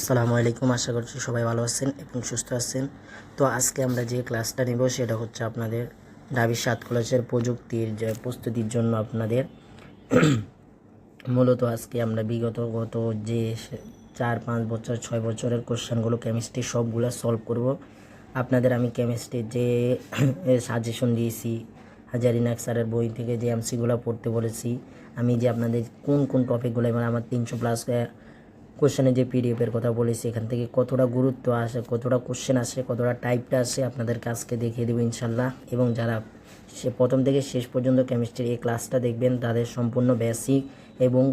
আসসালামু আলাইকুম। আশা করছি সবাই ভালো আছেন এবং সুস্থ আছেন। তো আজকে আমরা যে ক্লাসটা নেব সেটা হচ্ছে আপনাদের ঢাবি 7 কলেজের প্রযুক্তির যে প্রস্তুতির জন্য আপনাদের মূলত আজকে আমরা গত যে 4-5 বছর 6 বছরের কোশ্চেনগুলো কেমিস্ট্রি সবগুলো সলভ করব। আপনাদের আমি কেমিস্ট্রির যে সাজেশন দিয়েছি হাজারিনাক স্যারের বই থেকে যে এমসিগুলো পড়তে বলেছি, আমি যে আপনাদের কোন কোন টপিকগুলো এবার আমার 300+ কোশ্চেনে যে পিডিএফের কথা বলেছি এখান থেকে কতটা গুরুত্ব আসে, কতটা কোশ্চেন আসে, কতটা টাইপটা আসে আপনাদেরকে আজকে দেখিয়ে দেবো ইনশাল্লাহ। এবং যারা সে প্রথম থেকে শেষ পর্যন্ত কেমিস্ট্রির এই ক্লাসটা দেখবেন তাদের সম্পূর্ণ বেসিক এবং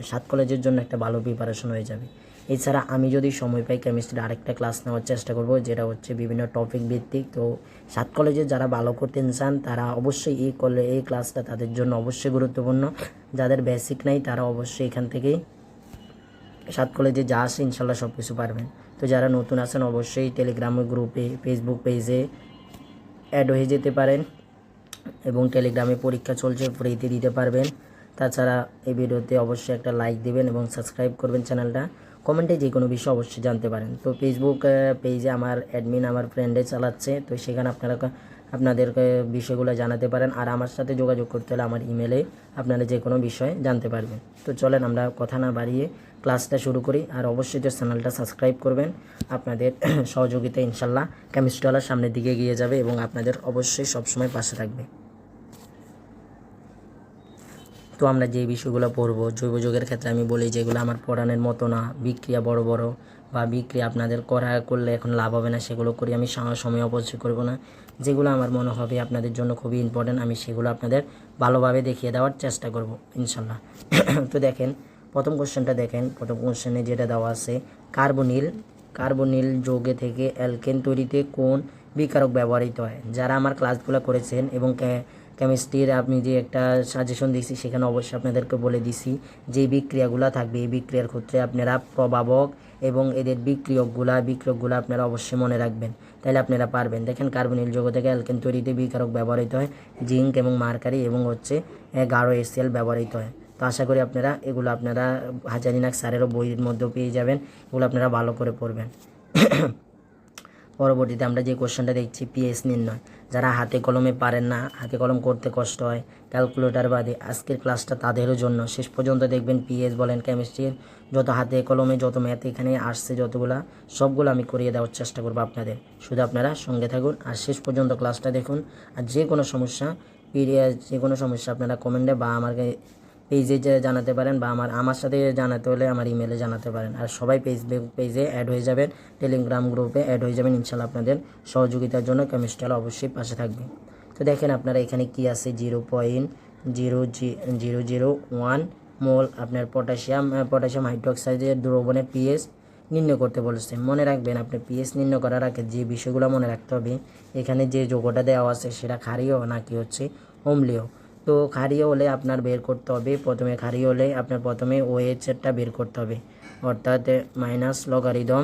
7 কলেজের জন্য একটা ভালো প্রিপারেশন হয়ে যাবে। এছাড়া আমি যদি সময় পাই কেমিস্ট্রির আরেকটা ক্লাস নেওয়ার চেষ্টা করব, যেটা হচ্ছে বিভিন্ন টপিক ভিত্তিক। তো 7 কলেজে যারা ভালো করতে চান তারা অবশ্যই এই ক্লাসটা তাদের জন্য অবশ্যই গুরুত্বপূর্ণ। যাদের বেসিক নাই তারা অবশ্যই এখান থেকেই 7 কলেজে যা আসে ইনশাল্লাহ সব কিছু পারবেন। তো যারা নতুন আছেন অবশ্যই টেলিগ্রাম গ্রুপে, ফেসবুক পেজে অ্যাড হয়ে যেতে পারেন এবং টেলিগ্রামে পরীক্ষা চলছে, ফ্রিতে দিতে পারবেন। তাছাড়া এই ভিডিওতে অবশ্যই একটা লাইক দেবেন এবং সাবস্ক্রাইব করবেন চ্যানেলটা। কমেন্টে যে কোনো বিষয় অবশ্যই জানতে পারেন। তো ফেসবুক পেজে আমার অ্যাডমিন আমার ফ্রেন্ডে চালাচ্ছে, তো সেখানে আপনাদের বিষয়গুলো জানাতে পারেন। আর আমার সাথে যোগাযোগ করতে হলে আমার ইমেলে আপনারা যে কোনো বিষয় জানতে পারবেন। তো চলেন আমরা কথা না বাড়িয়ে ক্লাসটা শুরু করি। আর অবশ্যই যে চ্যানেলটা সাবস্ক্রাইব করবেন, আপনাদের সহযোগিতা ইনশাল্লাহ কেমিস্ট্রিওয়ালার সামনের দিকে এগিয়ে যাবে এবং আপনাদের অবশ্যই সবসময় পাশে থাকবে। তো আমরা যে বিষয়গুলো পড়বো জৈব যৌগের ক্ষেত্রে আমি বলি যেগুলো আমার পড়ানোর মতো না, বিক্রিয়া বড় বড় বা বিক্রিয়া আপনাদের করলে এখন লাভ হবে না সেগুলো করি আমি, সময় অপচয় করব না। যেগুলো আমার মনে হবে আপনাদের জন্য খুবই ইম্পর্টেন্ট আমি সেগুলো আপনাদের ভালোভাবে দেখিয়ে দেওয়ার চেষ্টা করব ইনশাল্লাহ। তো দেখেন প্রথম কোশ্চেনটা দেখেন। প্রথম কোশ্চেনে যেটা দেওয়া আছে, কার্বনিল যৌগে থেকে অ্যালকেন তৈরিতে কোন বিকারক ব্যবহৃত হয়। যারা আমার ক্লাসগুলো করেছেন এবং কেমিস্ট্রির আমি যে একটা সাজেশন দিয়েছি সেখানে অবশ্যই আপনাদেরকে বলে দিছি যে বিক্রিয়াগুলো থাকবে এই বিক্রিয়ার ক্ষেত্রে আপনারা প্রভাবক এবং এদের বিক্রিয়কগুলো আপনারা অবশ্যই মনে রাখবেন, তাহলে আপনারা পারবেন। দেখেন কার্বনিল যৌগ থেকে অ্যালকেন তৈরিতে বিকারক ব্যবহৃত হয় জিঙ্ক এবং মার্কারি এবং হচ্ছে গাঢ় HCl ব্যবহৃত হয়। তো আশা করি আপনারা এগুলো আপনারা হাজারিনাক স্যারেরও বইয়ের মধ্যেও পেয়ে যাবেন, এগুলো আপনারা ভালো করে পড়বেন। পরবর্তীতে আমরা যে কোশ্চেনটা দেখছি পিএস নির্ণয়। যারা হাতে কলমে পারেন না, হাতে কলম করতে কষ্ট হয়, ক্যালকুলেটর বাদে আজকের ক্লাসটা তাদেরও জন্য। শেষ পর্যন্ত দেখবেন পিএস বলেন কেমিস্ট্রির যত হাতে কলমে যত ম্যাথ এখানে আসছে যতগুলা সবগুলো আমি করিয়ে দেওয়ার চেষ্টা করবো আপনাদের। শুধু আপনারা সঙ্গে থাকুন আর শেষ পর্যন্ত ক্লাসটা দেখুন। আর যে কোনো সমস্যা আপনারা কমেন্টে বা আমাকে পেজে জানাতে পারেন বা আমার সাথে জানাতে হলে আমার ইমেলে জানাতে পারেন। আর সবাই পেজে অ্যাড হয়ে যাবেন, টেলিগ্রাম গ্রুপে অ্যাড হয়ে যাবেন ইনশাল্লাহ। আপনাদের সহযোগিতার জন্য কেমিস্ট্রিয়াল অবশ্যই পাশে থাকবে। তো দেখেন আপনারা এখানে কি আছে, 0.0001 মোল আপনার পটাশিয়াম হাইড্রোক্সাইডের দ্রবণের পিএস নির্ণয় করতে বলেছে। মনে রাখবেন আপনি পিএস নির্ণয় করার আগে যে বিষয়গুলো মনে রাখতে হবে, এখানে যে যৌগটা দেওয়া আছে সেটা ক্ষারীয় নাকি হচ্ছে অম্লীয়। তো ক্ষারীয় হলে আপনার বের করতে হবে ক্ষারীয় হলে আপনার প্রথমে OH-এরটা বের করতে হবে, অর্থাৎ মাইনাস লগারিদম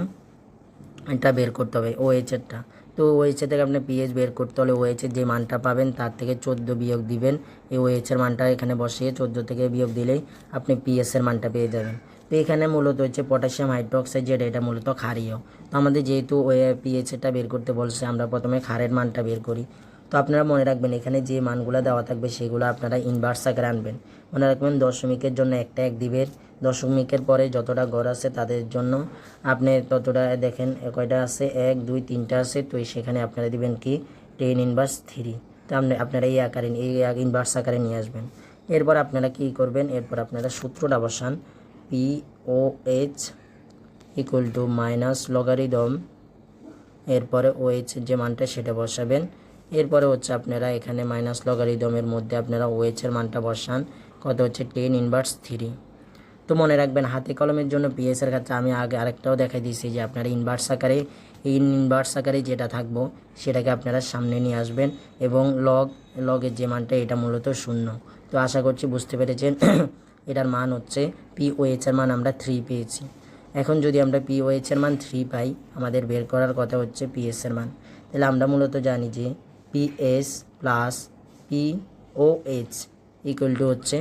এটা বের করতে হবে OH-এরটা। তো OH থেকে আপনি পিএইচ বের করতে হলে OH-এর যে মানটা পাবেন তার থেকে 14 বিয়োগ দিবেন। এই OH-এর মানটা এখানে বসিয়ে 14 থেকে বিয়োগ দিলেই আপনি পিএসের মানটা পেয়ে যাবেন। তো এখানে মূলত হচ্ছে পটাশিয়াম হাইড্রোক্সাইড যেটা এটা মূলত ক্ষারীয়। তো আমাদের যেহেতু পিএইচটা বের করতে বলছে আমরা প্রথমে ক্ষারের মানটা বের করি। তো আপনারা মনে রাখবেন এখানে যে মানগুলো দেওয়া থাকবে সেগুলো আপনারা ইনভার্স আকারে আনবেন। মনে রাখবেন দশমিকের জন্য একটা 1 দিবেন, দশমিকের পরে যতটা ঘর আছে তাদের জন্য আপনি ততটা দেখেন কয়টা আছে 1 2 3টা আছে। তো সেখানে আপনারা দিবেন কি 10⁻³ তো আপনারা এই ইনভার্স আকারে নিয়ে আসবেন। এরপর আপনারা কি করবেন, এরপর আপনারা সূত্রটা বসান POH মাইনাস লগারিদম, এরপরে OH যে মানটা সেটা বসাবেন। এরপরে হচ্ছে আপনারা এখানে মাইনাস লগারিদমের মধ্যে আপনারা OH-এর মানটা বসান, কত হচ্ছে 10⁻³। তো মনে রাখবেন হাতে কলমের জন্য পিএসের ক্ষেত্রে আমি আগে আরেকটাও দেখাই দিয়েছি যে আপনারা ইনভার্স আকারে যেটা থাকবো সেটাকে আপনারা সামনে নিয়ে আসবেন এবং লগের যে মানটা এটা মূলত 0। তো আশা করছি বুঝতে পেরেছেন। এটার মান হচ্ছে POH-এর মান আমরা 3 পেয়েছি। এখন যদি আমরা POH-এর মান 3 পাই, আমাদের বের করার কথা হচ্ছে পিএসের মান। তাহলে আমরা মূলত জানি যে PS plus POH equal to হচ্ছে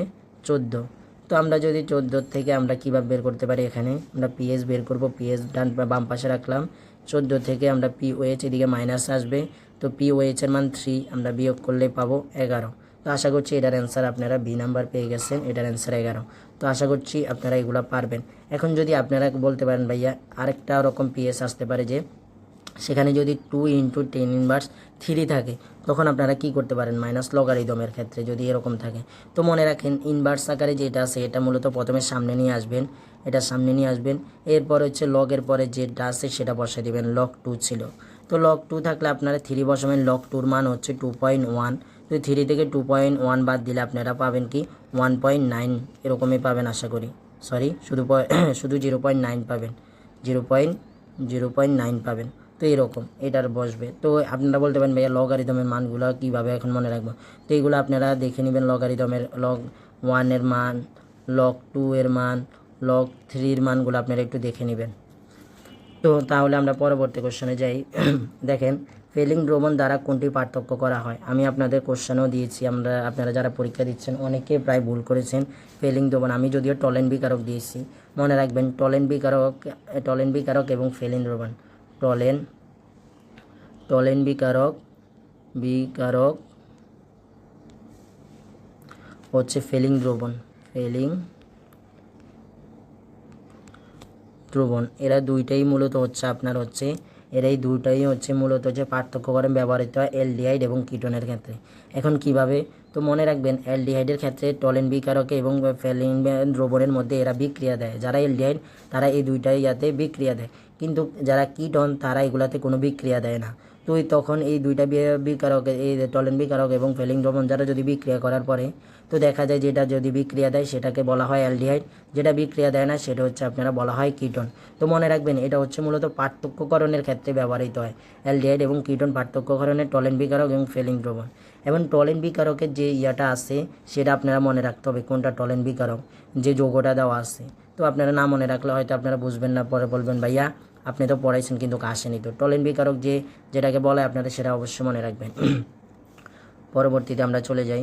14। তো আমরা যদি 14 থেকে আমরা কীভাবে বের করতে পারি, এখানে আমরা পিএস বের করব, পিএস ডান বাম পাশে রাখলাম, 14 থেকে আমরা পিওএইচ এদিকে মাইনাস আসবে, তো পিওএইচের মান 3 আমরা বিয়োগ করলে পাবো 11। তো আশা করছি এটার অ্যান্সার আপনারা বি নাম্বার পেয়ে গেছেন, এটার অ্যান্সার 11। তো আশা করছি আপনারা এগুলো পারবেন। এখন যদি আপনারা বলতে পারেন ভাইয়া আরেকটা রকম পিএস আসতে পারে যে সেখানে যদি 2 × 10⁻³ থাকে, তখন আপনারা কি করতে পারেন, মাইনাস লগারিদমের ক্ষেত্রে যদি এরকম থাকে। তো মনে রাখেন ইনভার্স আকারে যেটা আছে এটা মূলত প্রথমে সামনে নিয়ে আসবেন, এটা সামনে নিয়ে আসবেন, এরপর হচ্ছে লগের পরে যেটা আছে সেটা বসাই দেবেন। log 2 ছিল, তো log 2 থাকলে আপনারা 3 বসাবেন, log 2 মান হচ্ছে 2.1, তো 3 থেকে 2.1 বাদ দিলে আপনারা পাবেন কি 1.9 এরকমই পাবেন আশা করি, সরি শুধু শুধু 0.9 পাবেন, 0.9 পাবেন। তো এরকম এটার বসবে। তো আপনারা বলতে পারেন ভাইয়া লগারিদমের মানগুলো কীভাবে এখন মনে রাখবো, তো এইগুলো আপনারা দেখে নেবেন। লগারিদমের log 1 এর মান, log 2 এর মান, log 3 এর মানগুলো আপনারা একটু দেখে নেবেন। তো তাহলে আমরা পরবর্তী কোশ্চেনে যাই। দেখেন ফেলিং দ্রবণ দ্বারা কোনটি পার্থক্য করা হয়। আমি আপনাদের কোশ্চেনও দিয়েছি, আপনারা যারা পরীক্ষা দিচ্ছেন অনেকে প্রায় ভুল করেছেন ফেলিং দ্রবণ। আমি যদিও টলেন বিকারক দিয়েছি, মনে রাখবেন টলেন বিকারক এবং ফেলিং দ্রবণ, টলেন বিকারক হচ্ছে ফেলিং দ্রবণ, এরা দুইটাই মূলত হচ্ছে আপনার হচ্ছে এরাই দুইটাই হচ্ছে মূলত যে পার্থক্য করেন ব্যবহৃত হয় অ্যালডিহাইড এবং কিটোনের ক্ষেত্রে। এখন কিভাবে, তো মনে রাখবেন অ্যালডিহাইডের ক্ষেত্রে টলেন বিকারকে এবং ফেলিং দ্রবণের মধ্যে এরা বিক্রিয়া দেয়। যারা অ্যালডিহাইড তারা এই দুইটাই ইয়াতে বিক্রিয়া দেয়, কিন্তু যারা কিটোন তারা এগুলাতে কোনো বিক্রিয়া দেয় না। তো তখন এই দুইটা বিকারক, এই টলেন বিকারক এবং ফেলিং দ্রবণ যারা যদি বিক্রিয়া করার পরে তো দেখা যায় যেটা যদি বিক্রিয়া দেয় সেটাকে বলা হয় অ্যালডিহাইড, যেটা বিক্রিয়া দেয় না সেটা হচ্ছে আপনারা বলা হয় কিটোন। তো মনে রাখবেন এটা হচ্ছে মূলত পার্থক্যকরণের ক্ষেত্রে ব্যবহৃত হয়, অ্যালডিহাইড এবং কিটোন পার্থক্যকরণের টলেন বিকারক এবং ফেলিং দ্রবণ। এবং টলেন বিকারকের যে ইয়াটা আছে সেটা আপনারা মনে রাখতে হবে, কোনটা টলেন বিকারক, যে যৌগটা দেওয়া আছে। তো আপনারা না মনে রাখলে হয়তো আপনারা বুঝবেন না, পরে বলবেন ভাইয়া আপনি তো পড়াইছেন কিন্তু আসেনি। তো টলেন বিকারক যেটাকে বলে আপনারা সেটা অবশ্যই মনে রাখবেন। পরবর্তীতে আমরা চলে যাই,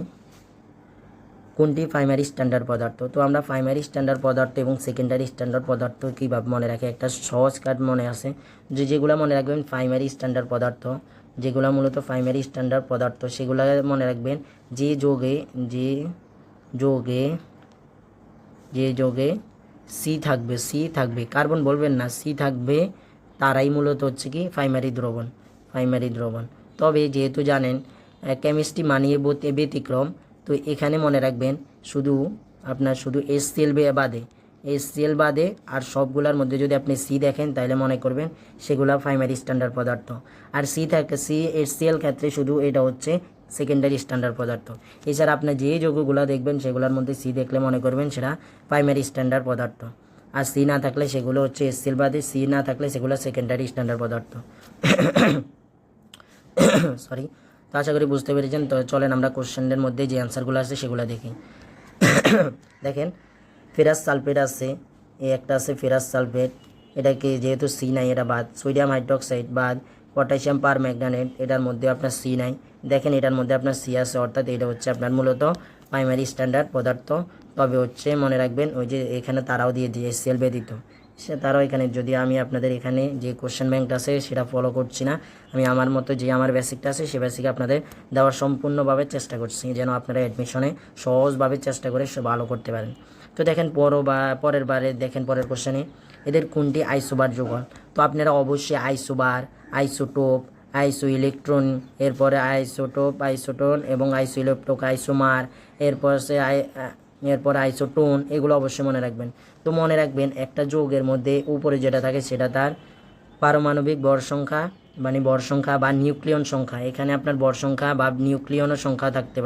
কোনটি প্রাইমারি স্ট্যান্ডার্ড পদার্থ। তো আমরা প্রাইমারি স্ট্যান্ডার্ড পদার্থ এবং সেকেন্ডারি স্ট্যান্ডার্ড পদার্থ কীভাবে মনে রাখে, একটা সহজ কার্ড মনে আছে যেগুলো মনে রাখবেন প্রাইমারি স্ট্যান্ডার্ড পদার্থ, যেগুলো মূলত প্রাইমারি স্ট্যান্ডার্ড পদার্থ সেগুলো মনে রাখবেন যে যোগে সি থাকবে, কার্বন বলবেন না, সি থাকবে, তারাই মূলত হচ্ছে কি প্রাইমারি দ্রবণ। তবে যেহেতু জানেন কেমিস্ট্রি মানিয়ে ব্যতিক্রম, তো এখানে মনে রাখবেন শুধু HCl বাদে আর সবগুলোর মধ্যে যদি আপনি সি দেখেন তাহলে মনে করবেন সেগুলো প্রাইমারি স্ট্যান্ডার্ড পদার্থ, আর HCl ক্ষেত্রে শুধু এটা হচ্ছে সেকেন্ডারি স্ট্যান্ডার্ড পদার্থ। এছাড়া আপনার যে যৌগগুলো দেখবেন সেগুলোর মধ্যে সি দেখলে মনে করবেন সেটা প্রাইমারি স্ট্যান্ডার্ড পদার্থ, আর সি না থাকলে সেগুলো হচ্ছে HCl বাদে, সি না থাকলে সেগুলো সেকেন্ডারি স্ট্যান্ডার্ড পদার্থ। সরি। তো আশা করি বুঝতে পেরেছেন। তো চলেন আমরা কোশ্চেনের মধ্যে যে অ্যান্সারগুলো আছে সেগুলো দেখি। দেখেন ফেরাস সালফেট আছে, এই একটা আছে ফেরাস সালফেট, এটাকে যেহেতু সি নাই এটা বাদ, সোডিয়াম হাইড্রোক্সাইড বাদ, পটাশিয়াম পারম্যাঙ্গানেট এটার মধ্যে আপনার সি নাই, দেখেন এটার মধ্যে আপনার সি আছে, অর্থাৎ এটা হচ্ছে আপনার মূলত প্রাইমারি স্ট্যান্ডার্ড পদার্থ। তবে হচ্ছে মনে রাখবেন ওই যে এখানে তারাও দিয়ে HCl ব্যতীত তারাও এখানে, যদি আমি আপনাদের এখানে যে কোশ্চেন ব্যাংকটা আছে সেটা ফলো করছি না, আমি আমার মতো যে আমার বেসিকটা আছে সে বেসিকে আপনাদের দেওয়ার সম্পূর্ণভাবে চেষ্টা করছি যেন আপনারা অ্যাডমিশনে সহজভাবে চেষ্টা করে ভালো করতে পারেন। তো দেখেন পরের বারে দেখেন পরের কোশ্চেনে এদের কোনটি আইসোবার যৌগল। তো আপনারা অবশ্যই আইসোবার, আইসোটোপ, আইসো ইলেকট্রন, এরপরে আইসোটোন এবং আইসো ইলেকট্রক, আইসোমার, এরপর আইসোটোন, এগুলো অবশ্যই মনে রাখবেন। তো মনে রাখবেন একটা যৌগের মধ্যে উপরে যেটা থাকে সেটা তার পারমাণবিক ভর সংখ্যা বা নিউক্লিয়ন সংখ্যা, এখানে আপনার ভর সংখ্যা বা নিউক্লিয়নও সংখ্যা থাকতে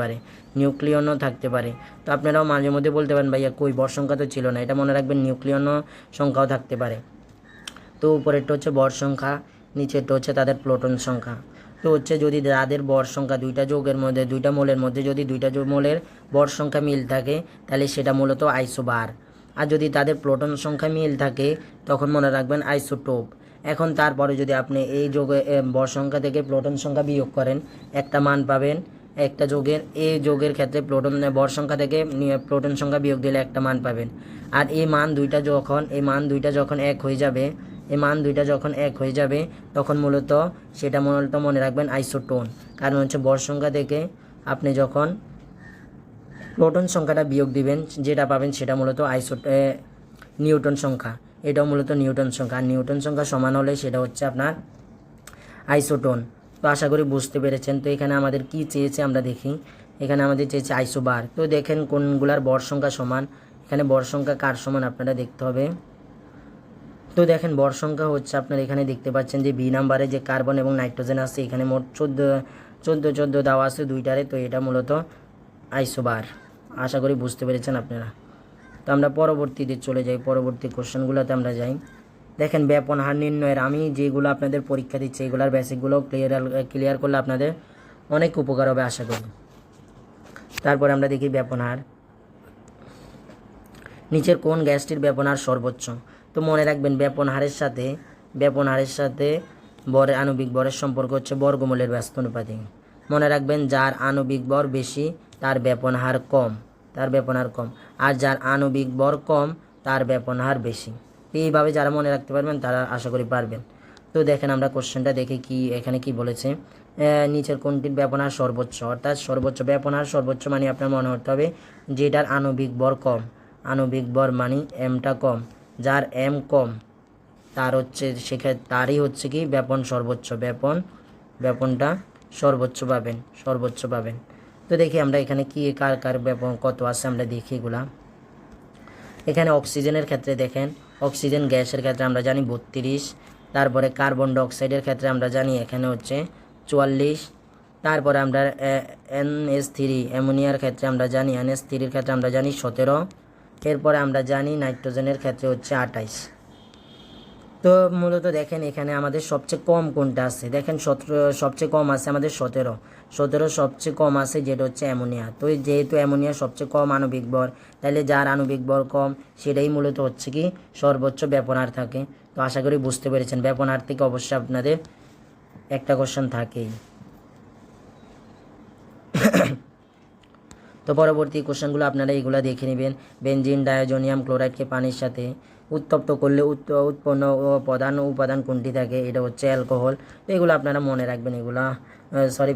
পারে। তো আপনারাও মাঝে মধ্যে বলতে পারেন ভাইয়া কই ভর সংখ্যা তো ছিল না, এটা মনে রাখবেন নিউক্লিয়নও সংখ্যাও থাকতে পারে। তো উপরেরটা হচ্ছে ভর সংখ্যা, নিচেরটা হচ্ছে তাদের প্লোটন সংখ্যা। তো হচ্ছে যদি তাদের ভর সংখ্যা দুইটা যৌগের মধ্যে, দুইটা মোলের মধ্যে যদি দুইটা মোলের ভর সংখ্যা মিল থাকে তাহলে সেটা মূলত আইসোবার, আর যদি তাদের প্লোটন সংখ্যা মিল থাকে তখন মনে রাখবেন আইসোটোপ। এখন তারপরে যদি আপনি এই যৌগে ভর সংখ্যা থেকে প্লোটন সংখ্যা বিয়োগ করেন একটা মান পাবেন, একটা যোগের এই যোগের ক্ষেত্রে প্রোটন ভর সংখ্যা থেকে প্রোটন সংখ্যা বিয়োগ দিলে একটা মান পাবেন। আর এই মান দুইটা যখন এক হয়ে যাবে তখন মূলত সেটা মনে রাখবেন আইসোটোন। কারণ হচ্ছে ভর সংখ্যা থেকে আপনি যখন প্রোটন সংখ্যাটা বিয়োগ দিবেন যেটা পাবেন সেটা মূলত নিউটন সংখ্যা। এটাও মূলত নিউটন সংখ্যা, আর নিউটন সংখ্যা সমান হলে সেটা হচ্ছে আপনার আইসোটোন। তো আশা করি বুঝতে পেরেছেন। তো এখানে আমাদের কি চেয়েছে আমরা দেখি, এখানে আমাদের চেয়েছে আইসোবার। তো দেখেন কোনগুলার ভর সংখ্যা সমান, এখানে ভর সংখ্যা কার সমান আপনারা দেখতে হবে। তো দেখেন ভর সংখ্যা হচ্ছে আপনারা এখানে দেখতে পাচ্ছেন যে বি নাম্বারে যে কার্বন এবং নাইট্রোজেন আছে, এখানে মোট 14 দেওয়া আছে দুইটারে। তো এটা মূলত আইসোবার। আশা করি বুঝতে পেরেছেন আপনারা। তো আমরা পরবর্তীতে চলে যাই, পরবর্তী কোশ্চেনগুলোতে আমরা যাই। দেখেন ব্যাপন হার নির্ণয়ের আমি যেগুলো আপনাদের পরীক্ষা দিচ্ছি এগুলোর বেসিকগুলো ক্লিয়ার করলে আপনাদের অনেক উপকার হবে আশা করি। তারপরে আমরা দেখি ব্যাপন হার। নিচের কোন গ্যাসটির ব্যাপন হার সর্বোচ্চ? তো মনে রাখবেন ব্যাপন হারের সাথে আণবিক ভরের সম্পর্ক হচ্ছে বর্গমূলের ব্যস্ত অনুপাতে। মনে রাখবেন যার আণবিক ভর বেশি তার ব্যাপন হার কম, আর যার আণবিক ভর কম তার ব্যাপন হার বেশি। এইভাবে যারা মনে রাখতে পারবেন তারা আশা করি পারবেন। তো দেখেন আমরা কোশ্চেনটা দেখি কি এখানে কি বলেছে। নিচের কোনটির ব্যাপন হার সর্বোচ্চ, অর্থাৎ সর্বোচ্চ ব্যাপন হার সর্বোচ্চ মানে আপনার মনে করতে হবে যেটার আণবিক ভর কম, আণবিক ভর মানে এমটা কম, যার এম কম তার হচ্ছে সেক্ষেত্রে তারই হচ্ছে কি ব্যাপন সর্বোচ্চ, ব্যাপনটা সর্বোচ্চ পাবেন। তো দেখি আমরা এখানে কি কার ব্যাপন কত আছে আমরা দেখি এগুলা। এখানে অক্সিজেনের ক্ষেত্রে দেখেন, অক্সিজেন গ্যাসের ক্ষেত্রে আমরা জানি 32, তারপরে কার্বন ডাইঅক্সাইডের ক্ষেত্রে আমরা জানি এখানে হচ্ছে 44, তারপরে আমরা NH3 অ্যামোনিয়ার ক্ষেত্রে আমরা জানি NH3 ক্ষেত্রে আমরা জানি 17, এরপরে আমরা জানি নাইট্রোজেনের ক্ষেত্রে হচ্ছে 28। তো মূলত দেখেন এখানে আমাদের সবচেয়ে কম কোনটা আছে, দেখেন সবচেয়ে কম আছে আমাদের 17 সবচেয়ে কম আছে যেটা হচ্ছে অ্যামোনিয়া। তো যেহেতু অ্যামোনিয়া সবচেয়ে কম আণবিক ভর, তাহলে যার আণবিক ভর কম সেটাই মূলত হচ্ছে কি সর্বোচ্চ ব্যাপন হার থাকে। তো আশা করি বুঝতে পেরেছেন, ব্যাপন হার থেকে অবশ্যই আপনাদের একটা কোশ্চেন থাকেই। তো পরবর্তী কোশ্চেনগুলো আপনারা এগুলো দেখে নেবেন। বেনজিন ডায়োজোনিয়াম ক্লোরাইডকে পানির সাথে উত্তপ্ত করলে উৎপন্ন প্রধান উপাদান কোনটি থাকে? এটা হচ্ছে অ্যালকোহল। তো এগুলো আপনারা মনে রাখবেন,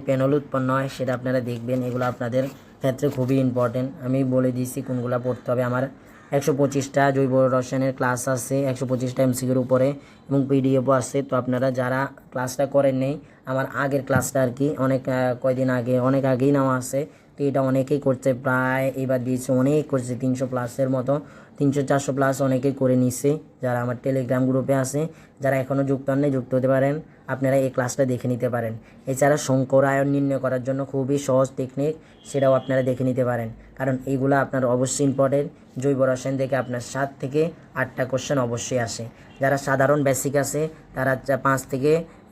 ফেনল উৎপন্ন হয় সেটা আপনারা দেখবেন, এগুলো আপনাদের ক্ষেত্রে খুবই ইম্পর্টেন্ট। আমি বলে দিয়েছি কোনগুলো পড়তে হবে। আমার 125টা জৈব রসায়নের ক্লাস আছে, 125টা এমসিকিউর উপরে এবং পিডিএফও আছে। তো আপনারা যারা ক্লাসটা করেন নেই, আমার আগের ক্লাসটা আর কি অনেক আগেই নেওয়া আছে। তো এটা অনেকেই করছে, প্রায় এবার দিয়েছে অনেক করছে, 300 প্লাসের মতো, 300-400 প্লাস অনেকেই করে নিচ্ছে। যারা আমার টেলিগ্রাম গ্রুপে আছে, যারা এখনও যুক্ত হন নাই যুক্ত হতে পারেন, আপনারা এই ক্লাসটা দেখে নিতে পারেন। এছাড়া সংকরায়ন নির্ণয় করার জন্য খুবই সহজ টেকনিক, সেটাও আপনারা দেখে নিতে পারেন, কারণ এইগুলো আপনার অবশ্যই ইম্পর্টেন্ট। জৈব রসায়ন থেকে আপনার 7 থেকে 8টা কোশ্চেন অবশ্যই আসে। যারা সাধারণ বেসিক আছে তারা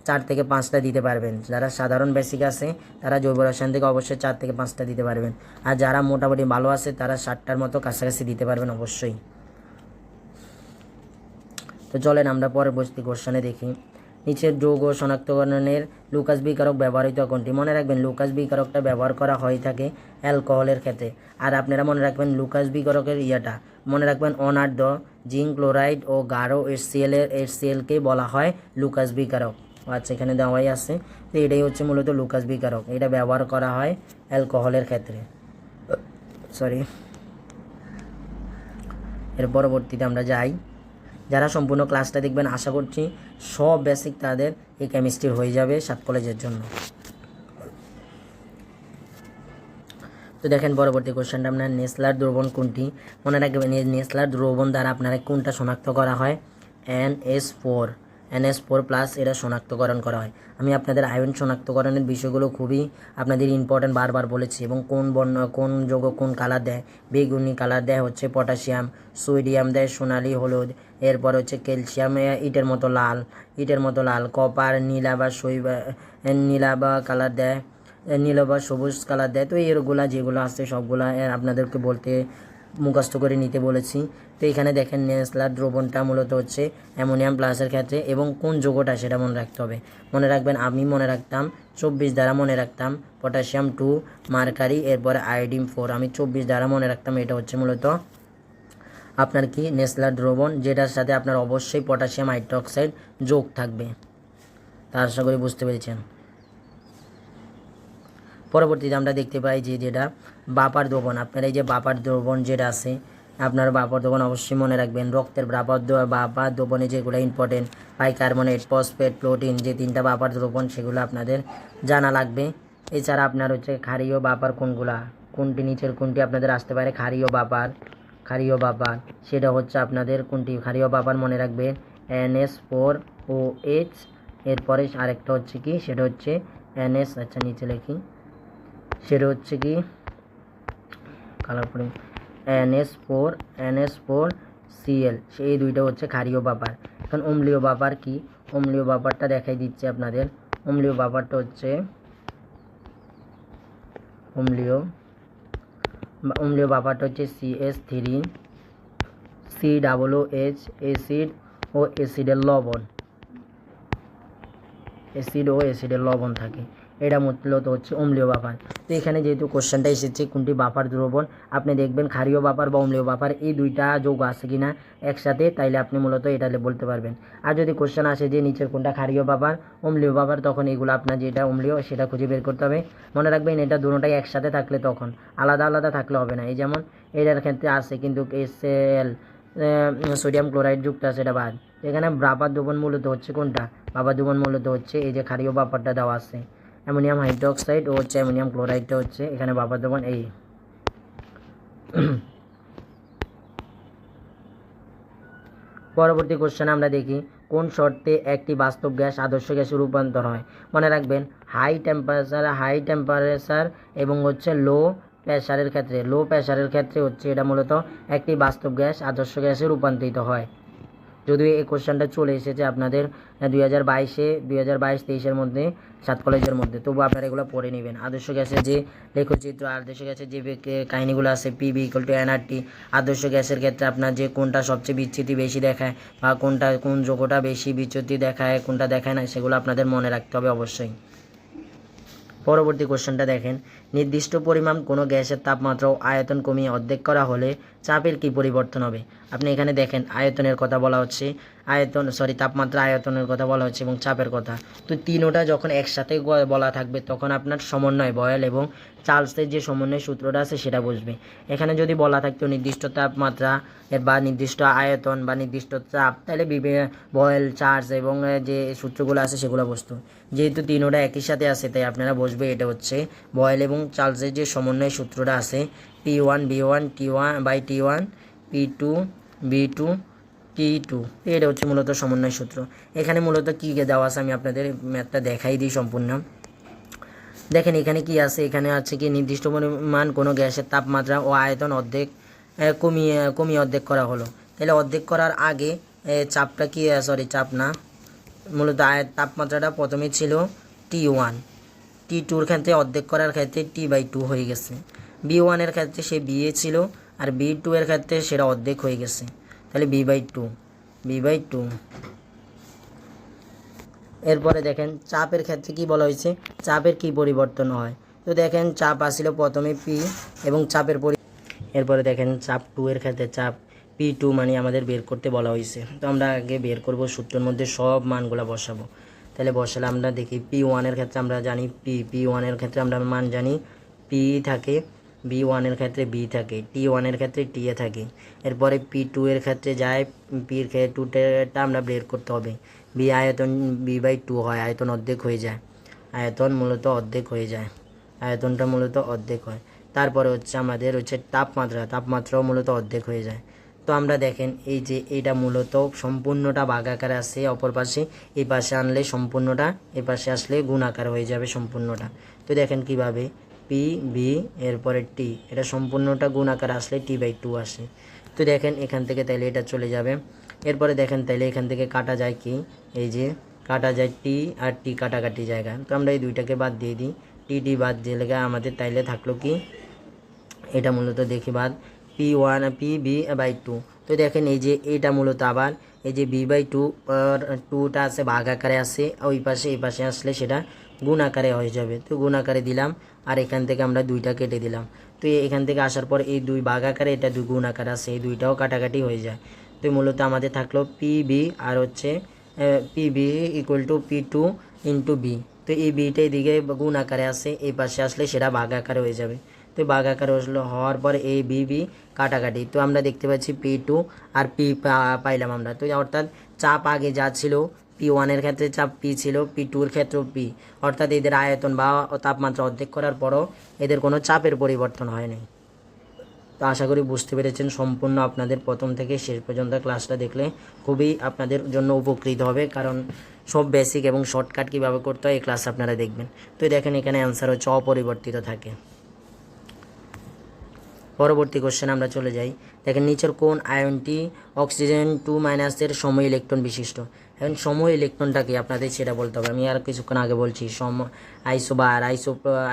4 থেকে 5টা দিতে পারবেন। যারা সাধারণ বেসিক আছে তারা জৈব রসায়ন থেকে অবশ্যই 4 থেকে 5টা দিতে পারবেন, আর যারা মোটামুটি ভালো আছে তারা 60টার মতো কাছাকাছি দিতে পারবেন অবশ্যই। তো চলেন আমরা পরবর্তী কোশ্চেনে দেখি। নিচের যৌগ শনাক্তকরণের লুকাস বিকারক ব্যবহৃত কোনটি? মনে রাখবেন লুকাস বিকারকটা ব্যবহার করা হয়ে থাকে অ্যালকোহলের ক্ষেত্রে। আর আপনারা মনে রাখবেন লুকাস বিকারকের মনে রাখবেন অনার্ধ জিঙ্ক ক্লোরাইড ও গাঢ় HCl-কে বলা হয় লুকাস বিকারক। আচ্ছা এখানে দেওয়াই আছে। তো এটাই হচ্ছে মূলত লুকাস বিকারক, এটা ব্যবহার করা হয় অ্যালকোহলের ক্ষেত্রে। এর পরবর্তীতে আমরা যাই। যারা সম্পূর্ণ ক্লাসটা দেখবেন আশা করছি সব বেসিক তাদের এই কেমিস্ট্রি হয়ে যাবে 7 কলেজের জন্য। তো দেখেন পরবর্তী কোশ্চেনটা আপনার নেসলার দ্রবণ কোনটি? মনে রাখবেন নেসলার দ্রবণ দ্বারা আপনারা কোনটা শনাক্ত করা হয়? NH4 প্লাস এটা শনাক্তকরণ করা হয়। আমি আপনাদের আয়ন শনাক্তকরণের বিষয়গুলো খুবই আপনাদের ইম্পর্টেন্ট বারবার বলেছি, এবং কোন যৌগ কোন কালার দেয়। বেগুনি কালার দেয় হচ্ছে পটাশিয়াম, সোডিয়াম দেয় সোনালি হলুদ, এরপর হচ্ছে ক্যালসিয়াম ইটের মতো লাল, কপার নীলা বা কালার দেয়, নীল বা সবুজ কালার দেয়। তো এরগুলা যেগুলো আছে সবগুলা আপনাদেরকে বলতে মুখস্থ করে নিতে বলেছি। তো এখানে দেখেন নেসলার দ্রবণটা মূলত হচ্ছে অ্যামোনিয়াম প্লাসের ক্ষেত্রে, এবং কোন যৌগটা সেটা মনে রাখতে হবে। মনে রাখবেন, আমি মনে রাখতাম 24 দ্বারা মনে রাখতাম পটাশিয়াম 2 মার্কারি, এরপরে আয়োডিন 4, আমি 24 দ্বারা মনে রাখতাম এটা হচ্ছে মূলত আপনার কি নেসলার দ্রবণ, যেটার সাথে আপনার অবশ্যই পটাশিয়াম হাইড্রোক্সাইড যোগ থাকবে। তা আশা করি বুঝতে পেরেছেন। পরবর্তীতে আমরা দেখতে পাই যে যেটা বাপার দ্রবণ। আপনার এই যে বাপার দ্রবণ যেটা আছে, আপনার বাপার দ্রবণ অবশ্যই মনে রাখবেন। রক্তের বাপার দ্রবণে যেগুলো ইম্পর্টেন্ট, বাইকার্বনেট, ফসফেট, প্রোটিন, যে 3টা বাপার দ্রবণ সেগুলো আপনাদের জানা লাগবে। এছাড়া আপনার হচ্ছে ক্ষারীয় বাপার কোনটি নিচের কোনটি আপনাদের আসতে পারে ক্ষারীয় বাপার, সেটা হচ্ছে আপনাদের কোনটি ক্ষারীয় বাপার মনে রাখবেন NH4OH। এরপরে আরেকটা হচ্ছে কি, সেটা হচ্ছে NS, আচ্ছা নিচে লিখি, সেটা হচ্ছে কি কালার করে NH4Cl, এই দুইটা হচ্ছে ক্ষারীয় বাপার। এখন অম্লীয় বাপার কি, অম্লীয় বাপারটা দেখাই দিচ্ছি আপনাদের। অম্লীয় বাপারটা হচ্ছে অম্লীয় বাপারটা হচ্ছে CH3 COOH, অ্যাসিড ও অ্যাসিডের লবণ থাকে, এটা মূলত হচ্ছে অম্লীয় বাপার। তো এখানে যেহেতু কোশ্চেনটা এসেছে কোনটি বাপার দ্রবণ, আপনি দেখবেন ক্ষারীয় বাপার বা অম্লীয় বাপার এই দুইটা যৌগ আছে কিনা একসাথে, তাইলে আপনি মূলত এটা বলতে পারবেন। আর যদি কোশ্চেন আসে যে নিচের কোনটা ক্ষারীয় বাপার অম্লীয় বাপার, তখন এগুলো আপনার যেটা অম্লীয় সেটা খুঁজে বের করতে হবে। মনে রাখবেন এটা দুটোটাই একসাথে থাকলে, তখন আলাদা আলাদা থাকলে হবে না। এই যেমন এটার ক্ষেত্রে আছে কিন্তু HCl সোডিয়াম ক্লোরাইড যুক্ত আছে, এটা বাদ। এখানে বাপার দ্রবণ মূলত হচ্ছে কোনটা, বাপার দ্রবণ মূলত হচ্ছে এই যে ক্ষারীয় বাপারটা দেওয়া আছে, অ্যামোনিয়াম হাইড্রোক্সাইড ও হচ্ছে অ্যামোনিয়াম ক্লোরাইডটা হচ্ছে এখানে বাপার দ্রবণ। এই পরবর্তী কোশ্চেন আমরা দেখি, কোন শর্তে একটি বাস্তব গ্যাস আদর্শ গ্যাসে রূপান্তর হয়। মনে রাখবেন হাই টেম্পারেচার এবং হচ্ছে লো প্রেসারের ক্ষেত্রে হচ্ছে এটা মূলত একটি বাস্তব গ্যাস আদর্শ গ্যাসে রূপান্তরিত হয়। যদিও এই কোশ্চেনটা চলে এসেছে আপনাদের 2022-23-এর মধ্যে 7 কলেজের মধ্যে, তবু আপনারা এগুলো পড়ে নেবেন। আদর্শ গ্যাসের যে লেখচিত্র, আদর্শ গ্যাসের যে কাহিনিগুলো আছে, PV = nRT। আদর্শ গ্যাসের ক্ষেত্রে আপনার যে কোনটা সবচেয়ে বিচ্যুতি বেশি দেখায়, বা কোন যৌগটা বেশি বিচ্যুতি দেখায়, কোনটা দেখায় না, সেগুলো আপনাদের মনে রাখতে হবে অবশ্যই। পরবর্তী কোশ্চেনটা দেখেন, নির্দিষ্ট পরিমাণ কোনো গ্যাসের তাপমাত্রা ও আয়তন কমিয়ে অর্ধেক করা হলে চাপের কি পরিবর্তন হবে। আপনি এখানে দেখেন আয়তনের কথা বলা হচ্ছে, তাপমাত্রা, আয়তনের কথা বলা হচ্ছে এবং চাপের কথা। তো তিনোটা যখন একসাথে বলা থাকবে, তখন আপনার সমন্বয়, বয়েল এবং চার্লসের যে সমন্বয় সূত্রটা আছে সেটা বুঝবে। এখানে যদি বলা থাকতো নির্দিষ্ট তাপমাত্রা বা নির্দিষ্ট আয়তন বা নির্দিষ্ট চাপ, তাহলে বয়েল, চার্লস এবং যে সূত্রগুলো আছে সেগুলো বুঝতো। যেহেতু তিনোটা একই সাথে আছে, তাই আপনারা বুঝবে এটা হচ্ছে বয়েল এবং চার্লসের যে সমন্বয় সূত্রটা আছে, P1 B1 T1/T1 P2 B2 T2, এটা হচ্ছে মূলত সমন্বয় সূত্র। এখানে মূলত কী দেওয়া আছে আমি আপনাদের ম্যাথটা দেখাই দিই সম্পূর্ণ। দেখেন এখানে কি আছে, এখানে আছে কি নির্দিষ্ট পরিমাণ কোনো গ্যাসের তাপমাত্রা ও আয়তন কমিয়ে অর্ধেক করা হলো। তাহলে অর্ধেক করার আগে চাপটা কি, চাপ না, মূলত তাপমাত্রাটা প্রথমে ছিল T1, T2-র ক্ষেত্রে অর্ধেক করার ক্ষেত্রে T/2 হয়ে গেছে। B1-এর ক্ষেত্রে সে BA ছিল, আর B2-এর ক্ষেত্রে সেটা অর্ধেক হয়ে গেছে, তাহলে B/2। এরপরে দেখেন চাপের ক্ষেত্রে কি বলা হয়েছে, চাপের কি পরিবর্তন হয়। তো দেখেন চাপ আসছিল প্রথমে P এবং এরপরে দেখেন চাপ 2-এর ক্ষেত্রে চাপ P2 মানে আমাদের বের করতে বলা হয়েছে। তো আমরা আগে বের করব, সূত্রের মধ্যে সব মানগুলো বসাবো। তাহলে বসালে আমরা দেখি P1-এর ক্ষেত্রে আমরা জানি P1-এর ক্ষেত্রে আমরা মান জানি P থাকে, B1-এর ক্ষেত্রে B থাকে, T1-এর ক্ষেত্রে T থাকে। এরপরে P2-এর ক্ষেত্রে যায়, P-র ক্ষেত্রে 2টা আমরা বের করতে হবে। আয়তন B/2 হয়, আয়তন অর্ধেক হয়ে যায়, আয়তনটা মূলত অর্ধেক হয়। তারপরে হচ্ছে আমাদের হচ্ছে তাপমাত্রাও মূলত অর্ধেক হয়ে যায়। তো আমরা দেখেন এই যে এটা মূলত সম্পূর্ণটা ভাগাকার আছে অপর পাশে, এই পাশে আনলে সম্পূর্ণটা, এই পাশে আসলে গুণাকার হয়ে যাবে সম্পূর্ণটা। তো দেখেন কিভাবে PB এরপরে T, এটা সম্পূর্ণটা গুণাকার আসলে T/2 আসে। তো দেখেন এখান থেকে তাইলে এটা চলে যাবে। এরপরে দেখেন তাইলে এখান থেকে কাটা যায় কি, এই যে কাটা যায় T আর T কাটাকাটি জায়গা। তো আমরা এই দুইটাকে বাদ দিয়ে দিই, T বাদ দিয়ে আমাদের তাইলে থাকলো কি, এটা মূলত দেখি বাদ P/2। তো দেখেন এই যে এটা মূলত আবার এই যে B/2 2টা আছে ভাগ আকারে আছে, ওই পাশে এই পাশে আসলে সেটা গুণ আকারে হয়ে যাবে। তো গুণ আকারে দিলাম আর এখান থেকে আমরা 2টা কেটে দিলাম। তো এখান থেকে আসার পর এই 2 ভাগ আকারে এটা 2 গুণ আকারে আছে, এই 2টাও কাটাকাটি হয়ে যায়। তো মূলত আমাদের থাকলো PB আর হচ্ছে PB = P2 × B। তো এই বিটা এদিকে গুণ আকারে আছে, এই পাশে আসলে সেটা ভাগ আকারে হয়ে যাবে। তো ভাগ আকারে হওয়ার পর এই বি কাটাকাটি। তো আমরা দেখতে পাচ্ছি P2 আর P পাইলাম আমরা। তো অর্থাৎ চাপ আগে যা ছিল P1 ক্ষেত্রে চাপ P ছিল, P2 ক্ষেত্রেও P, অর্থাৎ এদের আয়তন বা তাপমাত্রা অর্ধেক করার পরও এদের কোনো চাপের পরিবর্তন হয়নি। তো আশা করি বুঝতে পেরেছেন। সম্পূর্ণ আপনাদের প্রথম থেকে শেষ পর্যন্ত ক্লাসটা দেখলে খুবই আপনাদের জন্য উপকৃত হবে, কারণ সব বেসিক এবং শর্টকাট কীভাবে করতে হয় এই ক্লাস আপনারা দেখবেন। তো দেখেন এখানে অ্যান্সার হচ্ছে অপরিবর্তিত থাকে। পরবর্তী কোশ্চেন আমরা চলে যাই। দেখেন নিচের কোন আয়নটি অক্সিজেন 2- এর সম ইলেকট্রন বিশিষ্ট। এখন সম ইলেকট্রনটা কি আপনাদের সেটা বলতে হবে। আমি আর কিছুক্ষণ আগে বলছি আইসোবার,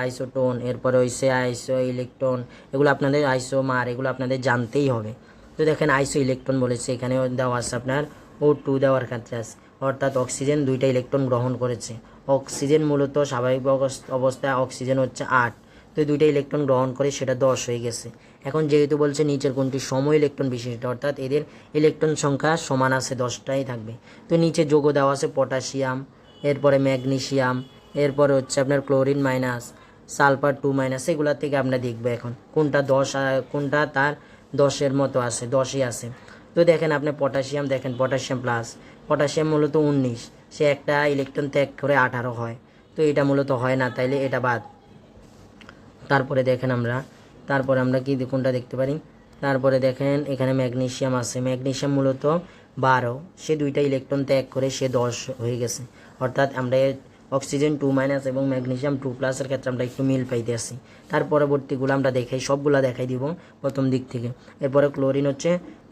আইসোটোন, এরপরে হইছে আইসো ইলেকট্রন, এগুলো আপনাদের আইসোমার, এগুলো আপনাদের জানতেই হবে। তো দেখেন আইসো ইলেকট্রন বলেছে, এখানে দেওয়া আছে আপনার O2 দেওয়ার ক্ষেত্রে আছে, অর্থাৎ অক্সিজেন 2টা ইলেকট্রন গ্রহণ করেছে। অক্সিজেন মূলত স্বাভাবিক অবস্থায় অক্সিজেন হচ্ছে 8, তো 2টা ইলেকট্রন গ্রহণ করে সেটা 10 হয়ে গেছে। এখন যেহেতু বলছে নিচের কোনটি সম ইলেকট্রন বিশিষ্ট, অর্থাৎ এদের ইলেকট্রন সংখ্যা সমান আছে, 10টাই থাকবে। তো নিচে যৌগ দেওয়া আছে পটাশিয়াম, এরপরে ম্যাগনেসিয়াম, এরপরে হচ্ছে আপনার ক্লোরিন মাইনাস, সালফার 2-, এগুলা থেকে আমরা দেখবো এখন কোনটা 10 কোনটা তার 10-এর মতো আছে, 10ই আছে। তো দেখেন আপনি পটাশিয়াম, দেখেন পটাশিয়াম প্লাস, পটাশিয়াম মূলত 19, সে একটা ইলেকট্রন ত্যাগ করে 18 হয়। তো এটা মূলত হয় না, তাইলে এটা বাদ। তারপরে দেখেন তারপরে আমরা কি কোনটা দেখতে পারি। তারপরে দেখেন এখানে ম্যাগনেসিয়াম আছে, ম্যাগনেসিয়াম মূলত 12, সে 2টা ইলেকট্রন ত্যাগ করে সে 10 হয়ে গেছে। অর্থাৎ আমরা অক্সিজেন 2- এবং ম্যাগনেসিয়াম 2+-এর ক্ষেত্রে আমরা একটু মিল পাইতে আসি। তার পরবর্তীগুলো আমরা দেখাই, সবগুলা দেখাই দিব প্রথম দিক থেকে। এরপরে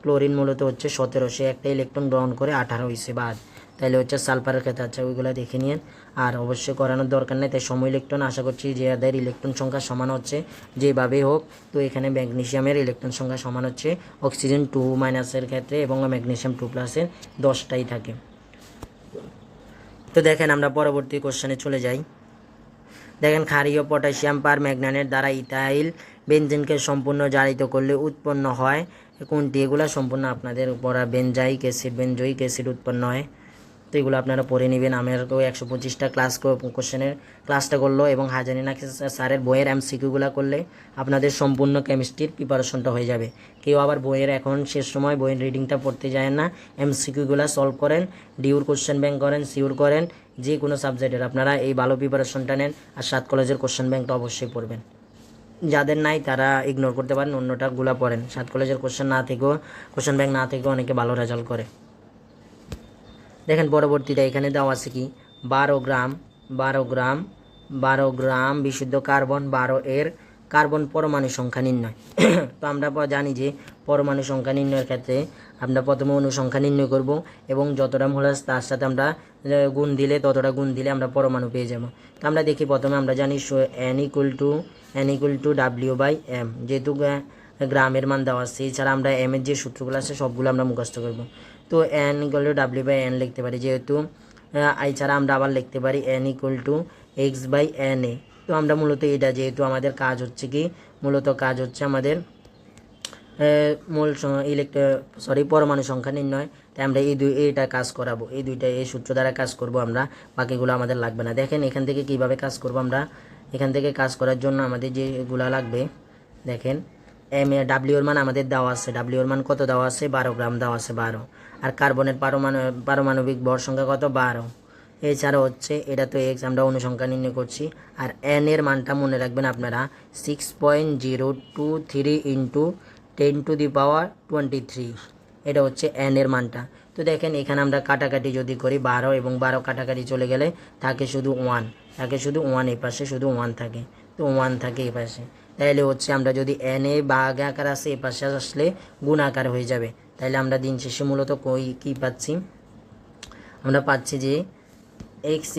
ক্লোরিন মূলত হচ্ছে 17, সে একটা ইলেকট্রন গ্রহণ করে 18 হয়েছে বাদ। তাহলে হচ্ছে সালফারের ক্ষেত্রে আছে, ওইগুলো দেখে নিন, আর অবশ্যই করানোর দরকার নেই। তাই সম ইলেকট্রন আশা করছি যে এদের ইলেকট্রন সংখ্যা সমান হচ্ছে যেভাবে হোক। তো এখানে ম্যাগনেসিয়ামের ইলেকট্রন সংখ্যা সমান হচ্ছে অক্সিজেন 2- ক্ষেত্রে এবং ম্যাগনেসিয়াম 2+-এর 10টাই থাকে। তো দেখেন আমরা পরবর্তী কোশ্চেনে চলে যাই। দেখেন ক্ষারীয় পটাশিয়াম পারম্যাঙ্গানেট দ্বারা ইথাইল বেনজেনকে সম্পূর্ণ জারিত করলে উৎপন্ন হয় কোনটি। এগুলো সম্পূর্ণ আপনাদের পড়া বেনজোইক অ্যাসিড উৎপন্ন হয়। তো এগুলো আপনারা পড়ে নেবেন। আমার 125টা কোশ্চেনের ক্লাসটা করলো এবং হাজারিনা স্যারের বইয়ের MCQ-গুলো করলে আপনাদের সম্পূর্ণ কেমিস্ট্রির প্রিপারেশনটা হয়ে যাবে। কেউ আবার বইয়ের এখন শেষ সময় বইয়ের রিডিংটা পড়তে যায় না, MCQ-গুলো সলভ করেন, ডিউর কোশ্চেন ব্যাংক করেন, সিউর করেন, যে কোনো সাবজেক্টের আপনারা এই ভালো প্রিপারেশনটা নেন। আর 7 কলেজের কোশ্চেন ব্যাংকটা অবশ্যই পড়বেন। যাদের নাই তারা ইগনোর করতে পারেন, অন্যটাগুলো পড়েন। 7 কলেজের কোশ্চেন ব্যাংক না থেকেও অনেকে ভালো রেজাল্ট করে। দেখেন পরবর্তীটা এখানে দেওয়া আছে কি 12 গ্রাম বিশুদ্ধ কার্বন 12 এর কার্বন পরমাণু সংখ্যা নির্ণয়। তো আমরা জানি যে পরমাণু সংখ্যা নির্ণয়ের ক্ষেত্রে আমরা প্রথমে অণু সংখ্যা নির্ণয় করব এবং যতটা মোলাস তার সাথে আমরা ততটা গুণ দিলে আমরা পরমাণু পেয়ে যাব। তো আমরা দেখি প্রথমে আমরা জানি n = W/m, যেহেতু গ্রামের মান দেওয়া আছে। এছাড়া আমরা m এর যে সূত্রগুলো আছে সবগুলো আমরা মুখস্থ করব। তো n = W/n লিখতে পারি, যেহেতু এছাড়া আমরা আবার লিখতে পারি n = x/na। তো আমরা মূলত এটা যেহেতু আমাদের কাজ হচ্ছে কি আমাদের পরমাণু সংখ্যা নির্ণয়, তাই আমরা এইটা কাজ করাবো, এই সূত্র দ্বারা কাজ করব আমরা, বাকিগুলো আমাদের লাগবে না। দেখেন এখান থেকে কিভাবে কাজ করব আমরা। এখান থেকে কাজ করার জন্য আমাদের যেগুলা লাগবে, দেখেন W এর মান আমাদের দেওয়া আছে, W এর মান কত দেওয়া আছে 12 গ্রাম দেওয়া আছে 12, আর কার্বনের পারমাণবিক ভর সংখ্যা কত 12। এছাড়া হচ্ছে এটা তো x, আমরা অনুসংখ্যা নির্ণয় করছি। আর n এর মানটা মনে রাখবেন আপনারা 6.023 × 10⁻23, এটা হচ্ছে n এর মানটা। তো দেখেন এখানে আমরা কাটাকাটি যদি করি 12 এবং 12 কাটাকাটি চলে গেলে থাকে শুধু 1, এই পাশে শুধু 1 থাকে, তো 1 থাকে এই পাশে। তাইলে হচ্ছে আমরা যদি n এ ভাগ আকার আছে এই পাশে আসলে গুণ আকার হয়ে যাবে। তাইলে আমরা দিন শেষে মূলত কি পাচ্ছি, আমরা পাচ্ছি যে x =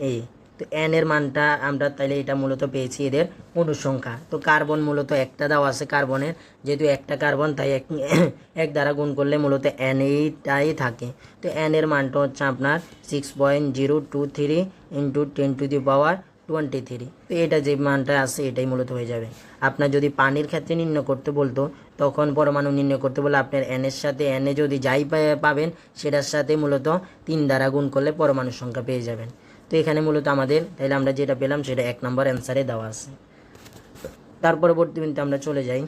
na। তো তো এন এর মানটা আমরা তাইলে এটা মূলত পেয়েছি এদের অনুসংখ্যা। তো কার্বন মূলত একটা দেওয়া আছে, কার্বনের যেহেতু একটা কার্বন তাই এক দ্বারা গুণ করলে মূলত এন এইটাই থাকে। তো এন এর মানটা হচ্ছে আপনার 6.023 ইন্টু 10⁻23। তো এটা যে মানটা আছে এটাই মূলত হয়ে যাবে। আপনার যদি পানির ক্ষেত্রে নির্ণয় করতে বলতো তখন পরমাণু নির্ণয় করতে বলে আপনার এনের সাথে এনে যদি যাই পাবেন সেটার সাথে মূলত 3 দ্বারা গুণ করলে পরমাণুর সংখ্যা পেয়ে যাবেন। তো এখানে মূলত আমাদের তাহলে আমরা যেটা পেলাম সেটা 1 নম্বর অ্যান্সারে দেওয়া আছে। তার পরবর্তী বিন্দুতে আমরা চলে যাই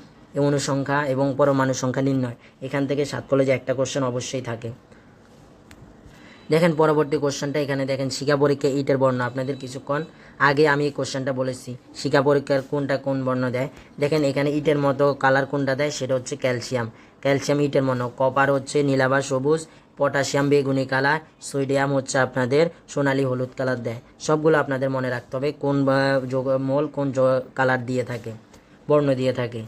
অনুসংখ্যা এবং পরমাণু সংখ্যা নির্ণয়। এখান থেকে 7 কলেজে একটা কোশ্চেন অবশ্যই থাকে। দেখেন পরবর্তী কোশ্চেনটা এখানে দেখেন শিক্ষা পরীক্ষা ইটের বর্ণ। আপনাদের কিছুক্ষণ আগে আমি এই কোশ্চেনটা বলেছি শিক্ষা পরীক্ষার কোন বর্ণ দেয়। দেখেন এখানে ইটের মতো কালার কোনটা দেয় সেটা হচ্ছে ক্যালসিয়াম। ক্যালসিয়াম ইটের মতো, কপার হচ্ছে নীলাভ সবুজ, পটাশিয়াম বেগুনি কালার, সোডিয়াম হচ্ছে আপনাদের সোনালী হলুদ কালার দেয়। সবগুলো আপনাদের মনে রাখতে হবে কোন মল কোন কালার দিয়ে থাকে, বর্ণ দিয়ে থাকে।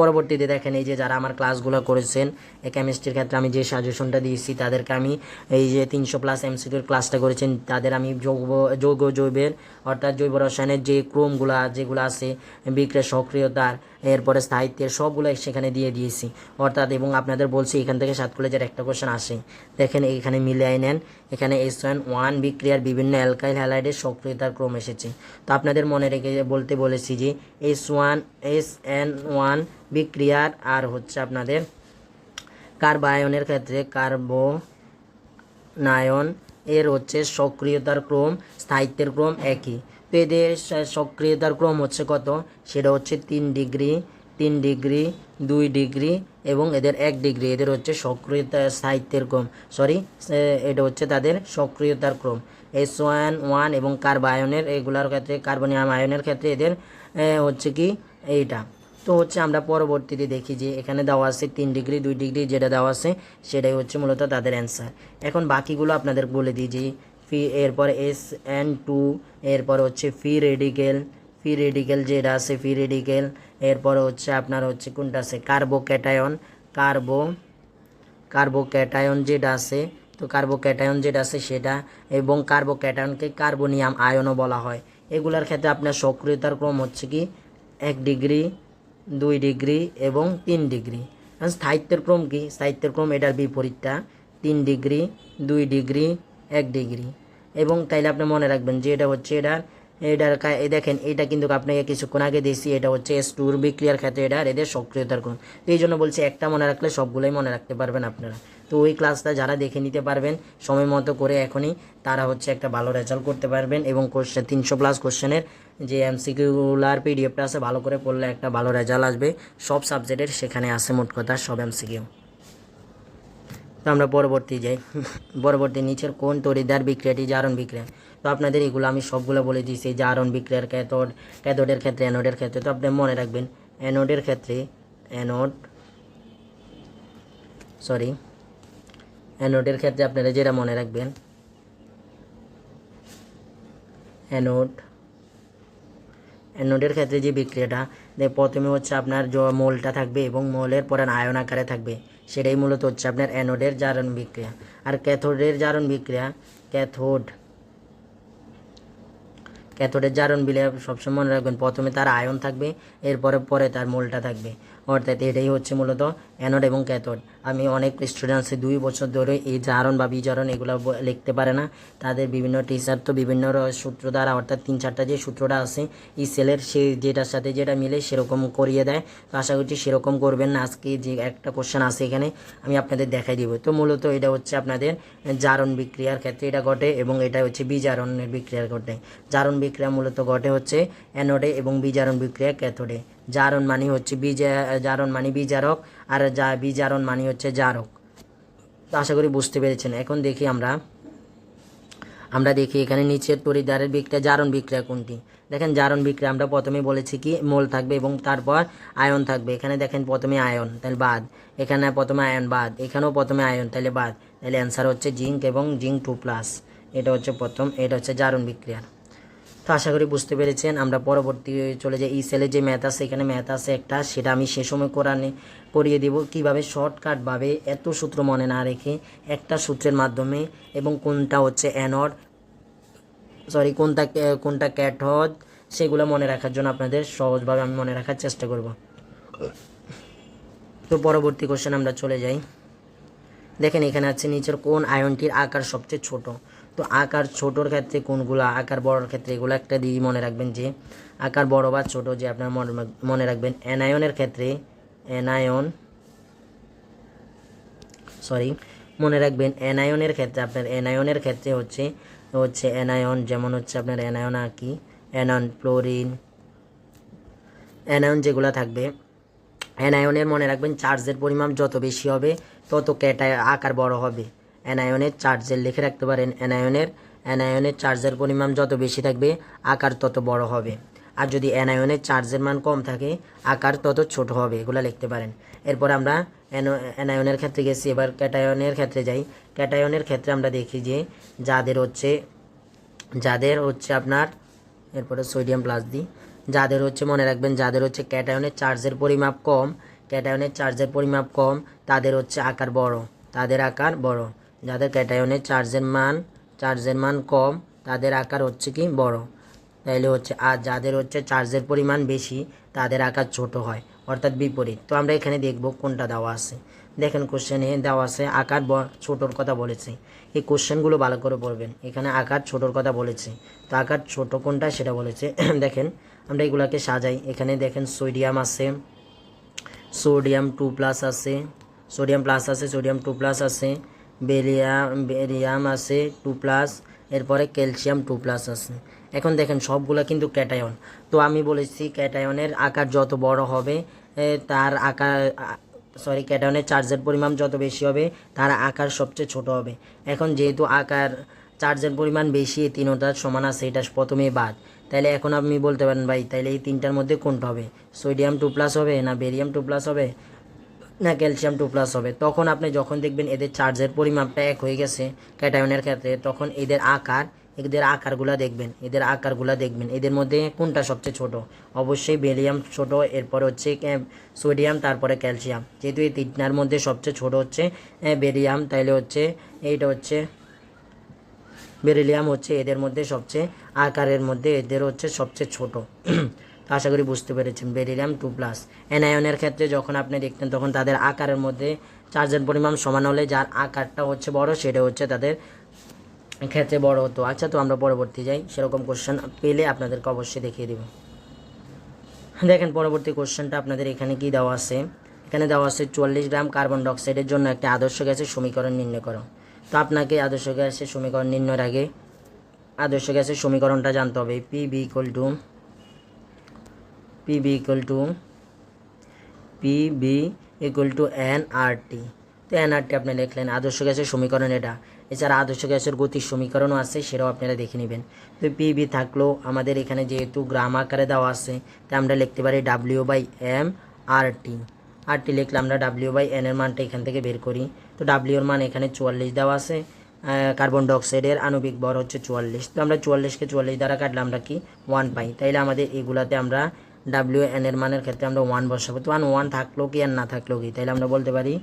পরবর্তীতে দেখেন এই যে যারা আমার ক্লাসগুলো করেছেন এই কেমিস্ট্রির ক্ষেত্রে আমি যে সাজেশনটা দিয়েছি তাদেরকে আমি এই যে 300+ MCQর ক্লাসটা করেছেন তাদের আমি জৈবের অর্থাৎ জৈব রসায়নের যে ক্রমগুলো যেগুলো আছে বিক্রিয়ার সক্রিয়তার এরপরে স্থায়িত্বের সবগুলো সেখানে দিয়ে দিয়েছি অর্থাৎ। এবং আপনাদের বলছি এখান থেকে 7 কলেজের একটা কোশ্চেন আসে। দেখেন এখানে মিলিয়ে নেন, এখানে SN1 বিক্রিয়ার বিভিন্ন অ্যালকাইল হ্যালাইডের সক্রিয়তার ক্রম এসেছে। তো আপনাদের মনে রেখে বলতে বলেছি যে SN1 বিক্রিয়ার আর হচ্ছে আপনাদের কার্বায়নের ক্ষেত্রে কার্বনায়ন এর হচ্ছে সক্রিয়তার ক্রম স্থায়িত্বের ক্রম একই। তো এদের সক্রিয়তার ক্রম হচ্ছে কত, সেটা হচ্ছে 3 ডিগ্রি 2 ডিগ্রি এবং এদের 1 ডিগ্রি। এদের হচ্ছে সক্রিয়তা স্থায়িত্বের ক্রম এটা হচ্ছে তাদের সক্রিয়তার ক্রম। SN1 এবং কার্বায়নের এগুলার ক্ষেত্রে কার্বনিয়াম আয়নের ক্ষেত্রে এদের হচ্ছে কি এইটা। তো হচ্ছে আমরা পরবর্তীতে দেখি যে এখানে দেওয়া আছে 3 ডিগ্রি 2 ডিগ্রি যেটা দেওয়া আছে সেটাই হচ্ছে মূলত তাদের অ্যান্সার। এখন বাকিগুলো আপনাদের বলে দিই যে এরপর SN2 এরপর হচ্ছে ফ্রি রেডিকেল যেটা আছে ফ্রি রেডিকেল, এরপর হচ্ছে আপনার হচ্ছে কোনটা আছে কার্বোক্যাটায়ন যেটা আছে। তো কার্বোক্যাটায়ন যেটা আছে সেটা এবং কার্বোক্যাটায়নকে কার্বনিয়াম আয়নও বলা হয়। এগুলার ক্ষেত্রে আপনার সক্রিয়তার ক্রম হচ্ছে কি 1 ডিগ্রি 2 ডিগ্রি এবং 3 ডিগ্রি। স্থায়িত্বের ক্রম কি, স্থায়িত্বের ক্রম এটার বিপরীতটা 3 ডিগ্রি 2 ডিগ্রি 1 ডিগ্রি। এবং তাইলে আপনি মনে রাখবেন যে এটা হচ্ছে এটার দেখেন এটা কিন্তু আপনাকে কিছুক্ষণ আগে দিয়েছি এটা হচ্ছে S2 বিক্রিয়ার ক্ষেত্রে এদের সক্রিয়তার ক্রম। তো এই জন্য বলছি একটা মনে রাখলে সবগুলোই মনে রাখতে পারবেন আপনারা। তো ওই ক্লাসটা যারা দেখে নিতে পারবেন সময় মতো করে এখনই তারা হচ্ছে একটা ভালো রেজাল্ট করতে পারবেন। এবং কোশ্চেন 300+ কোশ্চেনের যে MCQগুলার PDFটা আছে ভালো করে পড়লে একটা ভালো রেজাল্ট আসবে। সব সাবজেক্টের সেখানে আছে মোট কথা সব MCQ। তো আমরা পরবর্তী নিচের কোন তড়িৎদ্বার বিক্রিয়াটি জারণ বিক্রিয়া। তো আপনাদের এগুলো আমি সবগুলো বলে দিয়েছি জারণ বিক্রিয়ার ক্যাথোডের ক্ষেত্রে অ্যানোডের ক্ষেত্রে। তো আপনি মনে রাখবেন অ্যানোডের ক্ষেত্রে অ্যানোডের ক্ষেত্রে আপনারা যেটা মনে রাখবেন অ্যানোডের ক্ষেত্রে যে বিক্রিয়াটা প্রথমে হচ্ছে আপনার মোলটা থাকবে এবং মোলের পরে আয়ন আকারে থাকবে, সেটাই মূলত হচ্ছে আপনার অ্যানোডের জারণ বিক্রিয়া। আর ক্যাথোডের জারণ বিক্রিয়া ক্যাথোডের জারণ বিক্রিয়া সবসময় মনে রাখবেন প্রথমে তার আয়ন থাকবে পরে তার মোলটা থাকবে, অর্থাৎ এটাই হচ্ছে মূলত অ্যানোড এবং ক্যাথোড। আমি অনেক স্টুডেন্টসে 2 বছর ধরে এই জারণ বা বিজারণ এগুলো লিখতে পারে না, তাদের বিভিন্ন টিচার তো বিভিন্ন সূত্র দ্বারা অর্থাৎ 3-4টা যে সূত্রটা আছে এই সেলের সে যেটার সাথে যেটা মিলে সেরকম করিয়ে দেয়। তো আশা করছি সেরকম করবেন না। আজকে যে একটা কোশ্চেন আছে এখানে আমি আপনাদের দেখাই দিব। তো মূলত এটা হচ্ছে আপনাদের জারণ বিক্রিয়ার ক্ষেত্রে এটা ঘটে এবং এটা হচ্ছে বিজারণের বিক্রিয়ার ঘটে। জারণ বিক্রিয়া মূলত ঘটে হচ্ছে অ্যানোডে এবং বিজারণ বিক্রিয়া ক্যাথোডে। জারণ মানে হচ্ছে বিজারক আর বিজারণ মানে হচ্ছে জারক। তো আশা করি বুঝতে পেরেছেন। এখন দেখি আমরা দেখি এখানে নিচের তড়িৎদ্বারের বিক্রিয়া জারণ বিক্রিয়া কোনটি। দেখেন জারণ বিক্রিয়া আমরা প্রথমে বলেছি কি মোল থাকবে এবং তারপর আয়ন থাকবে। এখানে দেখেন প্রথমে আয়ন তাহলে বাদ, এখানে প্রথমে আয়ন বাদ, এখানেও প্রথমে আয়ন তাহলে বাদ, তাহলে অ্যান্সার হচ্ছে জিঙ্ক এবং জিঙ্ক 2+। এটা হচ্ছে এটা হচ্ছে জারণ বিক্রিয়া। তো আশা করি বুঝতে পেরেছেন। আমরা পরবর্তী চলে যাই। ই সেলের যে ম্যাথ আছে এখানে ম্যাথ আছে একটা, সেটা আমি সে সময় করিয়ে দিব কীভাবে শর্টকাটভাবে এত সূত্র মনে না রেখে একটা সূত্রের মাধ্যমে এবং কোনটা হচ্ছে অ্যানোড সরি কোনটা ক্যাথোড, সেগুলো মনে রাখার জন্য আপনাদের সহজভাবে আমি মনে রাখার চেষ্টা করব। তো পরবর্তী কোশ্চেন আমরা চলে যাই। দেখেন এখানে আছে নিচের কোন আয়নটির আকার সবচেয়ে ছোট। তো আকার ছোটোর ক্ষেত্রে কোনগুলো, আকার বড়োর ক্ষেত্রে এগুলো একটা দিয়ে মনে রাখবেন যে আকার বড় বা ছোট যে আপনার মনে রাখবেন অ্যানায়নের ক্ষেত্রে মনে রাখবেন অ্যানায়নের ক্ষেত্রে আপনার অ্যানায়নের ক্ষেত্রে হচ্ছে অ্যানায়ন, যেমন হচ্ছে আপনার অ্যানায়ন কি অ্যানন, ফ্লোরিন, অ্যানায়ন যেগুলো থাকবে অ্যানায়নের মনে রাখবেন চার্জের পরিমাণ যত বেশি হবে তত আকার বড় হবে। অ্যানায়নের চার্জের লিখে রাখতে পারেন, অ্যানায়নের চার্জের পরিমাণ যত বেশি থাকবে আকার তত বড় হবে, আর যদি অ্যানায়নের চার্জের মান কম থাকে আকার তত ছোট হবে, এগুলো লিখতে পারেন। এরপর আমরা অ্যানায়নের ক্ষেত্রে গেছি, এবার ক্যাটায়নের ক্ষেত্রে যাই। ক্যাটায়নের ক্ষেত্রে আমরা দেখি যে যাদের হচ্ছে আপনার, এরপরে সোডিয়াম প্লাস দিই, যাদের হচ্ছে মনে রাখবেন যাদের হচ্ছে ক্যাটায়নের চার্জের পরিমাপ কম তাদের হচ্ছে আকার বড়, যাদের ক্যাটায়নের চার্জের মান কম তাদের আকার হচ্ছে কি বড়, তাইলে হচ্ছে, আর যাদের হচ্ছে চার্জের পরিমাণ বেশি তাদের আকার ছোট হয়, অর্থাৎ বিপরীত। তো আমরা এখানে দেখব কোনটা দেওয়া আছে। দেখেন কোশ্চেনে দেওয়া আছে আকার ছোটোর কথা বলেছে, এই কোশ্চেনগুলো ভালো করে পড়বেন, এখানে আকার ছোটোর কথা বলেছে, তো আকার ছোট কোনটা সেটা বলেছে। দেখেন আমরা এগুলাকে সাজাই, এখানে দেখেন সোডিয়াম আছে, সোডিয়াম 2+ আছে, সোডিয়াম 2+ আছে, বেরিয়াম আছে 2+, এরপরে ক্যালসিয়াম 2+ আছে। এখন দেখেন সবগুলো কিন্তু ক্যাটায়ন, তো আমি বলেছি ক্যাটায়নের আকার যত বড় হবে তার আকার ক্যাটায়নের চার্জের পরিমাণ যত বেশি হবে তার আকার সবচেয়ে ছোট হবে। এখন যেহেতু আকার চার্জের পরিমাণ বেশি, তিনটার সমান আছে, এটা প্রথমেই বাদ, তাইলে এখন আপনি বলতে পারেন ভাই তাইলে এই তিনটার মধ্যে কোনটা হবে, সোডিয়াম 2+ হবে না বেরিয়াম 2+ হবে না ক্যালসিয়াম 2+ হবে। তখন আপনি যখন দেখবেন এদের চার্জের পরিমাপটা এক হয়ে গেছে ক্যাটায়নের ক্ষেত্রে, তখন এদের আকারগুলো দেখবেন, এদের মধ্যে কোনটা সবচেয়ে ছোট, অবশ্যই বেরিয়াম ছোট, এরপর হচ্ছে সোডিয়াম, তারপরে ক্যালসিয়াম। যেহেতু এই তিনটার মধ্যে সবচেয়ে ছোট হচ্ছে বেরিয়াম, তাইলে হচ্ছে এইটা হচ্ছে বেরিলিয়াম হচ্ছে এদের মধ্যে সবচেয়ে আকারের মধ্যে এদের হচ্ছে সবচেয়ে ছোট। তো আশা করি বুঝতে পেরেছেন। বেরিলিয়াম 2+। অ্যানায়নের ক্ষেত্রে যখন আপনি দেখতেন তখন তাদের আকারের মধ্যে চার্জের পরিমাণ সমান হলে যার আকারটা হচ্ছে বড় সেটা হচ্ছে তাদের ক্ষেত্রে বড় হতো। আচ্ছা, তো আমরা পরবর্তী যাই, সেরকম কোশ্চেন পেলে আপনাদেরকে অবশ্যই দেখিয়ে দেব। দেখেন পরবর্তী কোশ্চেনটা আপনাদের এখানে কি দেওয়া আছে, এখানে দেওয়া আছে 44 গ্রাম কার্বন ডাইঅক্সাইডের জন্য একটি আদর্শ গ্যাসের সমীকরণ নির্ণয় করো। তো আপনাকে আদর্শ গ্যাসের সমীকরণ নির্ণয়ের আগে আদর্শ গ্যাসের সমীকরণটা জানতে হবে। PB equal to nRT. তো এনআরটি আপনি লিখলেন, আদর্শ গ্যাসের সমীকরণ এটা। এছাড়া আদর্শ গ্যাসের গতির সমীকরণও আছে, সেটাও আপনারা দেখে নেবেন। তো পিবি থাকলো আমাদের এখানে যেহেতু গ্রাম আকারে দেওয়া আছে, তাই আমরা লিখতে পারি W/m RT। আরটি লিখলে আমরা W/n এর মানটা এখান থেকে বের করি। তো ডাব্লিউর মান এখানে 44 দেওয়া আছে, কার্বন ডাইঅক্সাইডের আণবিক ভর হচ্ছে 44। তো আমরা 44কে 44 দ্বারা কাটলে আমরা কি 1 পাই, তাইলে আমাদের এগুলাতে আমরা WN এর মানের ক্ষেত্রে আমরা 1 বসাবো। তো 1 থাকলো কি আর না থাকলো কি, তাইলে আমরা বলতে পারি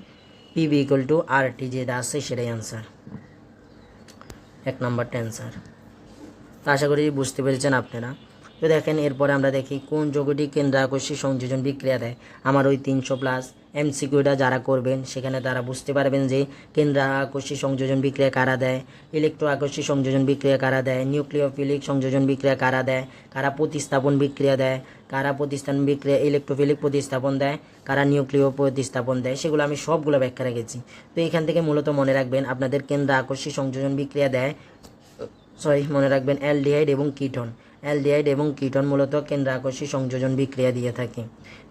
পিবি ইকুয়াল টু RT যেটা আছে সেটাই অ্যান্সার, 1 নম্বরটা অ্যান্সার। তো আশা করি বুঝতে পেরেছেন আপনারা। তো দেখেন এরপরে আমরা দেখি কোন যৌগটি কেন্দ্রাকর্ষী সংযোজন বিক্রিয়া দেয়। আমার ওই 300+ MCQটা যারা করবেন সেখানে তারা বুঝতে পারবেন যে কেন্দ্রাকর্ষী সংযোজন বিক্রিয়া কারা দেয়, ইলেকট্রো আকর্ষী সংযোজন বিক্রিয়া কারা দেয়, নিউক্লিওফিলিক সংযোজন বিক্রিয়া কারা দেয়, কারা প্রতিস্থাপন বিক্রিয়া দেয়, কারা প্রতিস্থাপন বিক্রিয়া ইলেকট্রোফিলিক প্রতিস্থাপন দেয়, কারা নিউক্লিয় প্রতিস্থাপন দেয়, সেগুলো আমি সবগুলো ব্যাখ্যা রেখেছি। তো এখান থেকে মূলত মনে রাখবেন আপনাদের কেন্দ্রাকর্ষী সংযোজন বিক্রিয়া দেয়, মনে রাখবেন অ্যালডিহাইড এবং কিটোন মূলত কেন্দ্রাকর্ষী সংযোজন বিক্রিয়া দিয়ে থাকে।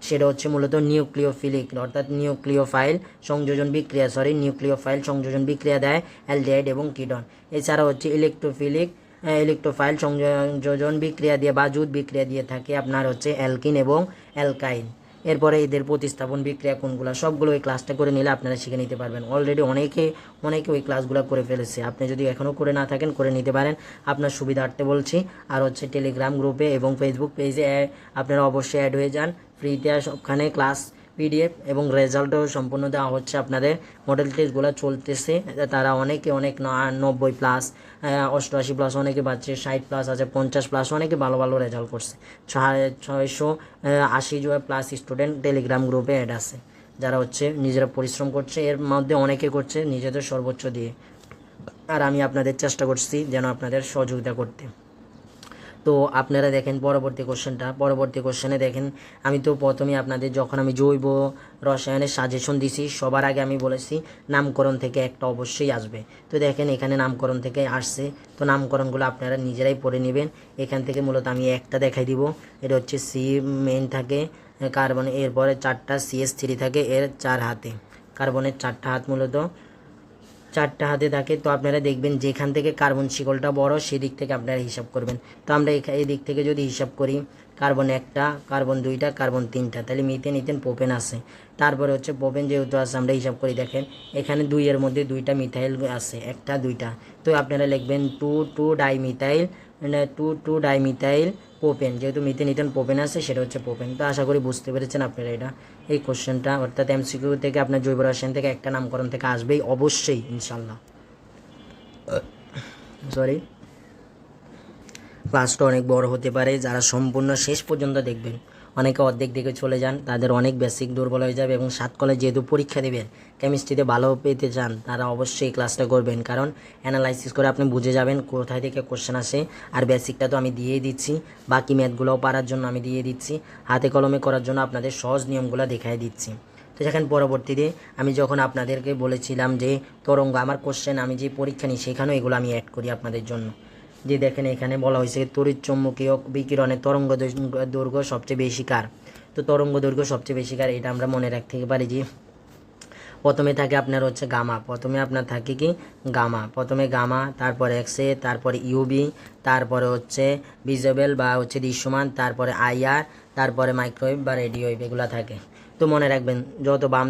সেটা হচ্ছে মূলত নিউক্লিওফিলিক অর্থাৎ নিউক্লিওফাইল সংযোজন বিক্রিয়া দেয় অ্যালডিহাইড এবং কিটোন। এছাড়া হচ্ছে ইলেকট্রোফাইল সংযোজন বিক্রিয়া দিয়ে বা জুট বিক্রিয়া দিয়ে থাকে আপনার হচ্ছে অ্যালকিন এবং অ্যালকাইন। এরপরে এদের প্রতিস্থাপন বিক্রিয়া কোনগুলো সবগুলো ওই ক্লাসটা করে নিলে আপনারা শিখে নিতে পারবেন। অলরেডি অনেকে ওই ক্লাসগুলো করে ফেলেছে, আপনি যদি এখনও করে না থাকেন করে নিতে পারেন, আপনার সুবিধার্থে বলছি। আর হচ্ছে টেলিগ্রাম গ্রুপে এবং ফেসবুক পেজে আপনারা অবশ্যই অ্যাড হয়ে যান, ফ্রিতে ওখানে ক্লাস পিডিএফ এবং রেজাল্টও সম্পূর্ণ দেওয়া হচ্ছে। আপনাদের মডেল টেস্টগুলো চলতেছে, তারা অনেকে 90+, 88+, অনেকে পাচ্ছে 60+ আছে, 50+, অনেকে ভালো ভালো রেজাল্ট করছে। 680+ স্টুডেন্ট টেলিগ্রাম গ্রুপে অ্যাড আছে, যারা হচ্ছে নিজেরা পরিশ্রম করছে। এর মধ্যে অনেকে করছে নিজেদের সর্বোচ্চ দিয়ে, আর আমি আপনাদের চেষ্টা করছি যেন আপনাদের সহযোগিতা করতে। তো আপনারা দেখেন পরবর্তী কোশ্চেনে দেখেন, আমি তো প্রথমে আপনাদের যখন আমি জৈব রসায়নের সাজেশন দিছি, সবার আগে আমি বলেছি নামকরণ থেকে একটা অবশ্যই আসবে। তো দেখেন এখানে নামকরণ থেকে আসছে, তো নামকরণগুলো আপনারা নিজেরাই পড়ে নেবেন। এখান থেকে মূলত আমি একটা দেখাই দিব, এটা হচ্ছে সি মেইন থাকে কার্বন, এরপরে 4টা CH3 থাকে, এর 4 হাতে, কার্বনের 4টা হাত মূলত 4টা হাতে থাকে। তো আপনারা দেখবেন যেখান থেকে কার্বন শিকলটা বড় সেদিক থেকে আপনারা হিসাব করবেন। তো আমরা এই দিক থেকে যদি হিসাব করি, কার্বন 1টা, কার্বন 2টা, কার্বন 3টা, তাহলে মিথেন, ইথেন, প্রোপেন আছে। তারপরে হচ্ছে প্রোপেন যেহেতু আছে, আমরা হিসাব করি, দেখেন এখানে 2 এর মধ্যে 2টা মিথাইল আছে, 1টা 2টা। তো আপনারা লিখবেন 2 ডাইমিথাইল, 2 ডাইমিথাইল প্রোপেন, যেহেতু মিথেন, ইথেন, প্রোপেন আছে, সেটা হচ্ছে প্রোপেন। তো আশা করি বুঝতে পেরেছেন আপনারা এটা, এই কোশ্চেনটা, অর্থাৎ MCQ থেকে আপনার জৈব রসায়ন থেকে একটা নামকরণ থেকে আসবেই অবশ্যই, ইনশাল্লাহ। সরি, ক্লাসটা অনেক বড় হতে পারে, যারা সম্পূর্ণ শেষ পর্যন্ত দেখবেন। অনেকে অর্ধেক দিকে চলে যান, তাদের অনেক বেসিক দুর্বল হয়ে যাবে। এবং 7 কলেজ যেহেতু পরীক্ষা দেবেন, কেমিস্ট্রিতে ভালো পেতে চান, তারা অবশ্যই এই ক্লাসটা করবেন, কারণ অ্যানালাইসিস করে আপনি বুঝে যাবেন কোথায় থেকে কোশ্চেন আসে। আর বেসিকটা তো আমি দিয়েই দিচ্ছি, বাকি ম্যাথগুলোও পারার জন্য আমি দিয়ে দিচ্ছি, হাতে কলমে করার জন্য আপনাদের সহজ নিয়মগুলো দেখাই দিচ্ছি। তো যেখানে পরবর্তীতে আমি যখন আপনাদেরকে বলেছিলাম যে তরঙ্গ, আমার কোশ্চেন আমি যে পরীক্ষা নিই সেখানেও এগুলো আমি অ্যাড করি আপনাদের জন্য। যে দেখেন এখানে বলা হয়েছে তড়িৎ চৌম্বকীয় বিকিরণের তরঙ্গ দৈর্ঘ্য সবচেয়ে বেশি কার। তো তরঙ্গ দৈর্ঘ্য সবচেয়ে বেশি কার, এটা আমরা মনে রাখতে পারি যে প্রথমে থাকে আপনার হচ্ছে গামা, প্রথমে আপনার থাকে কি গামা, প্রথমে গামা, তারপরে এক্সরে, তারপরে ইউবি, তারপরে হচ্ছে ভিজিবল বা হচ্ছে দৃশ্যমান, তারপরে IR, তারপরে মাইক্রোওয়েভ বা রেডিওওয়েভ, এগুলো থাকে। তো মনে রাখবেন যত বাম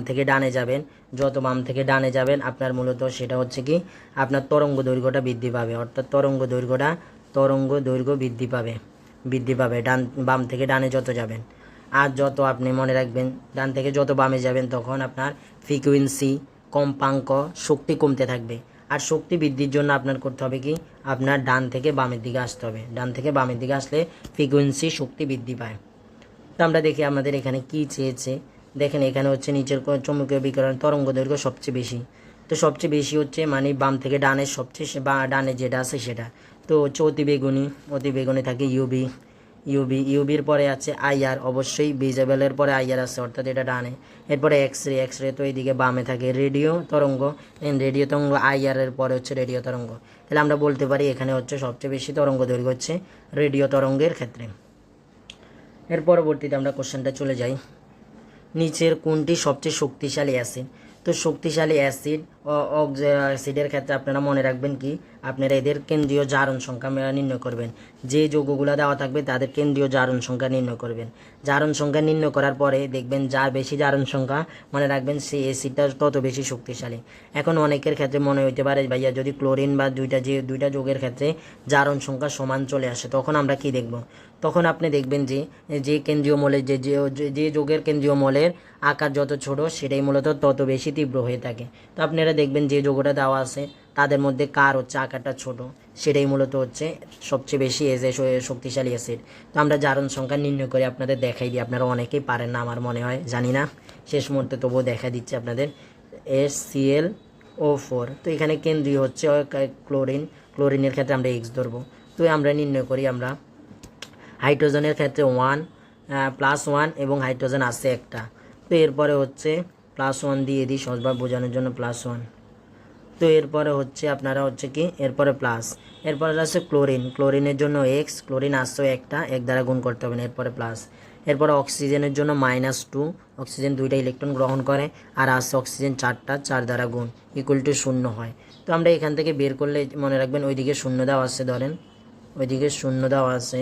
থেকে ডানে যাবেন আপনার মূলত সেটা হচ্ছে কি আপনার তরঙ্গ দৈর্ঘ্যটা বৃদ্ধি পাবে, অর্থাৎ তরঙ্গ দৈর্ঘ্য বৃদ্ধি পাবে বাম থেকে ডানে যত যাবেন। আর যত আপনি মনে রাখবেন ডান থেকে যত বামে যাবেন, তখন আপনার ফ্রিকুয়েন্সি, কম্পাঙ্ক, শক্তি কমতে থাকবে। আর শক্তি বৃদ্ধির জন্য আপনার করতে হবে কি, আপনার ডান থেকে বামের দিকে আসতে হবে। ডান থেকে বামের দিকে আসলে ফ্রিকুয়েন্সি, শক্তি বৃদ্ধি পায়। তো আমরা দেখি আমাদের এখানে কি চেয়েছে। দেখেন এখানে হচ্ছে নিচের চৌম্বকীয় বিকিরণ তরঙ্গ দৈর্ঘ্য সবচেয়ে বেশি। তো সবচেয়ে বেশি হচ্ছে মানে বাম থেকে ডানের সবচেয়ে ডানে যেটা আছে সেটা। তো হচ্ছে অতিবেগুনি থাকে ইউবির পরে আছে IR, অবশ্যই ভিজিবলের পরে IR আছে, অর্থাৎ এটা ডানে। এরপরে এক্সরে তো এইদিকে বামে থাকে। রেডিও তরঙ্গ IR এর পরে হচ্ছে রেডিও তরঙ্গ। তাহলে আমরা বলতে পারি এখানে হচ্ছে সবচেয়ে বেশি তরঙ্গ দৈর্ঘ্য হচ্ছে রেডিও তরঙ্গের ক্ষেত্রে। এর পরবর্তীতে আমরা কোশ্চেনটা চলে যাই, নিচের কোনটি সবচেয়ে শক্তিশালী অ্যাসিড। তো শক্তিশালী অ্যাসিডের ক্ষেত্রে আপনারা মনে রাখবেন কি, আপনারা এদের কেন্দ্রীয় জারণ সংখ্যা নির্ণয় করবেন। যে যৌগগুলো দেওয়া থাকবে তাদের কেন্দ্রীয় জারণ সংখ্যা নির্ণয় করবেন। জারণ সংখ্যা নির্ণয় করার পরে দেখবেন যার বেশি জারণ সংখ্যা, মনে রাখবেন সেই অ্যাসিডটা তত বেশি শক্তিশালী। এখন অনেকের ক্ষেত্রে মনে হইতে পারে ভাইয়া যদি ক্লোরিন বা দুইটা যৌগের ক্ষেত্রে জারণ সংখ্যা সমান চলে আসে, তখন আমরা কি দেখব, তখন আপনি দেখবেন যে কেন্দ্রীয় মৌলের যে যৌগের কেন্দ্রীয় মৌলের আকার যত ছোট সেটাই মূলত তত বেশি তীব্র হয়ে থাকে। তো আপনারা দেখবেন যে যৌগটা দেওয়া আছে তাদের মধ্যে কার হচ্ছে আকারটা ছোট, সেটাই মূলত হচ্ছে সবচেয়ে বেশি শক্তিশালী অ্যাসিড। তো আমরা জারণ সংখ্যা নির্ণয় করে আপনাদের দেখাই দিই, আপনারা অনেকেই পারেন না আমার মনে হয়, জানি না, শেষ মুহূর্তে তবুও দেখা দিচ্ছে আপনাদের। HClO4, তো এখানে কেন্দ্রীয় হচ্ছে ক্লোরিনের ক্ষেত্রে আমরা X ধরবো। তো আমরা নির্ণয় করি আমরা হাইড্রোজেনের ক্ষেত্রে 1+1 এবং হাইড্রোজেন আছে একটা। তো এরপরে হচ্ছে +1 দিয়ে দিই সহজভাবে বোঝানোর জন্য, +1। তো এরপরে হচ্ছে আপনারা হচ্ছে কি এরপরে প্লাস, এরপরে আছে ক্লোরিনের জন্য X, ক্লোরিন আসছে একটা, 1 দ্বারা গুণ করতে হবে, এরপরে প্লাস। এরপরে অক্সিজেনের জন্য -2, অক্সিজেন 2টা ইলেকট্রন গ্রহণ করে, আর আসছে অক্সিজেন 4টা, 4 দ্বারা গুণ =0 হয়। তো আমরা এখান থেকে বের করলে মনে রাখবেন ওইদিকে 0 দেওয়া আছে, ধরেন ওইদিকে 0 দেওয়া আছে,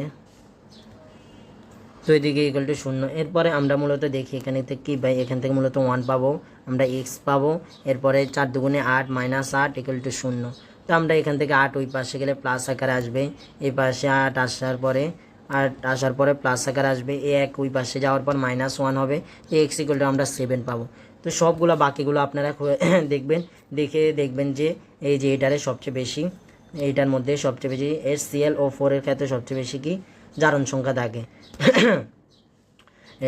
তো এদিকে =0। এরপরে আমরা মূলত দেখি এখানে থেকে কি ভাই, এখান থেকে মূলত 1 পাবো, আমরা X পাবো। এরপরে 4 দুগুণে 8 -8 =0। তো আমরা এখান থেকে 8 ওই পাশে গেলে প্লাস আকারে আসবে, এই পাশে 8 আসার পরে আর আসার পরে প্লাস আকার আসবে, এ এক ওই পাশে যাওয়ার পর -1 হবে, এ এক্স ইকুয়াল টু আমরা 7 পাবো। তো সবগুলো বাকিগুলো আপনারা দেখবেন, দেখবেন যে এই যে এটারে সবচেয়ে বেশি, এইটার মধ্যে সবচেয়ে বেশি HClO4 এর ক্ষেত্রে সবচেয়ে বেশি কি জারণ সংখ্যা থাকে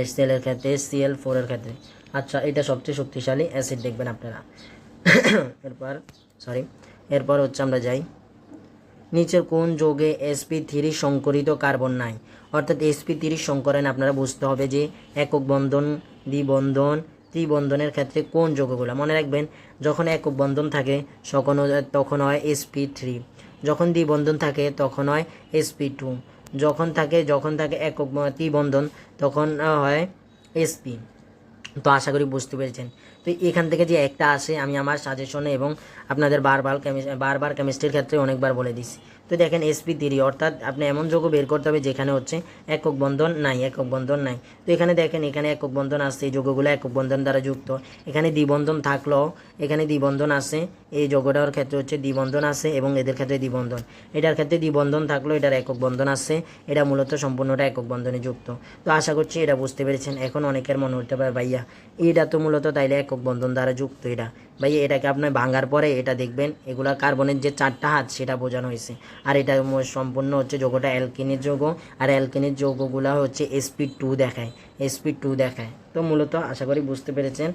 HCl এর ক্ষেত্রে, HCl4 এর ক্ষেত্রে। আচ্ছা, এটা সবচেয়ে শক্তিশালী অ্যাসিড দেখবেন আপনারা। এরপর হচ্ছে আমরা যাই, নিচের কোন যৌগে sp3 সংকরিত কার্বন নাই? অর্থাৎ sp3 সংকরণ আপনারা বুঝতে হবে যে একক বন্ধন, দ্বিবন্ধন, ত্রিবন্ধনের ক্ষেত্রে কোন যৌগগুলো। মনে রাখবেন, যখন একক বন্ধন থাকে তখন হয় sp3, যখন দ্বিবন্ধন থাকে তখন হয় sp2, যখন থাকে একক ত্রিবন্ধন তখন হয় sp। তো আশা করি বুঝতে পেরেছেন। তো এখান থেকে যে একটা আসে, আমি আমার সাজেশনে এবং আপনাদের বারবার কেমিস্ট্রির ক্ষেত্রে অনেকবার বলে দিছি। তো দেখেন sp3 অর্থাৎ আপনি এমন যৌগ বের করতে হবে যেখানে হচ্ছে একক বন্ধন নাই। তো এখানে দেখেন, এখানে একক বন্ধন আছে, এই যৌগগুলো একক বন্ধন দ্বারা যুক্ত। এখানে দ্বিবন্ধন থাকলেও এখানে দ্বিবন্ধন আছে, এই যৌগটার ক্ষেত্রে হচ্ছে দ্বিবন্ধন আছে এবং এদের ক্ষেত্রে দ্বিবন্ধন। এটার ক্ষেত্রে দ্বিবন্ধন থাকলেও এটার একক বন্ধন আছে, এটা মূলত সম্পূর্ণটা একক বন্ধনে যুক্ত। তো আশা করছি এটা বুঝতে পেরেছেন। এখন অনেকের মনে হতে পারে, ভাইয়া এটা তো মূলত তাইলে একক বন্ধন দ্বারা যুক্ত, এটা ভাই এটাকে আপনার ভাঙার পরে এটা দেখবেন এগুলা কার্বনের যে 4টা হাত সেটা বোঝানো হয়েছে, আর এটা সম্পূর্ণ হচ্ছে যৌগটা অ্যালকিনের যৌগ, আর অ্যালকিনের যৌগগুলা হচ্ছে sp2 দেখায়। তো মূলত আশা করি বুঝতে পেরেছেন,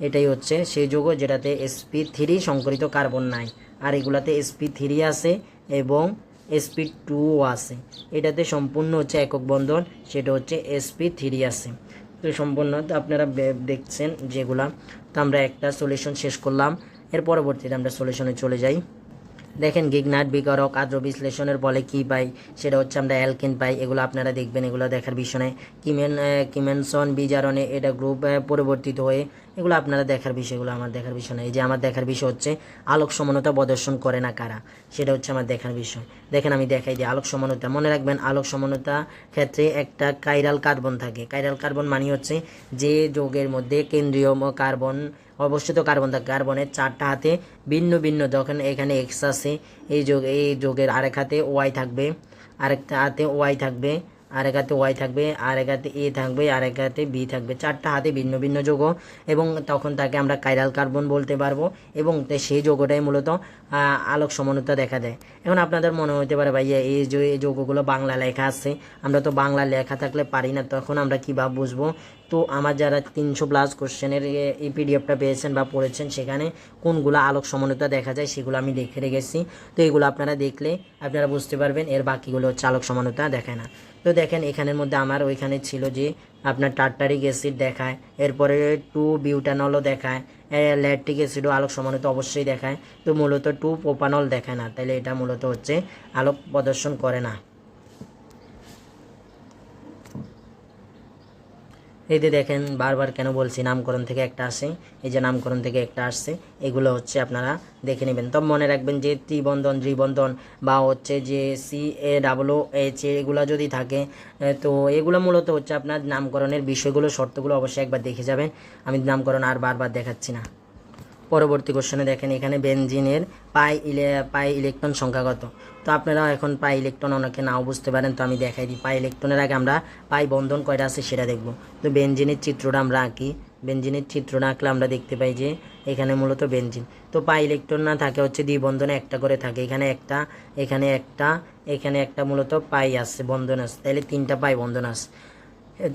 এটাই হচ্ছে সেই যৌগ যেটাতে sp3 সংকরিত কার্বন নাই, আর এগুলাতে sp3 আছে এবং sp2 আছে। এটাতে সম্পূর্ণ হচ্ছে একক বন্ধন, সেটা হচ্ছে sp3 আছে। তো সম্পূর্ণ তো আপনারা দেখছেন যেগুলা। তো আমরা একটা সলিউশন শেষ করলাম, এর পরবর্তীতে আমরা সলিউশনে চলে যাই। দেখেন, গিগনাট বিকারক আদ্র বিশ্লেষণের ফলে কি পাই, সেটা হচ্ছে আমরা অ্যালকেন পাই। এগুলো আপনারা দেখবেন, এগুলো দেখার বিষয় নয়। কিমেনসন বিজারণে এটা গ্রুপ পরিবর্তিত হয়ে, এগুলো আপনারা দেখার বিষয়, এগুলো আমার দেখার বিষয় নয়। এই যে আমার দেখার বিষয় হচ্ছে আলোক সমানতা প্রদর্শন করে না কারা, সেটা হচ্ছে আমার দেখার বিষয়। দেখেন আমি দেখাই দিই আলোক সমানতা। মনে রাখবেন, আলোক সমানতা ক্ষেত্রে একটা কাইরাল কার্বন থাকে। কাইরাল কার্বন মানে হচ্ছে যে যৌগের মধ্যে কেন্দ্রীয় কার্বন, অবশ্যই তো কার্বন থাকে, কার্বনের 4টা হাতে ভিন্ন ভিন্ন, যখন এখানে এক্স আছে, এই যোগের আরেক হাতে ওয়াই থাকবে, আরেকটা হাতে ওয়াই থাকবে, আরেক হাতে ওয়াই থাকবে, আরেক হাতে এ থাকবে, আরেক হাতে বি থাকবে, 4টা হাতে ভিন্ন ভিন্ন যৌগ, এবং তখন তাকে আমরা কাইরাল কার্বন বলতে পারবো, এবং সেই যৌগটাই মূলত আলোক সমানতা দেখা দেয়। এখন আপনাদের মনে হতে পারে, ভাইয়া এই যৌগগুলো বাংলা লেখা আছে, আমরা তো বাংলা লেখা থাকলে পারি না, তখন আমরা কীভাবে বুঝবো? তো আমার যারা 300+ কোশ্চেনের এই পিডিএফটা পেয়েছেন বা পড়েছেন, সেখানে কোনগুলো আলোক সমানতা দেখা যায় সেগুলো আমি লিখে রেখেছি। তো এগুলো আপনারা দেখলে আপনারা বুঝতে পারবেন, এর বাকিগুলো হচ্ছে আলোক সমানতা দেখায় না। তো দেখেন, এখানের মধ্যে আমার ওইখানে ছিল যে আপনার টার্টারিক অ্যাসিড দেখায়, এরপরে 2-বিউটানলও দেখায়, ল্যাকটিক অ্যাসিডও আলোক সমানতা অবশ্যই দেখায়। তো মূলত 2-প্রোপানল দেখায় না, তাহলে এটা মূলত হচ্ছে আলোক প্রদর্শন করে না। এই যে দেখেন, বারবার কেন বলছি, নামকরণ থেকে একটা আসে, এই যে নামকরণ থেকে একটা আসছে, এগুলো হচ্ছে আপনারা দেখে নেবেন। তবে মনে রাখবেন যে ত্রিবন্ধন, দ্বিবন্ধন বা হচ্ছে যে CA-OH এগুলো যদি থাকে, তো এগুলো মূলত হচ্ছে আপনার নামকরণের বিষয়গুলো, শর্তগুলো অবশ্যই একবার দেখে যাবেন। আমি নামকরণ আর বারবার দেখাচ্ছি না। পরবর্তী কোশ্চেনে দেখেন, এখানে বেনজিনের পাই ইলেকট্রন সংখ্যা কত? তো আপনারা এখন পাই ইলেকট্রন অনেকে নাও বুঝতে পারেন, তো আমি দেখাই দিই। পাই ইলেকট্রনের আগে আমরা পাই বন্ধন কয়টা আছে সেটা দেখব। তো বেনজিনের চিত্রটা আমরা আঁকি। বেনজিনের চিত্রটা আঁকলে আমরা দেখতে পাই যে এখানে মূলত বেনজিন। তো পাই ইলেকট্রন না থাকে হচ্ছে দ্বিবন্ধনে একটা করে থাকে, এখানে একটা, এখানে একটা, এখানে একটা, মূলত পাই আছে, বন্ধন আছে, তাহলে 3টা পাই বন্ধন আছে।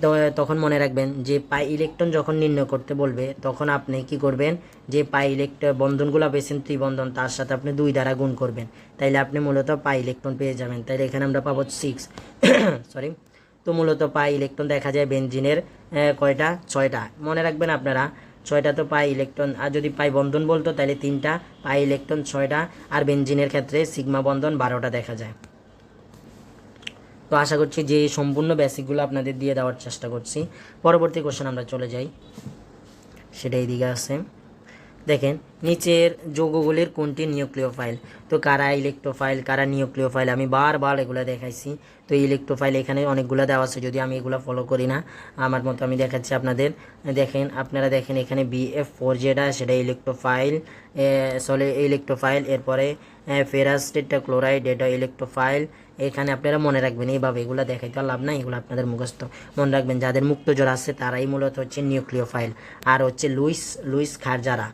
তো তখন মনে রাখবেন যে পাই ইলেকট্রন যখন নির্ণয় করতে বলবে, তখন আপনি কি করবেন, যে পাই ইলেকট্রন বন্ধনগুলো পেয়েছেন ত্রিবন্ধন, তার সাথে আপনি 2 দ্বারা গুণ করবেন, তাইলে আপনি মূলত পাই ইলেকট্রন পেয়ে যাবেন। তাইলে এখানে আমরা পাবো 6 সরি। তো মূলত পাই ইলেকট্রন দেখা যায় বেনজিনের কয়টা? 6টা। মনে রাখবেন আপনারা, 6টা তো পাই ইলেকট্রন, আর যদি পাই বন্ধন বলতো তাহলে 3টা, পাই ইলেকট্রন 6টা, আর বেনজিনের ক্ষেত্রে সিগমা বন্ধন 12টা দেখা যায়। তো আশা করছি যে সম্পূর্ণ বেসিকগুলো আপনাদের দিয়ে দেওয়ার চেষ্টা করছি। পরবর্তী কোশ্চেন আমরা চলে যাই, সেটা এইদিকে আছে। দেখেন, নিচের যৌগগুলির কোনটি নিউক্লিওফাইল? তো কারা ইলেকট্রোফাইল, কারা নিউক্লিওফাইল, আমি বারবার এগুলো দেখাইছি। তো ইলেকট্রোফাইল এখানে অনেকগুলো দেওয়া আছে, যদি আমি এগুলো ফলো করি না আমার মতো আমি দেখাচ্ছি আপনাদের। দেখেন আপনারা দেখেন এখানে BF4 যেটা সেটা ইলেকট্রোফাইল, ইলেকট্রোফাইল। এরপরে ফেরাস টেট্রাক্লোরাইড এটা ইলেকট্রোফাইল। এখানে আপনারা মনে রাখবেন, এইভাবে এগুলো দেখাইতে লাভ নাই, এগুলো আপনাদের মুখস্থ মনে রাখবেন। যাদের মুক্ত জ্বর আছে তারাই মূলত হচ্ছে নিউক্লিওফাইল। আর হচ্ছে লুইস খারজারা,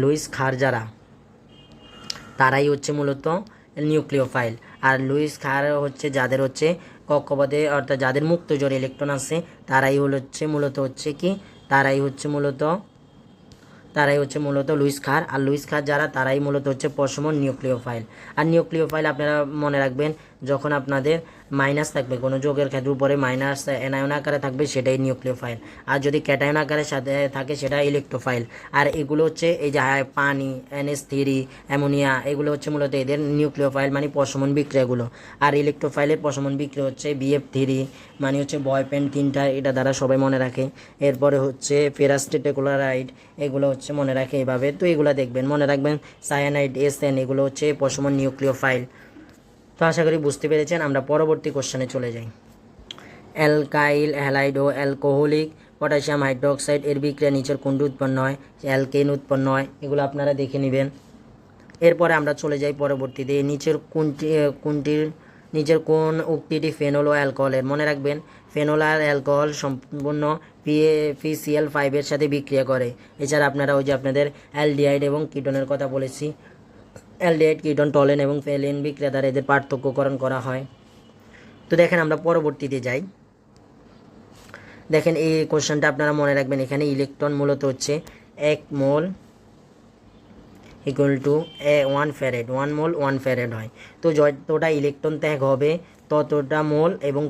লুইস খারজারা তারাই হচ্ছে মূলত নিউক্লিওফাইল। আর লুইস খার হচ্ছে যাদের হচ্ছে কক্ষপথে অর্থাৎ যাদের মুক্ত জ্বর ইলেকট্রন আছে তারাই হচ্ছে মূলত হচ্ছে কি, তারাই হচ্ছে মূলত লুইস খার। আর লুইস খার যারা তারাই মূলত হচ্ছে পশমন নিউক্লিওফাইল। আর নিউক্লিওফাইল আপনারা মনে রাখবেন, যখন আপনাদের মাইনাস থাকবে কোনো যৌগের ক্ষেত্রে উপরে মাইনাস অ্যানায়ন আকারে থাকবে সেটাই নিউক্লিওফাইল, আর যদি ক্যাটায়ন আকারে সাথে থাকে সেটা ইলেকট্রোফাইল। আর এগুলো হচ্ছে এই যে পানি, NH3, অ্যামোনিয়া, এগুলো হচ্ছে মূলত এদের নিউক্লিওফাইল মানে পশমন বিক্রিয়াগুলো। আর ইলেকট্রোফাইলের পশমন বিক্রিয়া হচ্ছে BF3 মানে হচ্ছে বয়পেন 3টা, এটা দ্বারা সবাই মনে রাখে। এরপরে হচ্ছে ফেরাস টেট্রাক্লোরাইড, এগুলো হচ্ছে মনে রাখে এইভাবে। তো এগুলো দেখবেন, মনে রাখবেন সায়ানাইড, SN, এগুলো হচ্ছে পশমন নিউক্লিওফাইল। তো আশা করি বুঝতে পেরেছেন। আমরা পরবর্তী কোশ্চেনে চলে যাই। অ্যালকাইল হ্যালাইড ও অ্যালকোহলিক পটাশিয়াম হাইড্রোক্সাইড এর বিক্রিয়া নিচের কোনটি উৎপন্ন হয়? অ্যালকেন উৎপন্ন হয়, এগুলো আপনারা দেখে নেবেন। এরপরে আমরা চলে যাই পরবর্তীতে, নিচের কোন উক্তিটি ফেনল ও অ্যালকোহলের? মনে রাখবেন, ফেনল আর অ্যালকোহল সম্পূর্ণ PCl5 এর সাথে বিক্রিয়া করে। এছাড়া আপনারা ওই যে আপনাদের অ্যালডিহাইড এবং কিটোনের কথা বলেছি, অ্যালডিহাইড, কিটোন, টলেন এবং ফেলিন বিক্রিয়া দ্বারা এদের পার্থক্যকরণ করা হয়। তো দেখেন আমরা পরবর্তীতে যাই। দেখেন এই কোশ্চেনটা আপনারা মনে রাখবেন, এখানে ইলেকট্রন মূলত হচ্ছে 1 মোল equal to 1 farad, 1 mole 1 farad হয়। তো যতটা ইলেকট্রন ত্যাগ হবে ততটা মোল এবং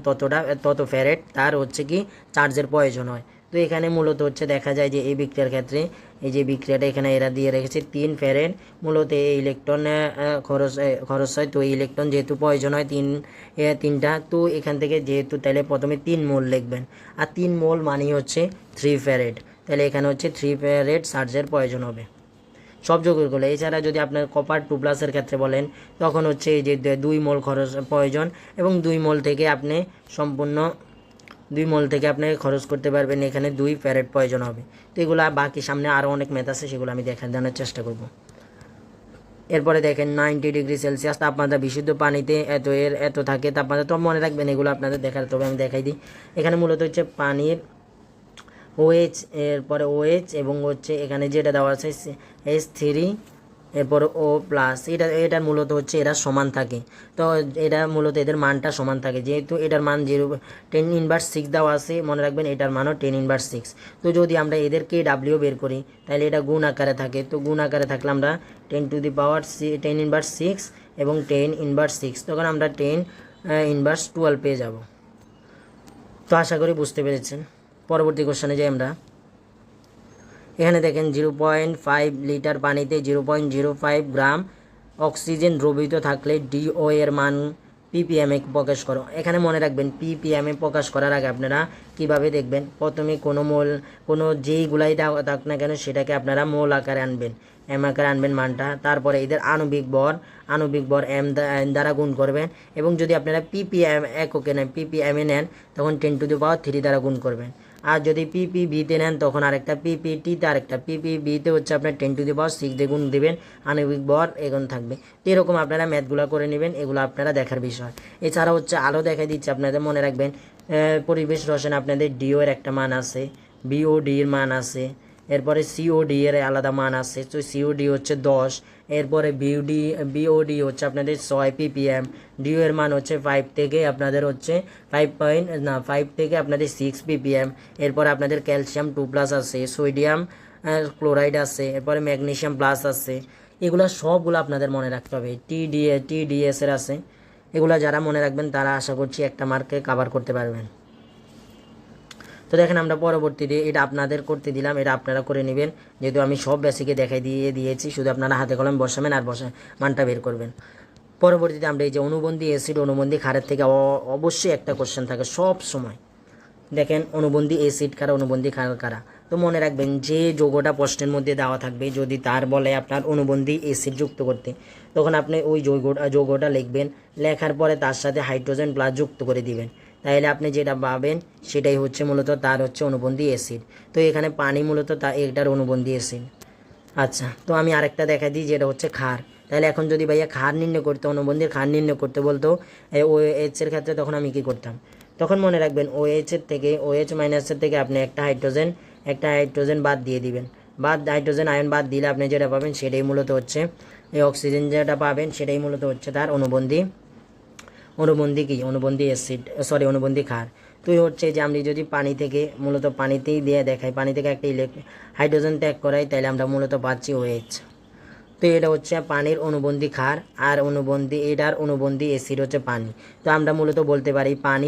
তত ফ্যারেড তার হচ্ছে কি চার্জের প্রয়োজন হয়। তো এখানে মূলত হচ্ছে দেখা যায় যে এই বিক্রিয়ার ক্ষেত্রে এই যে বিক্রিয়াটা এখানে এরা দিয়ে রেখেছে 3 ফ্যারেড, মূলত এই ইলেকট্রন খরচ হয়। তো এই ইলেকট্রন যেহেতু প্রয়োজন হয় তিনটা, তো এখান থেকে যেহেতু তাহলে প্রথমে 3 মোল লিখবেন। আর 3 মোল মানে হচ্ছে 3 ফ্যারেড, তাহলে এখানে হচ্ছে 3 ফ্যারেড চার্জের প্রয়োজন হবে সব যৌগগুলো। এছাড়া যদি আপনার কপার 2+ ক্ষেত্রে বলেন তখন হচ্ছে এই যে 2 মোল খরচ প্রয়োজন, এবং 2 মোল থেকে আপনি খরচ করতে পারবেন, এখানে 2 ফ্যারেড প্রয়োজন হবে। তো এগুলো বাকি সামনে আরও অনেক ম্যাথ আছে, সেগুলো আমি দেখানোর চেষ্টা করব। এরপরে দেখেন 90 ডিগ্রি সেলসিয়াস তাপমাত্রা বিশুদ্ধ পানিতে এত থাকে তাপমাত্রা। তো মনে রাখবেন এগুলো আপনাদের দেখার, তবে আমি দেখাই দিই। এখানে মূলত হচ্ছে পানির OH, এরপরে OH এবং হচ্ছে এখানে যেটা দেওয়া আছে H3, এরপরে O+, এটার মূলত হচ্ছে এরা সমান থাকে। তো এটা মূলত এদের মানটা সমান থাকে, যেহেতু এটার মান 10⁻6 দেওয়া আছে, মনে রাখবেন এটার মানও 10⁻6। তো যদি আমরা এদেরকে W বের করি তাহলে এটা গুণ আকারে থাকে। তো গুণ আকারে থাকলে আমরা 10⁻6 এবং 10⁻6, তখন আমরা 10⁻12 পেয়ে যাব। তো আশা করি বুঝতে পেরেছেন। পরবর্তী কোশ্চেনে যাই আমরা। এখানে দেখেন 0.5 লিটার পানিতে 0.05 গ্রাম অক্সিজেন দ্রবীভূত থাকলে DO এর মান ppm এ প্রকাশ করো। এখানে মনে রাখবেন ppm এ প্রকাশ করার আগে আপনারা কিভাবে দেখবেন, প্রথমে কোনো যেইগুলাই থাক না কেন সেটাকে আপনারা মোল আকারে আনবেন, m আকারে আনবেন মানটা। তারপরে এদের আণবিক ভর m দ্বারা গুণ করবেন, এবং যদি আপনারা ppm এককে নেন, ppm এ নেন তখন 10⁻³ দ্বারা গুণ করবেন। আর যদি ppb-তে নেন তখন আরেকটা, ppT-তে আরেকটা, ppb-তে হচ্ছে আপনার 10⁻6 দিয়ে গুণ দেবেন, আণবিক ভর এগুলো থাকবে। তো এরকম আপনারা ম্যাথগুলো করে নেবেন, এগুলো আপনারা দেখার বিষয়। এছাড়া হচ্ছে আলো দেখাই দিচ্ছে আপনাদের, মনে রাখবেন পরিবেশ রসায়ন আপনাদের DO এর একটা মান আছে, BOD এর মান আছে, এরপরে COD এর আলাদা মান আছে। তো COD হচ্ছে 10, এরপরে BOD হচ্ছে আপনাদের 6 ppm, DO এর মান হচ্ছে 5 থেকে আপনাদের হচ্ছে 5 থেকে আপনাদের 6 ppm। এরপর আপনাদের ক্যালসিয়াম 2+ আছে, সোডিয়াম ক্লোরাইড আছে, এরপরে ম্যাগনেসিয়াম প্লাস আছে। এগুলো সবগুলো আপনাদের মনে রাখতে হবে। TDS এর আছে। এগুলো যারা মনে রাখবেন তারা আশা করছি একটা মার্কে কভার করতে পারবেন। তো দেখেন আমরা পরবর্তীতে এটা আপনাদের করতে দিলাম, এটা আপনারা করে নেবেন, যেহেতু আমি সব বেসিকে দেখাই দিয়েছি, শুধু আপনারা হাতে কলম বসাবেন আর মানটা বের করবেন। পরবর্তীতে আমরা এই যে অনুবন্ধী অ্যাসিড অনুবন্ধী ক্ষারের থেকে অবশ্যই একটা কোশ্চেন থাকে সব সময়। দেখেন অনুবন্ধী অ্যাসিড কারা, অনুবন্ধী ক্ষার কারা? তো মনে রাখবেন যে যৌগটা প্রশ্নের মধ্যে দেওয়া থাকবে, যদি তার বলে আপনার অনুবন্ধী অ্যাসিড যুক্ত করতে, তখন আপনি ওই যৌগটা লিখবেন, লেখার পরে তার সাথে হাইড্রোজেন প্লাস যুক্ত করে দিবেন। তাহলে আপনি যেটা পাবেন সেটাই হচ্ছে মূলত তার হচ্ছে অনুবন্ধী অ্যাসিড। তো এখানে পানি মূলত এটার অনুবন্ধী অ্যাসিড। আচ্ছা, তো আমি আরেকটা দেখা দিই যেটা হচ্ছে ক্ষার। তাহলে এখন যদি ভাইয়া ক্ষার নির্ণয় করতে, অনুবন্ধীর ক্ষার নির্ণয় করতে বলতো OH এর ক্ষেত্রে, তখন আমি কি করতাম? তখন মনে রাখবেন OH এর থেকে, OH মাইনাসের থেকে আপনি একটা হাইড্রোজেন বাদ দিয়ে দিবেন। হাইড্রোজেন আয়ন বাদ দিলে আপনি যেটা পাবেন সেটাই মূলত হচ্ছে এই অক্সিজেন যেটা পাবেন সেটাই মূলত হচ্ছে তার অনুবন্ধী অ্যাসিড, অনুবন্ধী ক্ষার। তো হচ্ছে যে আমি যদি পানি থেকে, মূলত পানিতেই দিয়ে দেখাই, পানি থেকে একটা হাইড্রোজেন ত্যাগ করাই, তাহলে আমরা মূলত পাচ্ছি OH। তো এটা হচ্ছে পানির অনুবন্ধী ক্ষার, আর এটার অনুবন্ধী অ্যাসিড হচ্ছে পানি। তো আমরা মূলত বলতে পারি পানি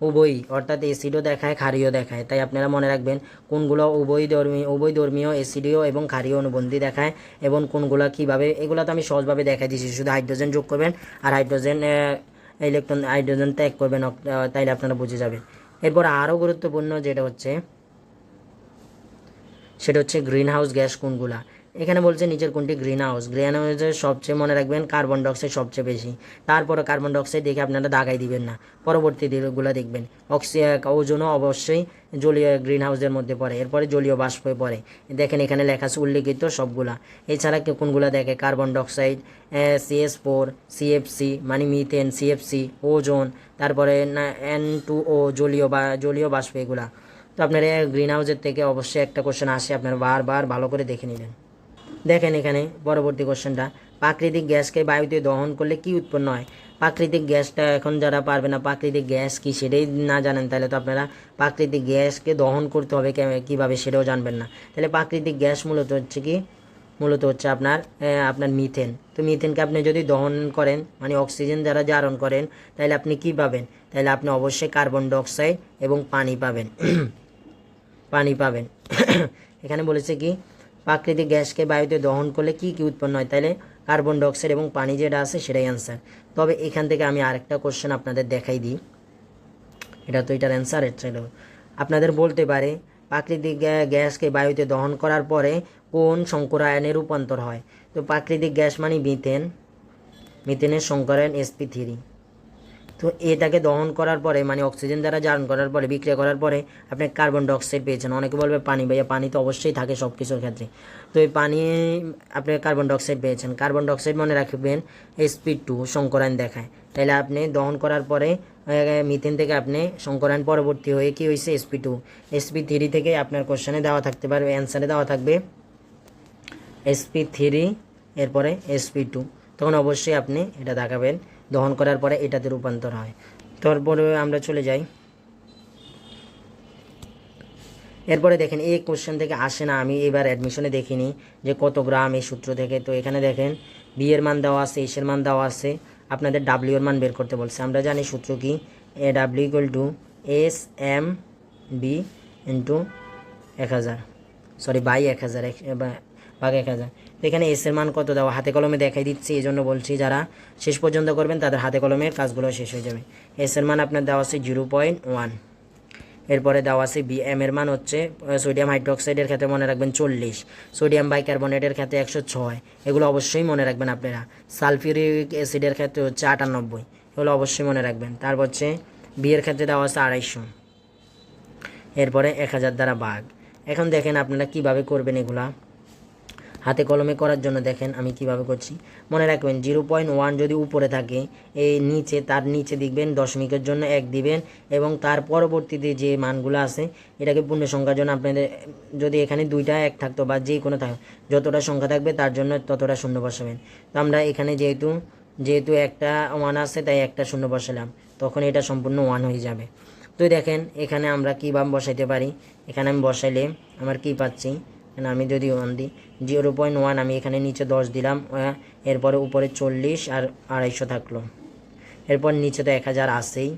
উভয়ই অর্থাৎ অ্যাসিডও দেখায়, ক্ষারীয় দেখায়। তাই আপনারা মনে রাখবেন কোনগুলো উভয়ধর্মীয় অ্যাসিডীয় এবং ক্ষারীয় অনুবন্ধী দেখায়, এবং কোনগুলো কীভাবে, এগুলো তো আমি সহজভাবে দেখাই দিয়েছি। শুধু হাইড্রোজেন যোগ করবেন আর হাইড্রোজেন ত্যাগ করবেন, তাইলে আপনারা বুঝে যাবেন। এরপর আরও গুরুত্বপূর্ণ সেটা হচ্ছে গ্রিন হাউস গ্যাস কোনগুলা। এখানে বলছে নিচের কোনটি গ্রিন হাউসের সবচেয়ে, মনে রাখবেন কার্বন ডাইঅক্সাইড সবচেয়ে বেশি। তারপরে কার্বন ডাইঅক্সাইড দেখে আপনারা দাগাই দিবেন না, পরবর্তী দিকগুলো দেখবেন। ওজোনও অবশ্যই জলীয় গ্রিন হাউসের মধ্যে পড়ে, এরপরে জলীয় বাষ্প পড়ে। দেখেন এখানে লেখা আছে উল্লেখিত সবগুলা। এছাড়া কোনগুলো দেখে কার্বন ডাইঅক্সাইড, CH4, CFC মানে মিথেন, CFC, ওজোন, তারপরে N2O জলীয় বাষ্প, এগুলা। তো আপনারা গ্রিন হাউসের থেকে অবশ্যই একটা কোশ্চেন আসে, আপনারা বারবার ভালো করে দেখে নেবেন। দেখেন এখানে পরবর্তী কোশ্চেনটা, প্রাকৃতিক গ্যাসকে বায়ুতে দহন করলে কি উৎপন্ন হয়? প্রাকৃতিক গ্যাসটা এখন যারা পারবে না প্রাকৃতিক গ্যাস কি সেটাই না জানেন, তাহলে তো আপনারা প্রাকৃতিক গ্যাসকে দহন করতে হবে কীভাবে সেটাও জানবেন না। তাহলে প্রাকৃতিক গ্যাস মূলত হচ্ছে আপনার মিথেন। তো মিথেনকে আপনি যদি দহন করেন, মানে অক্সিজেন যারা জারণ করেন, তাহলে আপনি কি পাবেন? তাহলে আপনি অবশ্যই কার্বন ডাইঅক্সাইড এবং পানি পাবেন। এখানে বলেছে কি প্রাকৃতিক গ্যাসকে বায়ুতে দহন করলে কি কি উৎপন্ন হয়, তাহলে কার্বন ডাইঅক্সাইড এবং পানি যেটা আছে সেটাই অ্যান্সার। তবে এখান থেকে আমি আরেকটা কোশ্চেন আপনাদের দেখাই দিই, এটার অ্যান্সার আপনাদের বলতে পারে প্রাকৃতিক গ্যাসকে বায়ুতে দহন করার পরে কোন সংকরায়নে রূপান্তর হয়? তো প্রাকৃতিক গ্যাস মানে মিথেনের সংকরায়ন sp3। তো এটাকে দহন করার পরে, মানে অক্সিজেন দ্বারা জারণ করার পরে, বিক্রিয়া করার পরে আপনি কার্বন ডাইঅক্সাইড পেয়েছেন। অনেকে বলবে পানি, ভাইয়া পানি তো অবশ্যই থাকে সব কিছুর ক্ষেত্রে। তো এই পানি আপনি কার্বন ডাইঅক্সাইড পেয়েছেন। কার্বন ডাইঅক্সাইড মনে রাখবেন sp2 সংকরায়ন দেখায়। তাহলে আপনি দহন করার পরে মিথেন থেকে আপনি সংকরায়ন পরবর্তী হয়ে কি হয়েছে sp3 থেকে আপনার কোশ্চেনে দেওয়া থাকতে পারবে, অ্যান্সারে দেওয়া থাকবে sp3 এরপরে sp2। তখন অবশ্যই আপনি এটা দেখাবেন দহন করার পরে এটাতে রূপান্তর হয়। তারপরে আমরা চলে যাই, এরপরে দেখেন এই কোশ্চেন থেকে আসে না, আমি এবার অ্যাডমিশনে দেখিনি যে কত গ্রাম এই সূত্র থেকে। তো এখানে দেখেন বি এর মান দেওয়া আছে, এর মান দেওয়া আছে, আপনাদের ডাব্লিউ এর মান বের করতে বলছে। আমরা জানি সূত্র কি, W equal to SMB into 1000, by 1000 ভাগ 1000। তো এখানে এর মান কত দেওয়া হাতে কলমে দেখাই দিচ্ছি, এই জন্য বলছি যারা শেষ পর্যন্ত করবেন তাদের হাতে কলমের কাজগুলো শেষ হয়ে যাবে। এর মান আপনার দেওয়া আছে 0.1। এরপরে দেওয়া আছে BM এর মান হচ্ছে সোডিয়াম হাইড্রোক্সাইডের ক্ষেত্রে মনে রাখবেন 40, সোডিয়াম বাইকার্বনেটের ক্ষেত্রে 106, এগুলো অবশ্যই মনে রাখবেন আপনারা। সালফিউরিক অ্যাসিডের ক্ষেত্রে হচ্ছে 98, এগুলো অবশ্যই মনে রাখবেন। তারপর হচ্ছে বি এর ক্ষেত্রে দেওয়া আছে 250, এরপরে 1000 দ্বারা ভাগ। এখন দেখেন আপনারা কিভাবে করবেন এগুলা হাতে কলমে করার জন্য। দেখেন আমি কিভাবে করছি, মনে রাখবেন 0.1 যদি উপরে থাকে, এই নিচে তার নিচে দেখবেন দশমিকের জন্য 1 দিবেন, এবং তার পরবর্তীতে যে মানগুলো আছে এটাকে পূর্ণ সংখ্যার জন্য আপনাদের, যদি এখানে 2টা 1 থাকতো বা যে কোনো যতটা সংখ্যা থাকবে তার জন্য ততটা শূন্য বসাবেন। তো আমরা এখানে যেহেতু একটা 1 আছে তাই একটা শূন্য বসালাম, তখন এটা সম্পূর্ণ 1 হয়ে যাবে। তো দেখেন এখানে আমরা কীভাবে বসাইতে পারি, এখানে আমি বসাইলে আমার কি পাচ্ছি, আমি যদি 1 দিই 0.1, আমি এখানে নিচে 10 দিলাম, এরপরে উপরে 40 আর 250 থাকলো। এরপর নিচে তো 1000 আসেই।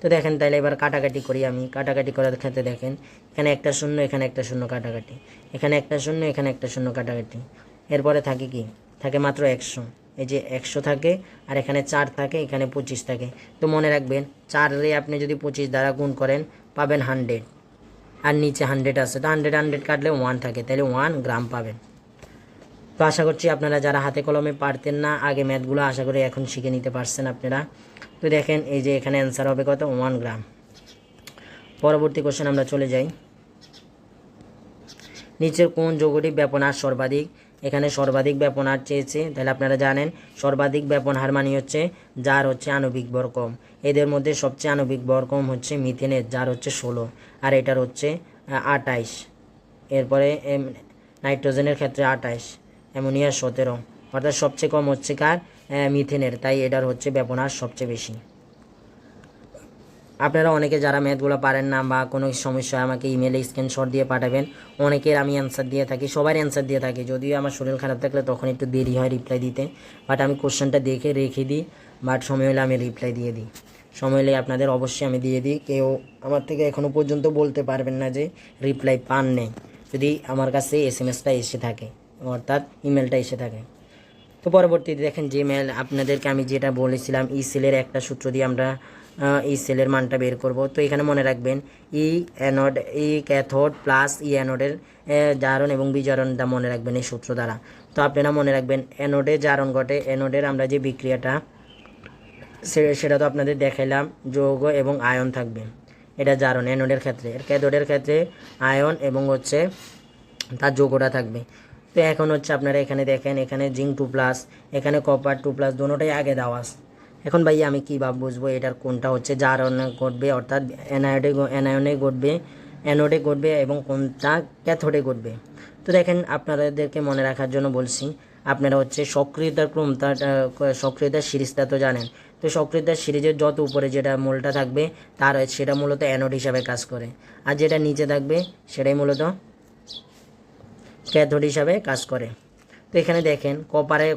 তো দেখেন তাহলে এবার কাটাকাটি করি, আমি কাটাকাটি করার ক্ষেত্রে দেখেন এখানে একটা শূন্য, এখানে একটা শূন্য কাটাকাটি, এখানে একটা শূন্য, এখানে একটা শূন্য কাটাকাটি, এরপরে থাকে কি, থাকে মাত্র 100। এই যে 100 থাকে, আর এখানে 4 থাকে, এখানে 25 থাকে। তো মনে রাখবেন 4 আপনি যদি 25 দ্বারা গুণ করেন পাবেন 100, আর নিচে 100 আছে, তো 100 কাটলে 1 থাকে, তাহলে 1 গ্রাম পাবেন। তো আশা করছি আপনারা যারা হাতে কলমে পারতেন না আগে ম্যাথগুলো, আশা করি এখন শিখে নিতে পারছেন আপনারা। তো দেখেন এই যে এখানে অ্যান্সার হবে কত, 1 গ্রাম। পরবর্তী কোশ্চেন আমরা চলে যাই। নিচের কোন যৌগটি ব্যাপনহার সর্বাধিক? এখানে সর্বাধিক ব্যাপনহার চেয়েছে, তাহলে আপনারা জানেন সর্বাধিক ব্যাপনহার মানে হচ্ছে যার হচ্ছে আণবিক ভর কম। এদের মধ্যে সবচেয়ে আণবিক ভর কম হচ্ছে মিথেনের, যার হচ্ছে 16, আর এটার হচ্ছে 28। এরপরে নাইট্রোজেনের ক্ষেত্রে 28, অ্যামোনিয়ার 17, অর্থাৎ সবচেয়ে কম হচ্ছে কার, মিথেনের, তাই এটার হচ্ছে ব্যাপনহার সবচেয়ে বেশি। আপনারা অনেকে যারা ম্যাথগুলো পারেন না বা কোনো সমস্যা আমাকে ইমেলে স্ক্রিনশট দিয়ে পাঠাবেন, অনেকের আমি অ্যান্সার দিয়ে থাকি, সবার অ্যান্সার দিয়ে থাকি, যদিও আমার শরীর খারাপ থাকলে তখন একটু দেরি হয় রিপ্লাই দিতে, বাট আমি কোশ্চেনটা দেখে রেখে দিই, বাট সময় হলে আমি রিপ্লাই দিয়ে দিই, সময় হলে আপনাদের অবশ্যই আমি দিয়ে দিই। কেউ আমার থেকে এখনও পর্যন্ত বলতে পারবেন না যে রিপ্লাই পান নেই, যদি আমার কাছে এসএমএসটা এসে থাকে, অর্থাৎ ইমেলটা এসে থাকে। তো পরবর্তীতে দেখেন যে মেল আপনাদেরকে আমি যেটা বলেছিলাম, ই সেলের একটা সূত্র দিয়ে আমরা ই সেলের মানটা বের করব। তো এখানে মনে রাখবেন ই অ্যানোড, ই ক্যাথোড প্লাস ই অ্যানোডের জারণ এবং বিজারণটা মনে রাখবেন এই সূত্র দ্বারা। তো আপনারা মনে রাখবেন অ্যানোডে জারণ ঘটে, অ্যানোডের আমরা যে বিক্রিয়াটা সেটা তো আপনাদের দেখাইলাম, যৌগ এবং আয়ন থাকবে, এটা জারণ অ্যানোডের ক্ষেত্রে। ক্যাথোডের ক্ষেত্রে আয়ন এবং হচ্ছে তার যৌগটা থাকবে। তো এখন হচ্ছে আপনারা এখানে দেখেন, এখানে জিঙ্ক 2+, এখানে কপার 2+, দুটোটাই আগে দেওয়া আছে। এখন ভাই আমি কীভাবে বুঝবো এটার কোনটা হচ্ছে জারণ ঘটবে, অর্থাৎ অ্যানায়নে ঘটবে, অ্যানোডে ঘটবে, এবং কোনটা ক্যাথোডে ঘটবে। তো দেখেন আপনাদেরকে মনে রাখার জন্য বলছি, আপনারা হচ্ছে সক্রিয়তার ক্রমটা, সক্রিয়তার সিরিজটা তো জানেন। তো সক্রিয়তার সিরিজের যত উপরে যেটা মোলটা থাকবে তার সেটা মূলত অ্যানোড হিসাবে কাজ করে, আর যেটা নিচে থাকবে সেটাই মূলত ক্যাথোড হিসাবে কাজ করে। তো এখানে দেখেন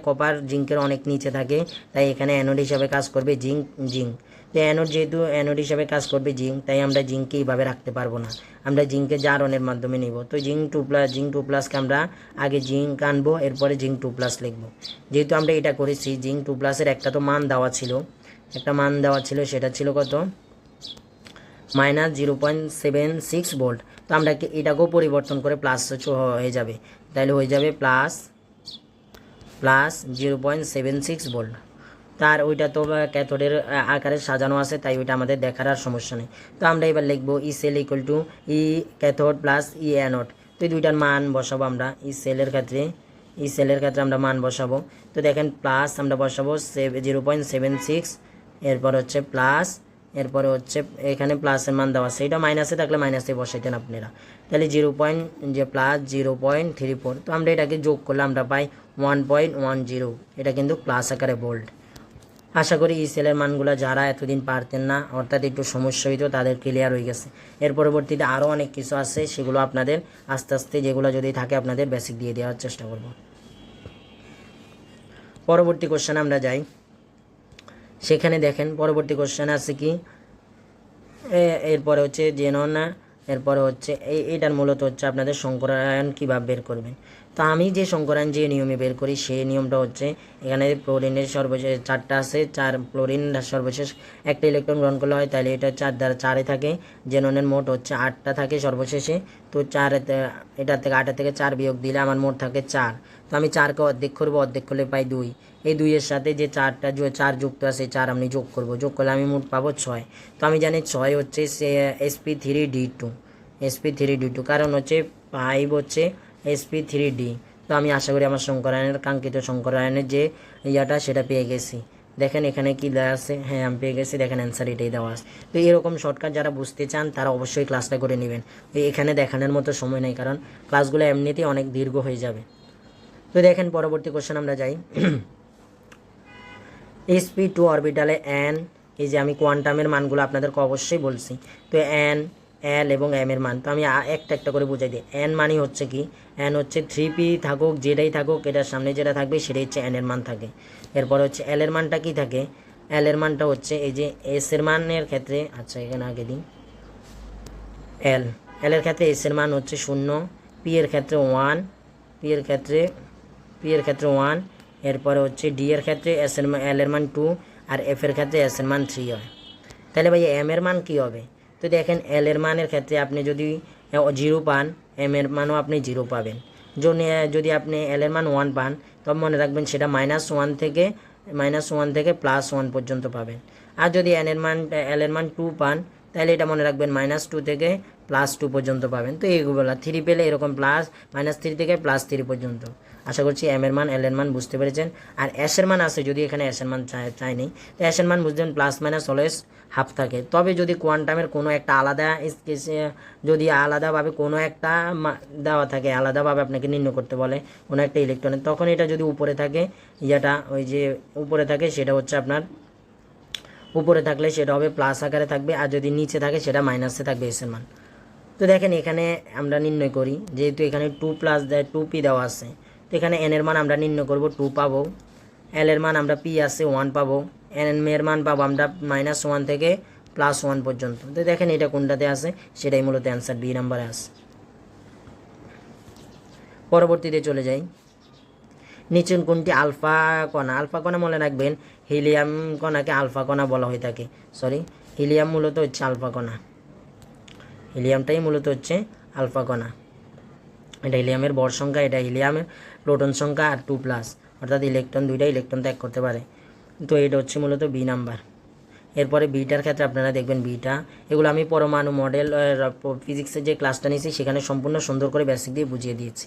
কপার জিঙ্কের অনেক নিচে থাকে, তাই এখানে অ্যানোড হিসাবে কাজ করবে জিঙ্ক। তো অ্যানোড যেহেতু অ্যানোড হিসাবে কাজ করবে জিঙ্ক, তাই আমরা জিঙ্ককে এইভাবে রাখতে পারবো না, আমরা জিঙ্কের জারণের মাধ্যমে নিব। তো জিঙ্ক 2+কে আমরা আগে জিঙ্ক আনবো, এরপরে জিঙ্ক 2+ লিখবো। যেহেতু আমরা এটা করেছি, জিঙ্ক 2+-এর একটা তো মান দেওয়া ছিল, সেটা ছিল কত, -0.76 ভোল্ট। তো আমরা এটাকেও পরিবর্তন করে প্লাস হয়ে যাবে, তাহলে হয়ে যাবে প্লাস 0.76 ভোল্ট। তার ওইটা তো ক্যাথোডের আকারে সাজানো আছে, তাই ওইটা আমাদের দেখার আর সমস্যা নেই। তো আমরা এবার লিখবো E cell equal to E cathode plus E anode. তো এই দুইটার মান বসাবো আমরা ই সেলের ক্ষেত্রে আমরা মান বসাবো। তো দেখেন প্লাস আমরা বসাবো 0.76, এরপর হচ্ছে প্লাস, এরপরে হচ্ছে এখানে প্লাসের মান দেওয়া আছে, এটা মাইনাসে থাকলে মাইনাসে বসাইতেন আপনারা, তাহলে +0.34। তো আমরা এটাকে যোগ করলে আমরা পাই 1.10, এটা কিন্তু প্লাস আকারে ভোল্ট। আশা করি এই সেলের মানগুলো যারা এতদিন পারতেন না, অর্থাৎ একটু সমস্যা হইতো, তাদের ক্লিয়ার হয়ে গেছে। এর পরবর্তীতে আরও অনেক কিছু আছে, সেগুলো আপনাদের আস্তে আস্তে যেগুলো যদি থাকে আপনাদের বেসিক দিয়ে দেওয়ার চেষ্টা করব। পরবর্তী কোশ্চেন আমরা যাই। সেখানে দেখেন পরবর্তী কোশ্চেন আছে কি, এরপরে হচ্ছে জেনন, এরপরে হচ্ছে এইটার মূলত হচ্ছে আপনাদের সংকরায়ন কীভাবে বের করবেন। তো আমি যে সংকরায়ন যে নিয়মে বের করি সেই নিয়মটা হচ্ছে, এখানে ক্লোরিনের সর্বশেষ 4টা আছে, 4 ক্লোরিন সর্বশেষ একটা ইলেকট্রন গ্রহণ করলে হয়, তাহলে এটা 4 দ্বারা 4 থাকে, জেননের মোট হচ্ছে 8টা থাকে সর্বশেষে। তো 4 এটার থেকে 8 থেকে 4 বিয়োগ দিলে আমার মোট থাকে 4। তো আমি 4কে অর্ধেক করবো, অর্ধেক করলে পাই 2। এই 2-এর সাথে যে 4 যুক্ত আছে, 4 আমি যোগ করব, যোগ করলে আমি মোট পাবো 6। তো আমি জানি 6 হচ্ছে sp3d2, কারণ হচ্ছে 5 হচ্ছে sp3d। তো আমি আশা করি আমার সংকরায়নের কাঙ্ক্ষিত সংকরায়নের যে ইয়াটা সেটা পেয়ে গেছি। দেখেন এখানে কি দেওয়া আছে, হ্যাঁ আমি পেয়ে গেছি, দেখেন অ্যান্সার এটাই দেওয়া আছে। তো এরকম শর্টকাট যারা বুঝতে চান তারা অবশ্যই ক্লাসটা করে নেবেন, এখানে দেখানোর মতো সময় নেই, কারণ ক্লাসগুলো এমনিতেই অনেক দীর্ঘ হয়ে যাবে। তো দেখেন পরবর্তী কোশ্চেন আমরা যাই। sp2 অরবিটালে n, এই যে আমি কোয়ান্টামের মানগুলো আপনাদেরকে অবশ্যই বলছি। তো n, l এবং m এর মান তো আমি একটা একটা করে বুঝাই দিই। n মানে হচ্ছে কি, n হচ্ছে 3p থাকুক যেটাই থাকুক, এটার সামনে যেটা থাকবে সেটাই হচ্ছে n এর মান থাকে। এরপর হচ্ছে l এর মানটা কি থাকে, l এর মানটা হচ্ছে এই যে s এর মানের ক্ষেত্রে, আচ্ছা এখানে আগে দিই, l এর ক্ষেত্রে s এর মান হচ্ছে 0, p এর ক্ষেত্রে 1, p এর ক্ষেত্রে 1, এরপরে হচ্ছে ডি এর ক্ষেত্রে এল এর মান 2 আর এফ এর ক্ষেত্রে এস এর মান 3 হয়। তাহলে ভাইয়া এম এর মান কী হবে? তো দেখেন এল এর মানের ক্ষেত্রে আপনি যদি 0 পান, এম এর মানও আপনি 0 পাবেন। যদি আপনি এল এর মান 1 পান, তবে মনে রাখবেন সেটা -1 থেকে +1 পর্যন্ত পাবেন। আর যদি এল এর মান 2 পান, তাহলে এটা মনে রাখবেন -2 থেকে +2 পর্যন্ত পাবেন। তো এইগুলো 3 পেলে এরকম -3 থেকে +3 পর্যন্ত। আশা করছি এম এর মান এল এর মান বুঝতে পেরেছেন। আর এস এর মান আছে, যদি এখানে এস এর মান চাইনি, তো এস এর মান বুঝবেন ± অলওয়েজ হাফ থাকে। তবে যদি কোয়ান্টামের কোনো একটা যদি আলাদাভাবে কোনো একটা দেওয়া থাকে, আলাদাভাবে আপনাকে নির্ণয় করতে বলে কোনো একটা ইলেকট্রনের, তখন এটা যদি উপরে থাকে, ওই যে উপরে থাকে সেটা হচ্ছে আপনার উপরে থাকলে সেটা হবে প্লাস আকারে থাকবে, আর যদি নিচে থাকে সেটা মাইনাসে থাকবে এস এর মান। তো দেখেন এখানে আমরা নির্ণয় করি, যেহেতু এখানে 2p দেওয়া আছে, তো এখানে এন এর মান আমরা নির্ণয় করব 2 পাবো, এল এর মান আমরা পি আছে 1 পাবো, এন এর মান পাবো আমরা -1 থেকে +1 পর্যন্ত। তো দেখেন এটা কোনটাতে আছে, সেটাই মূলত অ্যান্সার বি নাম্বারে আছে। পরবর্তীতে চলে যাই, নিচের কোনটি আলফা কণা? আলফা কণা মনে রাখবেন হিলিয়াম কণাকে আলফা কণা বলা হয়ে থাকে। হিলিয়াম মূলত হচ্ছে আলফা কণা, হিলিয়ামটাই মূলত হচ্ছে আলফা কণা। এটা হিলিয়ামের ভর সংখ্যা, এটা হিলিয়ামের প্রোটন সংখ্যা আর 2+, অর্থাৎ দুইটা ইলেকট্রন ত্যাগ করতে পারে। তো এটা হচ্ছে মূলত বি নাম্বার। এরপরে বিটার ক্ষেত্রে আপনারা দেখবেন বিটা, এগুলো আমি পরমাণু মডেল ফিজিক্সের যে ক্লাসটা নিয়েছি সেখানে সম্পূর্ণ সুন্দর করে বেসিক দিয়ে বুঝিয়ে দিয়েছি।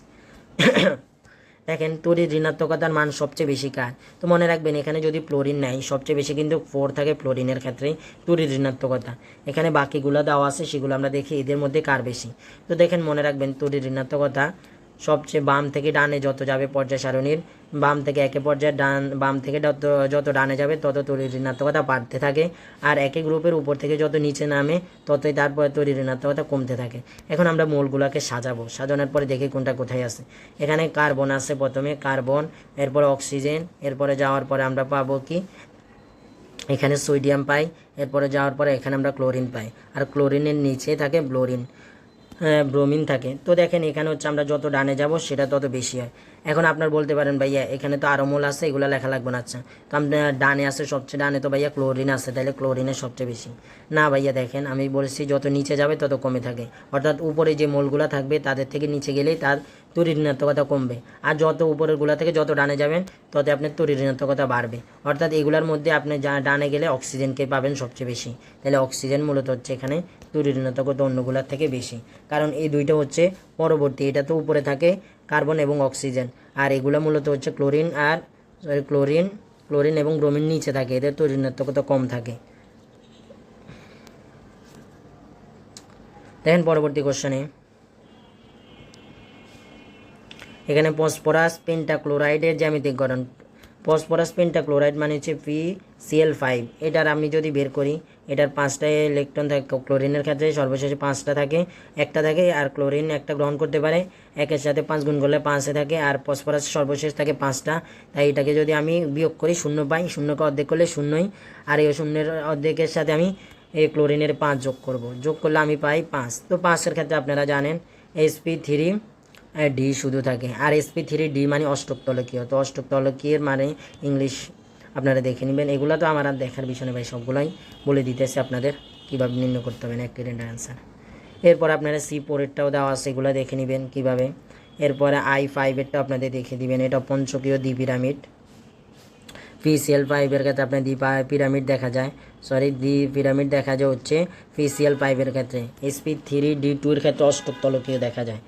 দেখেন তড়িৎ ঋণাত্মকতার মান সবচেয়ে বেশি কার? তো মনে রাখবেন এখানে যদি ফ্লোরিন নেয়, সবচেয়ে বেশি কিন্তু 4 থাকে ফ্লোরিনের ক্ষেত্রে তড়িৎ ঋণাত্মকতা। এখানে বাকিগুলো দেওয়া আছে, সেগুলো আমরা দেখি এদের মধ্যে কার বেশি। তো দেখেন মনে রাখবেন তড়িৎ ঋণাত্মকতা সবচেয়ে বাম থেকে ডানে যত যাবে পর্যায় সারণীর, বাম থেকে একে পর্যায়ে বাম থেকে যত ডানে যাবে তত তড়িৎ ঋণাত্মকতা বাড়তে থাকে, আর একই গ্রুপের উপর থেকে যত নিচে নামে ততই তারপরে তড়িৎ ঋণাত্মকতা কমতে থাকে। এখন আমরা মৌলগুলোকে সাজানোর পরে দেখি কোনটা কোথায় আছে। এখানে কার্বন আছে, প্রথমে কার্বন, এরপরে অক্সিজেন, এরপরে যাওয়ার পরে আমরা পাবো কি এখানে সোডিয়াম পাই, এরপরে যাওয়ার পরে এখানে আমরা ক্লোরিন পাই, আর ক্লোরিনের নিচে থাকে ব্রোমিন থাকে। তো দেখেন এখানে হচ্ছে আমরা যত ডানে যাব সেটা তত বেশি হয়। এখন আপনার বলতে পারেন ভাইয়া এখানে তো আরও মূল আছে, এগুলো লেখা লাগবে না। আচ্ছা, তো আপনার ডানে আছে সবচেয়ে ডানে, তো ভাইয়া ক্লোরিন আছে, তাহলে ক্লোরিনের সবচেয়ে বেশি। না ভাইয়া দেখেন আমি বলেছি যত নিচে যাবে তত কমে থাকে, অর্থাৎ উপরে যে মূলগুলো থাকবে তাদের থেকে নিচে গেলেই তার তড়িৎ ঋণাত্মকতা কমবে, আর যত উপরের গুলা থেকে যত ডানে যাবেন তত আপনার তড়িৎ ঋণাত্মকতা বাড়বে। অর্থাৎ এগুলোর মধ্যে আপনি ডানে গেলে অক্সিজেনকে পাবেন সবচেয়ে বেশি, তাহলে অক্সিজেন মূলত হচ্ছে এখানে তড়িৎ ঋণাত্মকতা অন্যগুলোর থেকে বেশি, কারণ এই দুইটা হচ্ছে পরবর্তী। এটা তো উপরে থাকে কার্বন এবং অক্সিজেন, আর এগুলো মূলত হচ্ছে ক্লোরিন এবং ব্রোমিন নিচে থাকে, এদের তড়িৎ ঋণাত্মকতা কম থাকে। দেখেন পরবর্তী কোশ্চেনে এখানে ফসফরাস পেন্টাক্লোরাইডের জ্যামিতিক গঠন। ফসফরাস পেন্টাক্লোরাইড মানে হচ্ছে FeCl5। এটার আমি যদি বের করি, এটার 5টা ইলেকট্রন থাকে, ক্লোরিনের ক্ষেত্রে সর্বশেষে 5টা থাকে, একটা থাকে, আর ক্লোরিন একটা গ্রহণ করতে পারে, একের সাথে 5 গুণ করলে 5 থাকে, আর ফসফরাস সর্বশেষ থাকে 5টা। তাই এটাকে যদি আমি বিয়োগ করি 0 পাই, 0কে অর্ধেক করলে 0ই, আর এই 0-এর অর্ধেকের সাথে আমি এই ক্লোরিনের 5 যোগ করলে আমি পাই 5। তো 5-এর ক্ষেত্রে আপনারা জানেন sp3 ডি শুধু থাকে, আর sp3d মানে অষ্টক তলকীয়। তো অষ্টক তলকীয়ের মানে ইংলিশ আপনারা দেখে নেবেন, এগুলো তো আমার আর দেখার বিষয় নেই ভাই, সবগুলোই বলে দিতেছে আপনাদের কীভাবে নির্ণয় করতে হবে অ্যাক্টিডেন্ট অ্যান্সার। এরপর আপনারা C4-এরটাও দেওয়া আছে, এগুলো দেখে নেবেন কীভাবে। এরপরে I5-এরটাও আপনাদের দেখে দিবেন, এটা পঞ্চকীয় দ্বিপিরামিড। FeCl5-এর ক্ষেত্রে আপনার দ্বিপিরামিড দেখা যায়, দ্বিপিরামিড দেখা যায় হচ্ছে FeCl5-এর ক্ষেত্রে। sp3d2-এর ক্ষেত্রে অষ্টক তলকীয় দেখা যায়।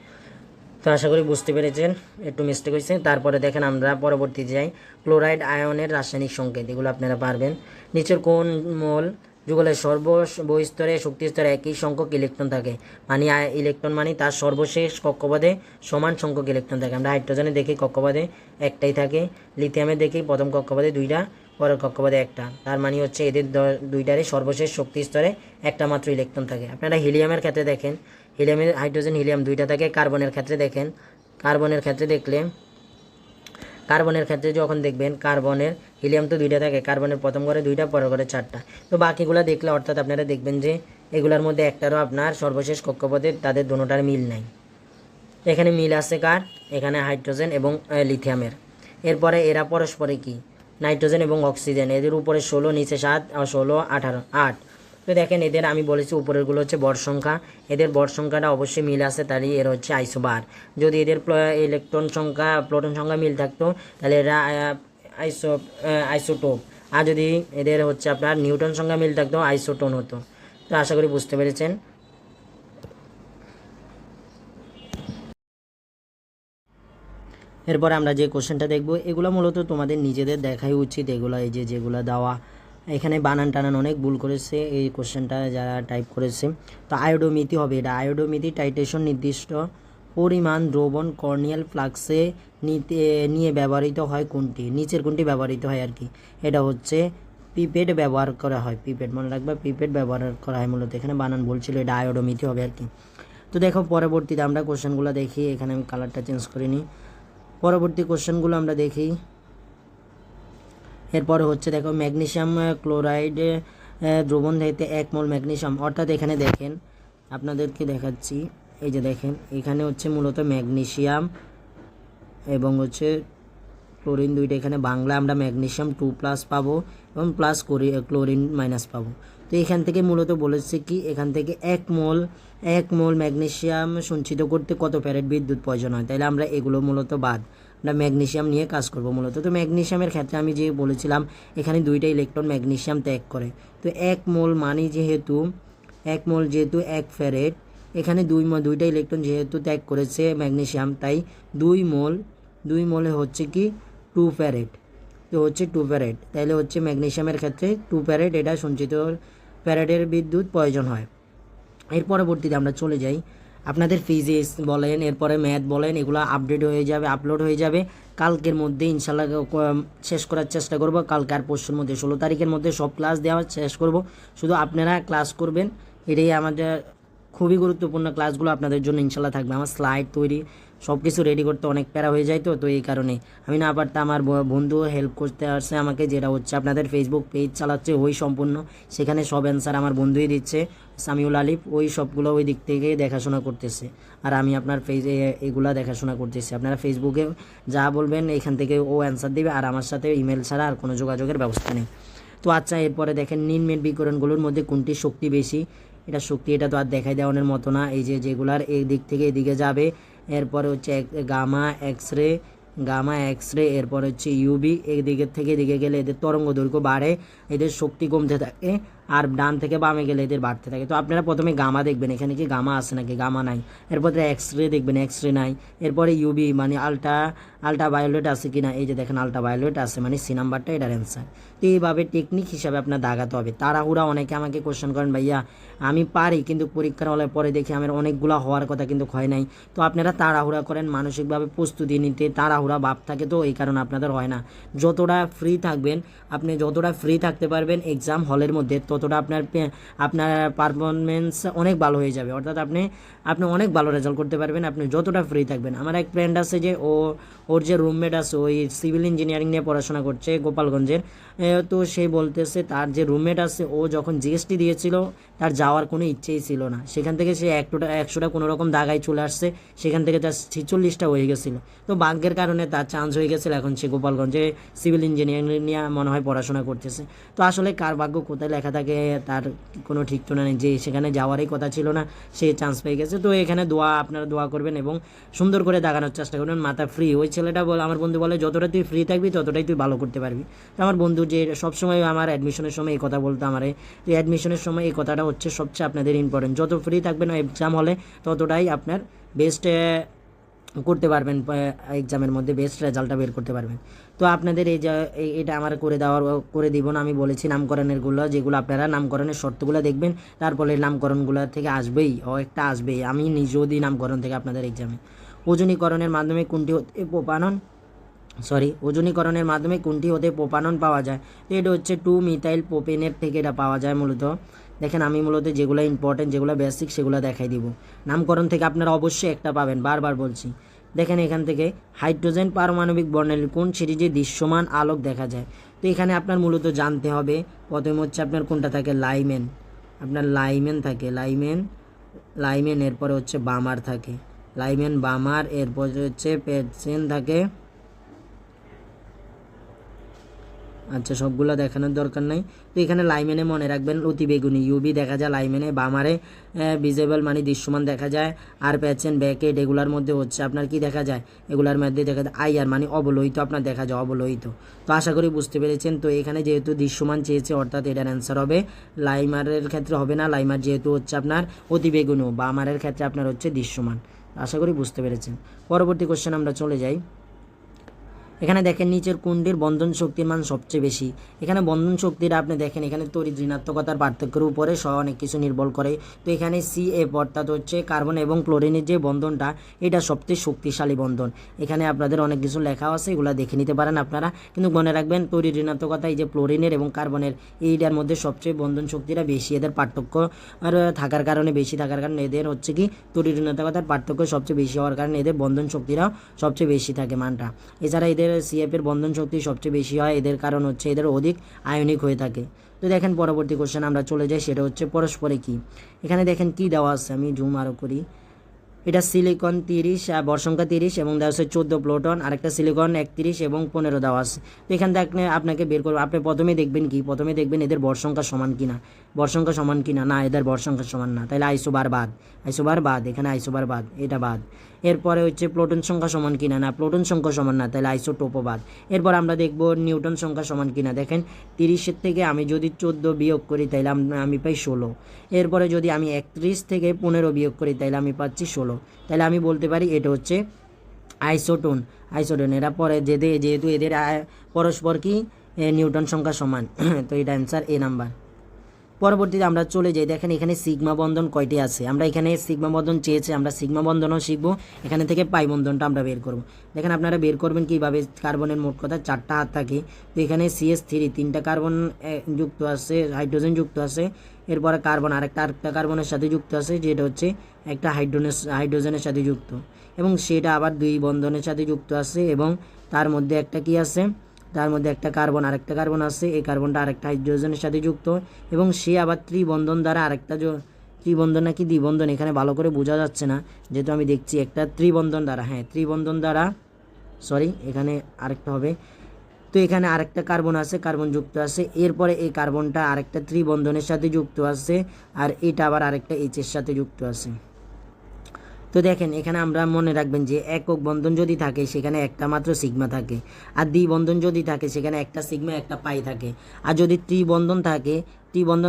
তো আশা করি বুঝতে পেরেছেন, একটু মিস্টেক হয়েছে। তারপরে দেখেন আমরা পরবর্তীতে যাই, ক্লোরাইড আয়নের রাসায়নিক সংকেত, এগুলো আপনারা পারবেন। নিচের কোন মৌল যুগলের সর্বস্তরে শক্তি স্তরে একই সংখ্যক ইলেকট্রন থাকে? মানে ইলেকট্রন মানে তার সর্বশেষ কক্ষপথে সমান সংখ্যক ইলেকট্রন থাকে। আমরা হাইড্রোজেনে দেখি কক্ষপথে একটাই থাকে, লিথিয়ামে দেখি প্রথম কক্ষপথে 2টা, পরের কক্ষপথে 1টা। তার মানে হচ্ছে এদের দুইটারই সর্বশেষ শক্তি স্তরে একটা মাত্র ইলেকট্রন থাকে। আপনারা হিলিয়ামের ক্ষেত্রে দেখেন, হাইড্রোজেন হিলিয়াম 2টা থাকে। কার্বনের ক্ষেত্রে দেখেন, কার্বনের ক্ষেত্রে যখন দেখবেন কার্বনের হিলিয়াম তো 2টা থাকে, কার্বনের প্রথম ঘরে 2টা, পরের ঘরে 4টা। তো বাকিগুলো দেখলে অর্থাৎ আপনারা দেখবেন যে এগুলোর মধ্যে একটারও আপনার সর্বশেষ কক্ষপথে তাদের দুটোটার মিল নাই। এখানে মিল আছে কার? এখানে হাইড্রোজেন এবং লিথিয়ামের। এরপরে এরা পরস্পরে কি নাইট্রোজেন এবং অক্সিজেন, এদের উপরে 16 নিচে 7 আর 16 18 8। তো দেখেন এদের আমি বলেছি উপরেরগুলো হচ্ছে বর সংখ্যা, এদের বর সংখ্যাটা অবশ্যই মিল আছে, তাহলে এর হচ্ছে আইসোবার। যদি এদের ইলেকট্রন সংখ্যা প্রোটন সংখ্যা মিল থাকতো তাহলে এরা আইসোটোপ, আর যদি এদের হচ্ছে আপনার নিউটন সংখ্যা মিল থাকতো আইসোটোন হতো। তো আশা করি বুঝতে পেরেছেন। এরপর আমরা যে কোশ্চেনটা দেখব এগুলো মূলত তোমাদের নিজেদের দেখাই উচিত, এগুলো এই যে যেগুলো দেওয়া এখানে বানান টানান অনেক ভুল করেছে এই কোশ্চেনটা যারা টাইপ করেছে। তো আয়োডোমিতি হবে, এটা আয়োডোমিতি টাইটেশন নির্দিষ্ট পরিমাণ দ্রবণ কর্নিয়াল ফ্লাক্সে নিয়ে ব্যবহৃত হয় কোনটি, নিচের কোনটি ব্যবহৃত হয় আর কি। এটা হচ্ছে পিপেট ব্যবহার করা হয়, পিপেট মনে রাখবা, পিপেট ব্যবহার করা হয় মূলত, এখানে বানান বলছিল, এটা আয়োডোমিতি হবে আর কি। তো দেখো পরবর্তীতে আমরা কোশ্চেনগুলো দেখি, এখানে আমি কালারটা চেঞ্জ করে নিই। পরবর্তী কোশ্চেনগুলো আমরা দেখি। এরপরে হচ্ছে দেখো ম্যাগনেসিয়াম ক্লোরাইড দ্রবণ থেকে 1 মোল ম্যাগনেসিয়াম, অর্থাৎ এখানে দেখেন আপনাদেরকে দেখাচ্ছি, এই যে দেখেন এখানে হচ্ছে মূলত ম্যাগনেসিয়াম এবং হচ্ছে ক্লোরিন দুইটা, এখানে বাংলা আমরা ম্যাগনেসিয়াম 2+ পাবো এবং প্লাস ক্লোরিন মাইনাস পাবো। তো এখান থেকে মূলত বলেছে কি এখান থেকে 1 মোল ম্যাগনেসিয়াম সঞ্চিত করতে কত ফ্যারেড বিদ্যুৎ প্রয়োজন হয়, তাইলে আমরা এগুলো মূলত বাদ, আমরা ম্যাগনেসিয়াম নিয়ে কাজ করব মূলত। তো ম্যাগনেসিয়ামের ক্ষেত্রে আমি যে বলেছিলাম এখানে 2টা ইলেকট্রন ম্যাগনেসিয়াম ত্যাগ করে, তো 1 মোল মানে যেহেতু 1 মোল যেহেতু 1 ফ্যারেড, এখানে 2টা ইলেকট্রন যেহেতু ত্যাগ করেছে ম্যাগনেসিয়াম, তাই 2 মোলে হচ্ছে কি 2 ফ্যারেড, তো হচ্ছে 2 ফ্যারেড, তাইলে হচ্ছে ম্যাগনেসিয়ামের ক্ষেত্রে 2 ফ্যারেড এটা সঞ্চিত ফ্যারেডের বিদ্যুৎ প্রয়োজন হয়। এর পরবর্তীতে আমরা চলে যাই, আপনাদের ফিজিক্স বলেন এরপরে ম্যাথ বলেন এগুলো আপডেট হয়ে যাবে, আপলোড হয়ে যাবে কালকের মধ্যে ইনশাল্লাহ, শেষ করার চেষ্টা করব কালকে আর পরশুর মধ্যে, 16 তারিখের মধ্যে সব ক্লাস দেওয়ার শেষ করব। শুধু আপনারা ক্লাস করবেন, এটাই আমাদের খুবই গুরুত্বপূর্ণ, ক্লাসগুলো আপনাদের জন্য ইনশাল্লাহ থাকবে। আমার স্লাইড তৈরি সব কিছু রেডি করতে অনেক প্যারা হয়ে যায়, তো এই কারণে আমি না পারতাম, আমার বন্ধু হেল্প করতে আসছে আমাকে, যেটা হচ্ছে আপনাদের ফেসবুক পেজ চালাচ্ছে ওই সম্পূর্ণ, সেখানে সব অ্যান্সার আমার বন্ধুই দিচ্ছে, সামিউল আলিফ, ওই সবগুলো ওই দিক থেকে দেখাশোনা করতেছে, আর আমি আপনার পেজে এগুলা দেখাশোনা করতেছি। আপনারা ফেসবুকে যা বলবেন এখান থেকে ও অ্যান্সার দেবে, আর আমার সাথে ইমেল ছাড়া আর কোনো যোগাযোগের ব্যবস্থা নেই। তো আচ্ছা, এরপরে দেখেন নিম্নের বিকিরণগুলোর মধ্যে কোনটি শক্তি বেশি, এটা শক্তি এটা তো আর দেখাই দেওয়ানোর মতো না, এই যে যেগুলার এই দিক থেকে এদিকে যাবে, এরপরে হচ্ছে গামা এক্স রে, এরপর হচ্ছে ইউবি, এদিকের থেকে এদিকে গেলে এদের তরঙ্গ দৈর্ঘ্য বাড়ে, এদের শক্তি কমতে থাকে, আর ডান থেকে বামে গেলে এদের বাড়তে থাকে। তো আপনারা প্রথমে গামা দেখবেন, এখানে কি গামা আছে নাকি, গামা নাই। এরপরে এক্স রে দেখবেন, এক্স রে নাই। এরপরে ইউবি মানে আলট্রা ভায়োলেট আছে কিনা, এই যে দেখেন আলট্রা ভায়োলেট আছে, মানে সি নাম্বারটা এটার অ্যান্সার। তো এইভাবে টেকনিক হিসাবে আপনার দাগাতে হবে। তাড়াহুড়া অনেকে আমাকে কোশ্চেন করেন ভাইয়া আমি পারি, কিন্তু পরীক্ষার হলে পরে দেখি আমার অনেকগুলো হওয়ার কথা কিন্তু হয় নাই। তো আপনারা তাড়াহুড়া করেন, মানসিকভাবে প্রস্তুতি নিতে তাড়াহুড়া ভাব থাকে, তো এই কারণে আপনাদের হয় না। যতটা ফ্রি থাকবেন, আপনি যতটা ফ্রি থাকতে পারবেন এক্সাম হলের মধ্যে, ততটা আপনার পারফরমেন্স অনেক ভালো হয়ে যাবে, অর্থাৎ আপনি অনেক ভালো রেজাল্ট করতে পারবেন আপনি যতটা ফ্রি থাকবেন। আমার এক ফ্রেন্ড আছে যে ওর যে রুমমেট আছে ওই সিভিল ইঞ্জিনিয়ারিং নিয়ে পড়াশোনা করছে গোপালগঞ্জের, তো সে বলতেছে তার যে রুমমেট আছে ও যখন জিএসটি দিয়েছিল তার যাওয়ার কোনো ইচ্ছেই ছিল না, সেখান থেকে সে 100টা কোনো রকম দাগায় চলে আসছে, সেখান থেকে তার 46টা হয়ে গেছিলো। তো ভাগ্যের কারণে তার চান্স হয়ে গেছিলো, এখন সে গোপালগঞ্জে সিভিল ইঞ্জিনিয়ারিং নিয়ে মনে হয় পড়াশোনা করতেছে। তো আসলে কার ভাগ্য কোথায় লেখা থাকে তার কোনো ঠিক তো নেই, যে সেখানে যাওয়ারই কথা ছিল না সে চান্স পেয়ে গেছে। তো এখানে আপনারা দোয়া করবেন এবং সুন্দর করে দাগানোর চেষ্টা করবেন, মাথা ফ্রি। ওই ছেলেটা আমার বন্ধু বলে যতটা তুই ফ্রি থাকবি ততটাই তুই ভালো করতে পারবি। তো আমার বন্ধু যে সবসময় আমার অ্যাডমিশনের সময় এই কথা বলতো আমারে, তো অ্যাডমিশনের সময় এই কথাটা হচ্ছে সবচেয়ে আপনাদের ইম্পর্টেন্ট, যত ফ্রি থাকবেন এক্সাম হলে ততটাই আপনার বেস্ট করতে পারবেন, এক্সামের মধ্যে বেস্ট রেজাল্টটা বের করতে পারবেন। তো আপনাদের এটা আমার করে দিব না, আমি বলেছি নামকরণেরগুলো, যেগুলো আপনারা নামকরণের শর্তগুলো দেখবেন, তারপরে নামকরণগুলো থেকে আসবেই একটা আসবেই, আমি নিজেও দিই নামকরণ থেকে আপনাদের এক্সামে। ওজনীকরণের মাধ্যমে কোনটি হতে প্রোপানন পাওয়া যায়, তো এটা হচ্ছে 2-মিথাইল প্রোপেনের থেকে এটা পাওয়া যায় মূলত। দেখেন আমি মূলত যেগুলো ইম্পর্টেন্ট যেগুলো বেসিক সেগুলো দেখাই দিব। নামকরণ থেকে আপনারা অবশ্যই একটা পাবেন, বারবার বলছি। দেখেন এখান থেকে হাইড্রোজেন পারমাণবিক বর্ণালীর কোন সিরিজে দৃশ্যমান আলোক দেখা যায়, তো এখানে আপনার মূলত জানতে হবে প্রথমে হচ্ছে আপনার কোনটা থাকে, লাইমেন থাকে, লাইমেন এরপরে হচ্ছে বামার থাকে, বামার এরপরে হচ্ছে পেটসেন থাকে, আচ্ছা, সবগুলো দেখানোর দরকার নাই। তো এখানে লাইমেনে মনে রাখবেন অতি বেগুনি ইউবি দেখা যায় লাইমেনে, বামারে ভিজিবল মানে দৃশ্যমান দেখা যায়, আর প্যাচেন ব্যাকেট এগুলার মধ্যে হচ্ছে আপনার কি দেখা যায়, এগুলার মধ্যে দেখা যায় আইআর মানে অবলোহিত আপনার দেখা যায় অবলোহিত। তো আশা করি বুঝতে পেরেছেন। তো এখানে যেহেতু দৃশ্যমান চেয়েছে অর্থাৎ এটার অ্যান্সার হবে লাইমারের ক্ষেত্রে হবে না, লাইমার যেহেতু হচ্ছে আপনার অতি বেগুনি, বামারের ক্ষেত্রে আপনার হচ্ছে দৃশ্যমান। আশা করি বুঝতে পেরেছেন। পরবর্তী কোশ্চেন আমরা চলে যাই। এখানে দেখেন নিচের কোনটির বন্ধন শক্তির মান সবচেয়ে বেশি। এখানে বন্ধন শক্তিটা আপনি দেখেন এখানে তড়িৎ ঋণাত্মকতার পার্থক্যের উপরে অনেক কিছু নির্ভর করে। তো এখানে CF অর্থাৎ হচ্ছে কার্বন এবং ক্লোরিনের যে বন্ধনটা এটা সবচেয়ে শক্তিশালী বন্ধন। এখানে আপনাদের অনেক কিছু লেখা আছে, এগুলো দেখে নিতে পারেন আপনারা, কিন্তু মনে রাখবেন তড়িৎ ঋণাত্মকতা এই যে ক্লোরিনের এবং কার্বনের এইটার মধ্যে সবচেয়ে বন্ধন শক্তিটা বেশি, এদের পার্থক্য আর থাকার কারণে বেশি থাকার কারণে এদের হচ্ছে কি তড়িৎ ঋণাত্মকতার পার্থক্য সবচেয়ে বেশি হওয়ার কারণে এদের বন্ধন শক্তিটাও সবচেয়ে বেশি থাকে মানটা। এছাড়া এদের CF এর বন্ধন শক্তি সবচেয়ে বেশি হয়, এদের কারণ হচ্ছে এদের অধিক আয়নিক হয়ে থাকে। তো দেখেন পরবর্তী কোশ্চেন আমরা চলে যাই, সেটা হচ্ছে পরস্পরে কি। এখানে দেখেন কি দেওয়া আছে, আমি জুম আরও করি। এটা সিলিকন 30 বর সংখ্যা 30 এবং দেওয়া আছে 14 প্লোটন, আরেকটা সিলিকন 31 এবং 15 দেওয়া আছে। তো এখান থেকে আপনাকে বের করবো, আপনি প্রথমে দেখবেন কি, প্রথমে দেখবেন এদের বর সংখ্যা সমান কিনা, বর সংখ্যা সমান কিনা, না এদের বর সংখ্যা সমান না, তাহলে আইসোবার বাদ, আইসোবার বাদ, এখানে আইসোবার বাদ, এটা বাদ। এরপরে হচ্ছে প্লোটন সংখ্যা সমান কিনা, না প্লোটন সংখ্যা সমান না, তাহলে আইসোটোপও বাদ। এরপর আমরা দেখব নিউটন সংখ্যা সমান কিনা, দেখেন 30 থেকে আমি যদি 14 বিয়োগ করি তাহলে আমি পাই 16। এরপরে যদি আমি 31 থেকে 15 বিয়োগ করি তাহলে আমি পাচ্ছি 16, তাহলে আমি বলতে পারি এটা হচ্ছে আইসোটোন। আইসোটোন এরা পরে যেহেতু এদের পরস্পর কি নিউটন সংখ্যা সমান তো এটা অ্যান্সার এ নাম্বার। পরবর্তীতে আমরা চলে যাই, দেখেন এখানে সিগমা বন্ধন কয়টি আছে, আমরা এখানে সিগমা বন্ধন চেয়েছে, আমরা সিগমা বন্ধনও শিখবো। এখানে থেকে পাই বন্ধনটা আমরা বের করব। দেখেন আপনারা বের করবেন কীভাবে, কার্বনের মোট কথা 4টা হাত থাকে। তো এখানে CH3 3টা কার্বন যুক্ত আছে, হাইড্রোজেন যুক্ত আছে। এরপরে কার্বন আরেকটা কার্বনের সাথে যুক্ত আছে, যেটা হচ্ছে একটা হাইড্রোজেনের সাথে যুক্ত, এবং সেটা আবার 2 বন্ধনের সাথে যুক্ত আছে, এবং তার মধ্যে একটা কি আছে, তার মধ্যে একটা কার্বন আরেকটা কার্বন আছে, এই কার্বনটা আরেকটা হাইড্রোজেনের সাথে যুক্ত, এবং সে আবার ত্রিবন্ধন দ্বারা আরেকটা ত্রিবন্ধন নাকি দ্বিবন্ধন এখানে ভালো করে বোঝা যাচ্ছে না, যেহেতু আমি দেখছি একটা ত্রিবন্ধন দ্বারা, হ্যাঁ ত্রিবন্ধন দ্বারা, সরি এখানে আরেকটা হবে। তো এখানে আরেকটা কার্বন আছে, কার্বন যুক্ত আছে, এরপরে এই কার্বনটা আরেকটা ত্রিবন্ধনের সাথে যুক্ত আছে, আর এটা আবার আরেকটা এইচের সাথে যুক্ত আছে। তো দেখেন এখানে আমরা মনে রাখবেন যে একক বন্ধন যদি থাকে সেখানে একটা মাত্র সিগমা থাকে, আর দ্বিবন্ধন যদি থাকে সেখানে একটা সিগমা একটা পাই থাকে, আর যদি ত্রিবন্ধন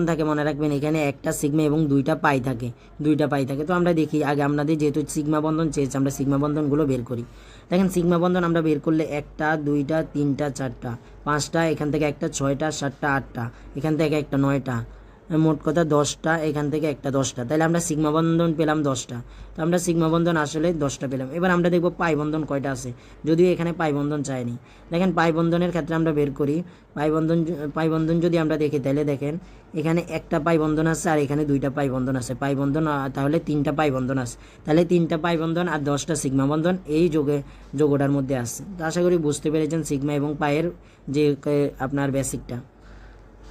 থাকে মনে রাখবেন এখানে একটা সিগমা এবং 2টা পাই থাকে, 2টা পাই থাকে। তো আমরা দেখি আগে আপনাদের যেহেতু সিগমা বন্ধন চেয়েছে আমরা সিগমা বন্ধনগুলো বের করি। দেখেন সিগমা বন্ধন আমরা বের করলে 1টা 2টা 3টা 4টা 5টা, এখান থেকে একটা 6টা 7টা 8টা, এখান থেকে একটা 9টা, মোট কথা 10টা, এখান থেকে একটা 10টা, তাহলে আমরা সিগমা বন্ধন পেলাম 10টা। তো আমরা সিগমা বন্ধন আসলে 10টা পেলাম। এবার আমরা দেখব পাই বন্ধন কয়টা আছে, যদিও এখানে পাই বন্ধন চায়নি। দেখেন পাই বন্ধনের ক্ষেত্রে আমরা বের করি, পাই বন্ধন যদি আমরা দেখি তাহলে দেখেন এখানে একটা পাই বন্ধন আছে আর এখানে 2টা পাই বন্ধন আছে, পাই বন্ধন তাহলে 3টা পাই বন্ধন আছে, তাহলে 3টা পাই বন্ধন আর 10টা সিগমা বন্ধন এই যোগটার মধ্যে আছে। তো আশা করি বুঝতে পেরেছেন সিগমা এবং পাইয়ের যে আপনার বেসিকটা।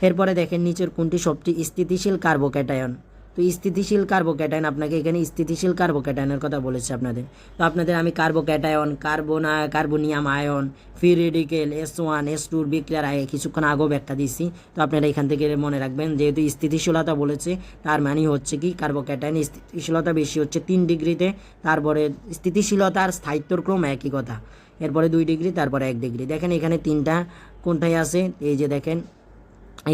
এরপরে দেখেন নিচের কোনটি সবচেয়ে স্থিতিশীল কার্বোক্যাটায়ন। তো স্থিতিশীল কার্বোক্যাটায়ন আপনাকে এখানে স্থিতিশীল কার্বোক্যাটায়নের কথা বলেছে আপনাদের। তো আপনাদের আমি carbocation, carbonium ion, free radical, S1 S2 বিক্রিয়ার আগে কিছুক্ষণ আগেও ব্যাখ্যা দিয়েছি। তো আপনারা এখান থেকে মনে রাখবেন যেহেতু স্থিতিশীলতা বলেছে তার মানে হচ্ছে কি কার্বোক্যাটায়ন স্থিতিশীলতা বেশি হচ্ছে 3 ডিগ্রিতে, তারপরে স্থিতিশীলতা আর স্থায়িত্বর ক্রম একই কথা, এরপরে 2 ডিগ্রি তারপরে 1 ডিগ্রি। দেখেন এখানে 3টা কোনটায় আছে, এই যে দেখেন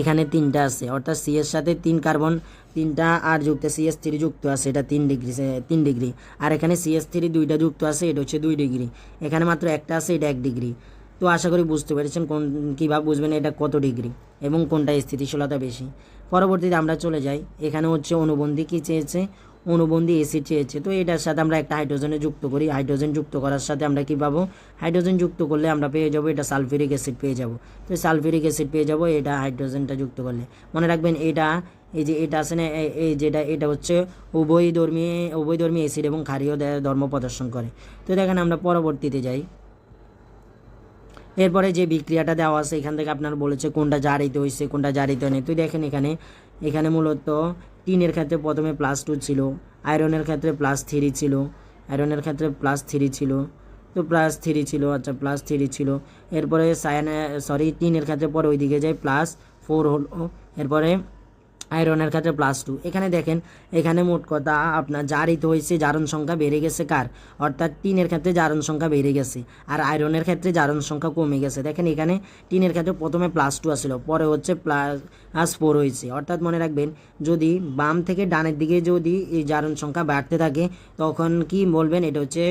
এখানে 3টা আছে, অর্থাৎ C এর সাথে 3 কার্বন 3টা আর যুক্ত CH3 যুক্ত আছে, এটা 3 ডিগ্রি, আর এখানে CH3 2টা যুক্ত আছে, এটা হচ্ছে 2 ডিগ্রি, এখানে মাত্র একটা আছে, এটা 1 ডিগ্রি। তো আশা করি বুঝতে পেরেছেন কীভাবে বুঝবেন এটা কত ডিগ্রি এবং কোনটা স্থিতিশীলতা বেশি। পরবর্তীতে আমরা চলে যাই, এখানে হচ্ছে অনুবন্ধী কী চেয়েছে, অনুবন্ধী অ্যাসিড চেয়েছে। তো এটার সাথে আমরা একটা হাইড্রোজেনে যুক্ত করি, হাইড্রোজেন যুক্ত করার সাথে আমরা কী পাবো, হাইড্রোজেন যুক্ত করলে আমরা পেয়ে যাবো এটা সালফিউরিক অ্যাসিড পেয়ে যাব। তো সালফিউরিক অ্যাসিড পেয়ে যাবো এটা হাইড্রোজেনটা যুক্ত করলে। মনে রাখবেন এটা এই যে এটা আছে না, এই যেটা এটা হচ্ছে উভয়ধর্মী অ্যাসিড এবং ক্ষারীয় ধর্ম প্রদর্শন করে। তো দেখেন আমরা পরবর্তীতে যাই, এরপরে যে বিক্রিয়াটা দেওয়া আছে এখান থেকে আপনার বলেছে কোনটা জারিত হয়েছে কোনটা জারিত নেই। তো দেখেন এখানে মূলত টিনের ক্ষেত্রে প্রথমে +2 ছিল, আয়রনের ক্ষেত্রে +3 ছিল, তো +3 ছিল, আচ্ছা +3 ছিল। এরপরে টিনের ক্ষেত্রে পরে ওইদিকে যাই +4 হলো। এরপরে আয়রনের ক্ষেত্রে +2। এখানে দেখেন, এখানে মোট কথা আপনার জারিত হয়েছে, জারণ সংখ্যা বেড়ে গেছে কার, অর্থাৎ টিনের ক্ষেত্রে জারণ সংখ্যা বেড়ে গেছে, আর আয়রনের ক্ষেত্রে জারণ সংখ্যা কমে গেছে। দেখেন এখানে টিনের ক্ষেত্রে প্রথমে +2 আসছিল, পরে হচ্ছে +4 হয়েছে। অর্থাৎ মনে রাখবেন, যদি বাম থেকে ডানের দিকে যদি এই জারণ সংখ্যা বাড়তে থাকে, তখন কি বলবেন, এটা হচ্ছে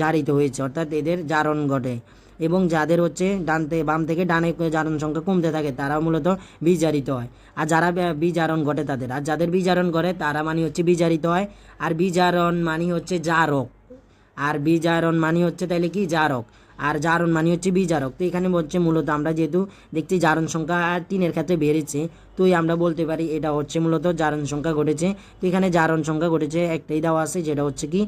জারিত হয়েছে, অর্থাৎ এদের জারণ ঘটে। এবং যাদের হচ্ছে বাম থেকে ডানে জারণ সংখ্যা কমতে থাকে, তারা মূলত বিজারিত হয়। আর যারা বিজারণ ঘটে তাদের, আর যাদের বিজারণ করে তারা মানে হচ্ছে বিজারিত হয়। আর বিজারণ মানে হচ্ছে জারক, আর বিজারণ মানে হচ্ছে তাইলে কি জারক, আর জারণ মানে হচ্ছে বিজারক। তো এখানে হচ্ছে মূলত আমরা যেহেতু দেখছি জারণ সংখ্যা টিনের ক্ষেত্রে বেড়েছে, তো আমরা বলতে পারি এটা হচ্ছে মূলত জারণ সংখ্যা ঘটেছে। তো এখানে জারণ সংখ্যা ঘটেছে একটাই দেওয়া আছে, যেটা হচ্ছে কি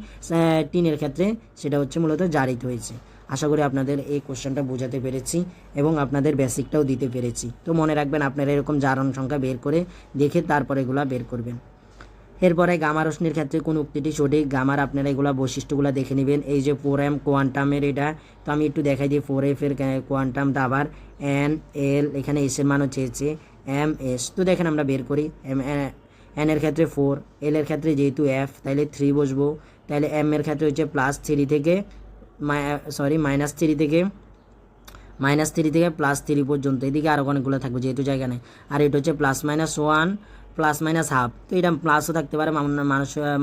টিনের ক্ষেত্রে, সেটা হচ্ছে মূলত জারিত হয়েছে। আশা করি আপনাদের এই কোশ্চেনটা বোঝাতে পেরেছি এবং আপনাদের বেসিকটাও দিতে পেরেছি। তো মনে রাখবেন, আপনারা এরকম জারণ সংখ্যা বের করে দেখে তারপরে এগুলা বের করবেন। এরপরে গামা রশ্মির ক্ষেত্রে কোন উক্তিটি সঠিক, গামার আপনারা এগুলা বৈশিষ্ট্যগুলো দেখে নেবেন। এই যে 4m কোয়ান্টামের, এটা তো আমি একটু দেখাই দিই। 4f এর কোয়ান্টামটা আবার NL, এখানে এস এর মান হচ্ছে MS। তো দেখেন আমরা বের করি, n এর ক্ষেত্রে 4, L এর ক্ষেত্রে যেহেতু f, তাইলে 3 বসবো। তাহলে m এর ক্ষেত্রে হচ্ছে +3 থেকে -3 থেকে +3 পর্যন্ত, এদিকে আরও অনেকগুলো থাকবে যেহেতু জায়গা নেই। আর এটা হচ্ছে +-1 +-1/2। তো এটা প্লাসও থাকতে পারে,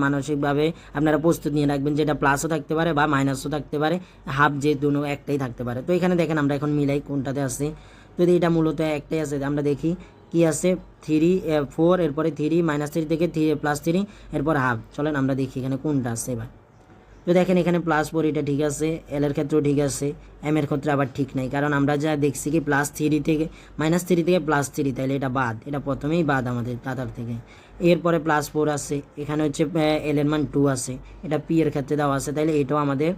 মানসিকভাবে আপনারা প্রস্তুত নিয়ে রাখবেন যে এটা প্লাসও থাকতে পারে বা মাইনাসও থাকতে পারে, হাফ যে দুটো একটাই থাকতে পারে। তো এখানে দেখেন আমরা এখন মিলাই কোনটাতে আছে। তো এটা মূলত একটাই আছে, আমরা দেখি কি আছে, 4, এরপরে 3, -3 থেকে +3, এরপর হাফ। চলেন আমরা দেখি এখানে কোনটা আছে এবার। তো দেখেন এখানে +4, এটা ঠিক আছে, L এর ক্ষেত্রেও ঠিক আছে, M এর ক্ষেত্রে আবার ঠিক নাই, কারণ আমরা যা দেখছি কি -3 থেকে +3, তাহলে এটা বাদ, এটা প্রথমেই বাদ আমাদের তাতার থেকে। এরপরে +4 আছে, এখানে হচ্ছে L এর মান 2 আছে, এটা P এর ক্ষেত্রে দেওয়া আছে, তাহলে এটাও আমাদের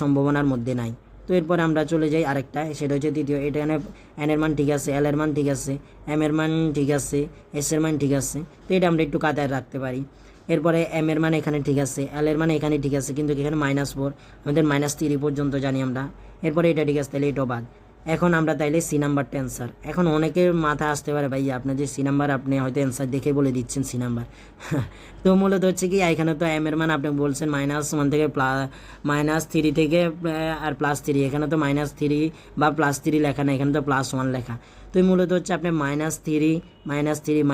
সম্ভাবনার মধ্যে নাই। তো এরপরে আমরা চলে যাই আরেকটা, সেটা হচ্ছে তৃতীয়। এটা এখানে N এর মান ঠিক আছে, L এর মান ঠিক আছে, M এর মান ঠিক আছে, S এর মান ঠিক আছে। তো এটা আমরা একটু কাতায় রাখতে পারি। এরপরে M এর মান এখানে ঠিক আছে, L এর মান এখানে ঠিক আছে, কিন্তু এখানে -4, আমাদের -3 পর্যন্ত জানি আমরা। এরপরে এটা ঠিক আছে, তাহলে এটাও বাদ। এখন আমরা তাইলে সি নাম্বারটা অ্যান্সার। এখন অনেকের মাথায় আসতে পারে, ভাই আপনার যে সি নাম্বার, আপনি হয়তো অ্যান্সার দেখে বলে দিচ্ছেন সি নাম্বার। তো মূলত হচ্ছে কি, এখানে তো M এর মান আপনি বলছেন -1 থেকে -3 থেকে আর +3, এখানে তো -3 বা +3 লেখা না, এখানে তো +1 লেখা। তো মূলত হচ্ছে আপনি -3, -2, -1,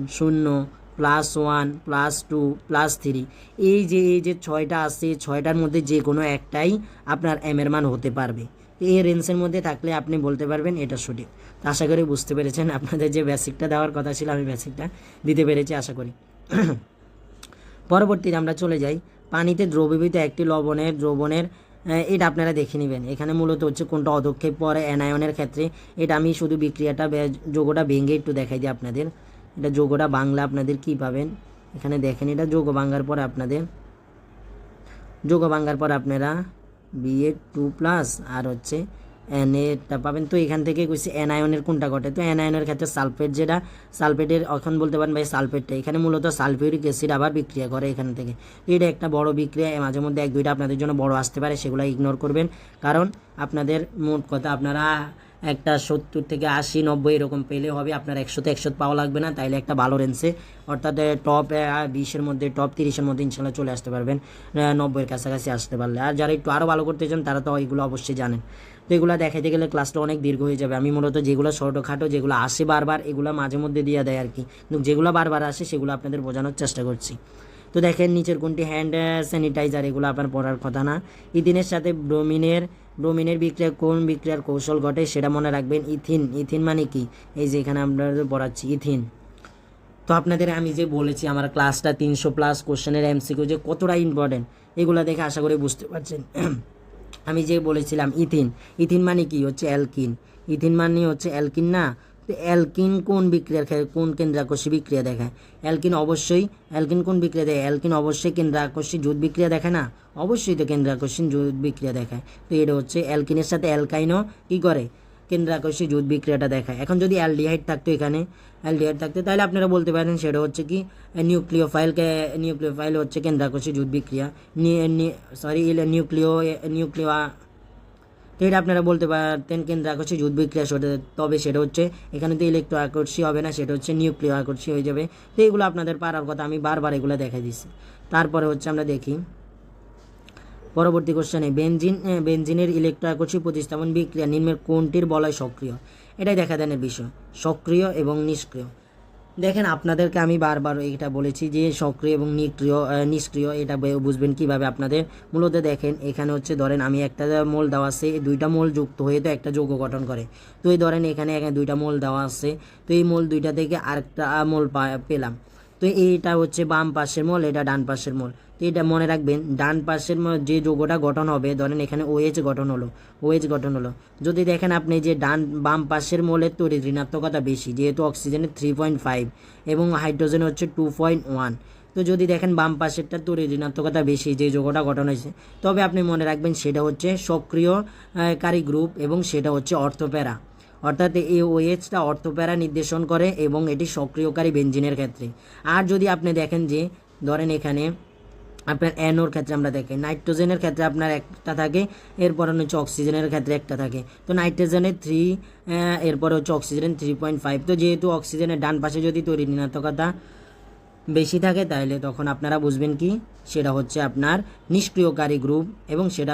0, +1, +2, +3, এই যে 6টা আছে, 6টার মধ্যে যে কোনো একটাই আপনার M এর মান হতে পারবে। এই রেঞ্জের মধ্যে থাকলে আপনি বলতে পারবেন এটা সঠিক। তো আশা করি বুঝতে পেরেছেন, আপনাদের যে বেসিকটা দেওয়ার কথা ছিল আমি বেসিকটা দিতে পেরেছি আশা করি। পরবর্তীতে আমরা চলে যাই, পানিতে দ্রবীভূত একটি দ্রবণের এটা আপনারা দেখে নেবেন। এখানে মূলত হচ্ছে কোনটা অধক্ষেপ পরে অ্যানায়নের ক্ষেত্রে, এটা আমি শুধু বিক্রিয়াটা যোগটা ভেঙে একটু দেখাই দিই আপনাদের। এটা যোগটা বাংলা আপনাদের কি পাবেন, এখানে দেখেন, এটা যোগ ভাঙার পরে আপনারা BA2+ আর হচ্ছে NA পাবেন। তো এখান থেকে কইছি অ্যানায়নের কোনটা ঘটে, তো অ্যানায়নের ক্ষেত্রে সালফেট, যেটা সালফেটের এখন বলতে পারেন ভাই সালফেটটা, এখানে মূলত সালফিউরিক অ্যাসিড আবার বিক্রিয়া করে এখান থেকে। তো এটা একটা বড় বিক্রিয়া, মাঝে মধ্যে 1-2টা আপনাদের জন্য বড় আসতে পারে, সেগুলো ইগনোর করবেন, কারণ আপনাদের মোট কথা আপনারা একটা 70 থেকে 80, 90 এরকম পেলে হবে, আপনার 100 পাওয়া লাগবে না, তাইলে একটা ভালো রেঞ্জে, অর্থাৎ টপ 20-এর মধ্যে, টপ 30-এর মধ্যে ইনশাল্লাহ চলে আসতে পারবেন, 90-এর কাছাকাছি আসতে পারলে। আর যারা একটু আরও ভালো করতে চান তারা তো এগুলো অবশ্যই জানেন। তো এগুলো দেখাইতে গেলে ক্লাসটা অনেক দীর্ঘ হয়ে যাবে। আমি মূলত যেগুলো ছোটোখাটো, যেগুলো আসে বারবার, এগুলো মাঝে মধ্যে দিয়ে দেয় আর কি, কিন্তু যেগুলো বারবার আসে সেগুলো আপনাদের বোঝানোর চেষ্টা করছি। তো দেখেন নিচের কোনটি হ্যান্ড স্যানিটাইজার, এগুলো আপনার পড়ার কথা না। ইথিনের সাথে ব্রোমিনের বিক্রিয়া কোন বিক্রিয়ার কৌশল ঘটে, সেটা মনে রাখবেন। ইথিন মানে কি, এই যে এখানে আমরা পড়াচ্ছি ইথিন। তো আপনাদের আমি যে বলেছি আমার ক্লাসটা 300+ কোশ্চেনের MCQ যে কতটা ইম্পর্টেন্ট, এগুলো দেখে আশা করি বুঝতে পারছেন। আমি যে বলেছিলাম ইথিন মানে কি, হচ্ছে অ্যালকিন। ইথিন মানে হচ্ছে অ্যালকিন না। তো অ্যালকিন কোন বিক্রিয়ার কোন কেন্দ্রাকর্ষী বিক্রিয়া দেখায়, অ্যালকিন কোন বিক্রিয়া দেয়, অ্যালকিন অবশ্যই কেন্দ্রাকর্ষী জোট বিক্রিয়া দেখায় না, অবশ্যই তো কেন্দ্রাকর্ষী জোট বিক্রিয়া দেখায়। তো এটা হচ্ছে অ্যালকিনের সাথে অ্যালকাইনও কী করে, কেন্দ্রাকর্ষী জুট বিক্রিয়াটা দেখায়। এখন যদি অ্যালডিহাইড থাকতো এখানে, অ্যালডিহাইড থাকতো তাহলে আপনারা বলতে পারেন সেটা হচ্ছে কি নিউক্লিওফাইল হচ্ছে কেন্দ্রাকর্ষী জুট বিক্রিয়া, নিউক্লিও তো এটা আপনারা বলতে পারতেন কেন্দ্রাকর্ষী জুট বিক্রিয়া, তবে সেটা হচ্ছে এখানে তো ইলেকট্রো আকর্ষী হবে না, সেটা হচ্ছে নিউক্লিয় আকর্ষী হয়ে যাবে। তো এগুলো আপনাদের পারার কথা, আমি বারবার এগুলো দেখাই দিচ্ছি। তারপরে হচ্ছে আমরা দেখি পরবর্তী কোশ্চেনে বেনজিনের ইলেকট্রো আকর্ষী প্রতিস্থাপন বিক্রিয়া নিম্নের কোনটির বলয় সক্রিয়, এটাই দেখা দেনের বিষয়, সক্রিয় এবং নিষ্ক্রিয়। দেখেন আপনাদেরকে আমি বারবার এটা বলেছি যে সক্রিয় এবং নিষ্ক্রিয় এটা বুঝবেন কিভাবে আপনাদের। মূলত দেখেন এখানে হচ্ছে ধরেন আমি একটা মোল দেওয়া আছে, দুইটা মোল যুক্ত হয়ে তো একটা যৌগ গঠন করে। তো এই ধরেন এখানে দুইটা মোল দেওয়া আছে, তো এই মোল দুইটা থেকে আরেকটা মোল পেলাম। তো এইটা হচ্ছে বাম পাশের মোল, এটা ডান পাশের মোল। তো এটা মনে রাখবেন, ডান পাশের যে যৌগটা গঠন হবে, ধরেন এখানে OH গঠন হলো। যদি দেখেন আপনি যে বাম পাশের মোলের তড়িৎ ঋণাত্মকতা বেশি, যেহেতু অক্সিজেনের 3.5 এবং হাইড্রোজেনের হচ্ছে 2.1। তো যদি দেখেন বাম পাশেরটা তড়িৎ ঋণাত্মকতা বেশি, যে যৌগটা গঠন হয়েছে, তবে আপনি মনে রাখবেন সেটা হচ্ছে সক্রিয়কারী গ্রুপ এবং সেটা হচ্ছে অর্থপ্যারা। অর্থাৎ এই OHটা অর্থপ্যারা নির্দেশন করে এবং এটি সক্রিয়কারী বেনজিনের ক্ষেত্রে। আর যদি আপনি দেখেন যে ধরেন এখানে আপনার NOর ক্ষেত্রে আমরা দেখি, নাইট্রোজেনের ক্ষেত্রে আপনার একটা থাকে, এরপর হচ্ছে অক্সিজেনের ক্ষেত্রে একটা থাকে। তো নাইট্রোজেনের 3, এরপরে হচ্ছে অক্সিজেনের 3.5। তো যেহেতু অক্সিজেনের ডান পাশে যদি তড়িৎ ঋণাত্মকতা বেশি থাকে, তাহলে তখন আপনারা বুঝবেন কি সেটা হচ্ছে আপনার নিষ্ক্রিয়কারী গ্রুপ এবং সেটা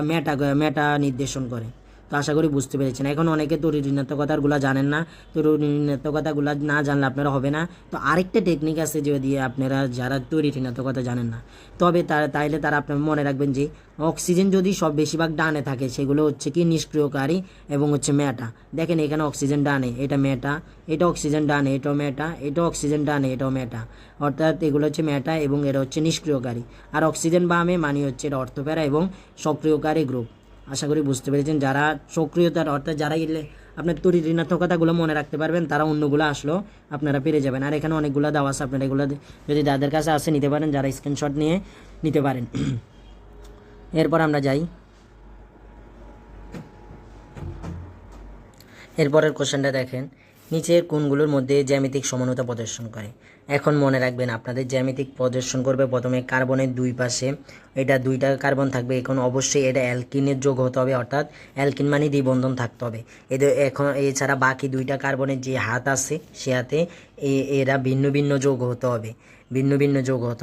মেটা নির্দেশন করে। তো আশা করি বুঝতে পেরেছেন। এখন অনেকে তড়িৎ ঋণাত্মকতাগুলো জানেন না, তড়িৎ ঋণাত্মকতাগুলো না জানলে আপনারা হবে না। তো আরেকটা টেকনিক আছে যদি আপনারা যারা তড়িৎ ঋণাত্মকতা জানেন না, তবে তাইলে তারা আপনার মনে রাখবেন যে অক্সিজেন যদি বেশিরভাগ ডানে থাকে, সেগুলো হচ্ছে কি নিষ্ক্রিয়কারী এবং হচ্ছে মেটা। দেখেন এখানে অক্সিজেন ডানে, এটা মেটা, এটা অক্সিজেন ডানে, এটাও মেটা, এটা অক্সিজেন ডানে, এটাও মেটা। অর্থাৎ এগুলো হচ্ছে মেটা এবং এটা হচ্ছে নিষ্ক্রিয়কারী। আর অক্সিজেন বামে মানে হচ্ছে এটা অর্থপ্যারা এবং সক্রিয়কারী গ্রুপ। আশা করি বুঝতে পেরেছেন। যারা সক্রিয়তার অর্থাৎ যারা আপনার তড়িৎ ঋণাত্মকতাগুলো মনে রাখতে পারবেন, তারা অন্যগুলো আসলেও আপনারা পেরে যাবেন। আর এখানে অনেকগুলো দেওয়া আছে, আপনারা এগুলো যদি যাদের কাছে আসে নিতে পারেন, যারা স্ক্রিনশট নিয়ে নিতে পারেন। এরপর আমরা যাই, এরপরের কোশ্চেনটা দেখেন, নিচের কোনগুলোর মধ্যে জ্যামিতিক সমানতা প্রদর্শন করে। এখন মনে রাখবেন আপনাদের জ্যামিতিক প্রদর্শন করবে প্রথমে কার্বনের দুই পাশে, এটা দুইটা কার্বন থাকবে। এখন অবশ্যই এটা অ্যালকিনের যোগ হতে হবে, অর্থাৎ অ্যালকিন মানে দ্বিবন্ধন থাকতে হবে। এদের এখন এছাড়া বাকি দুইটা কার্বনের যে হাত আছে সে হাতে এরা ভিন্ন ভিন্ন যোগ হতে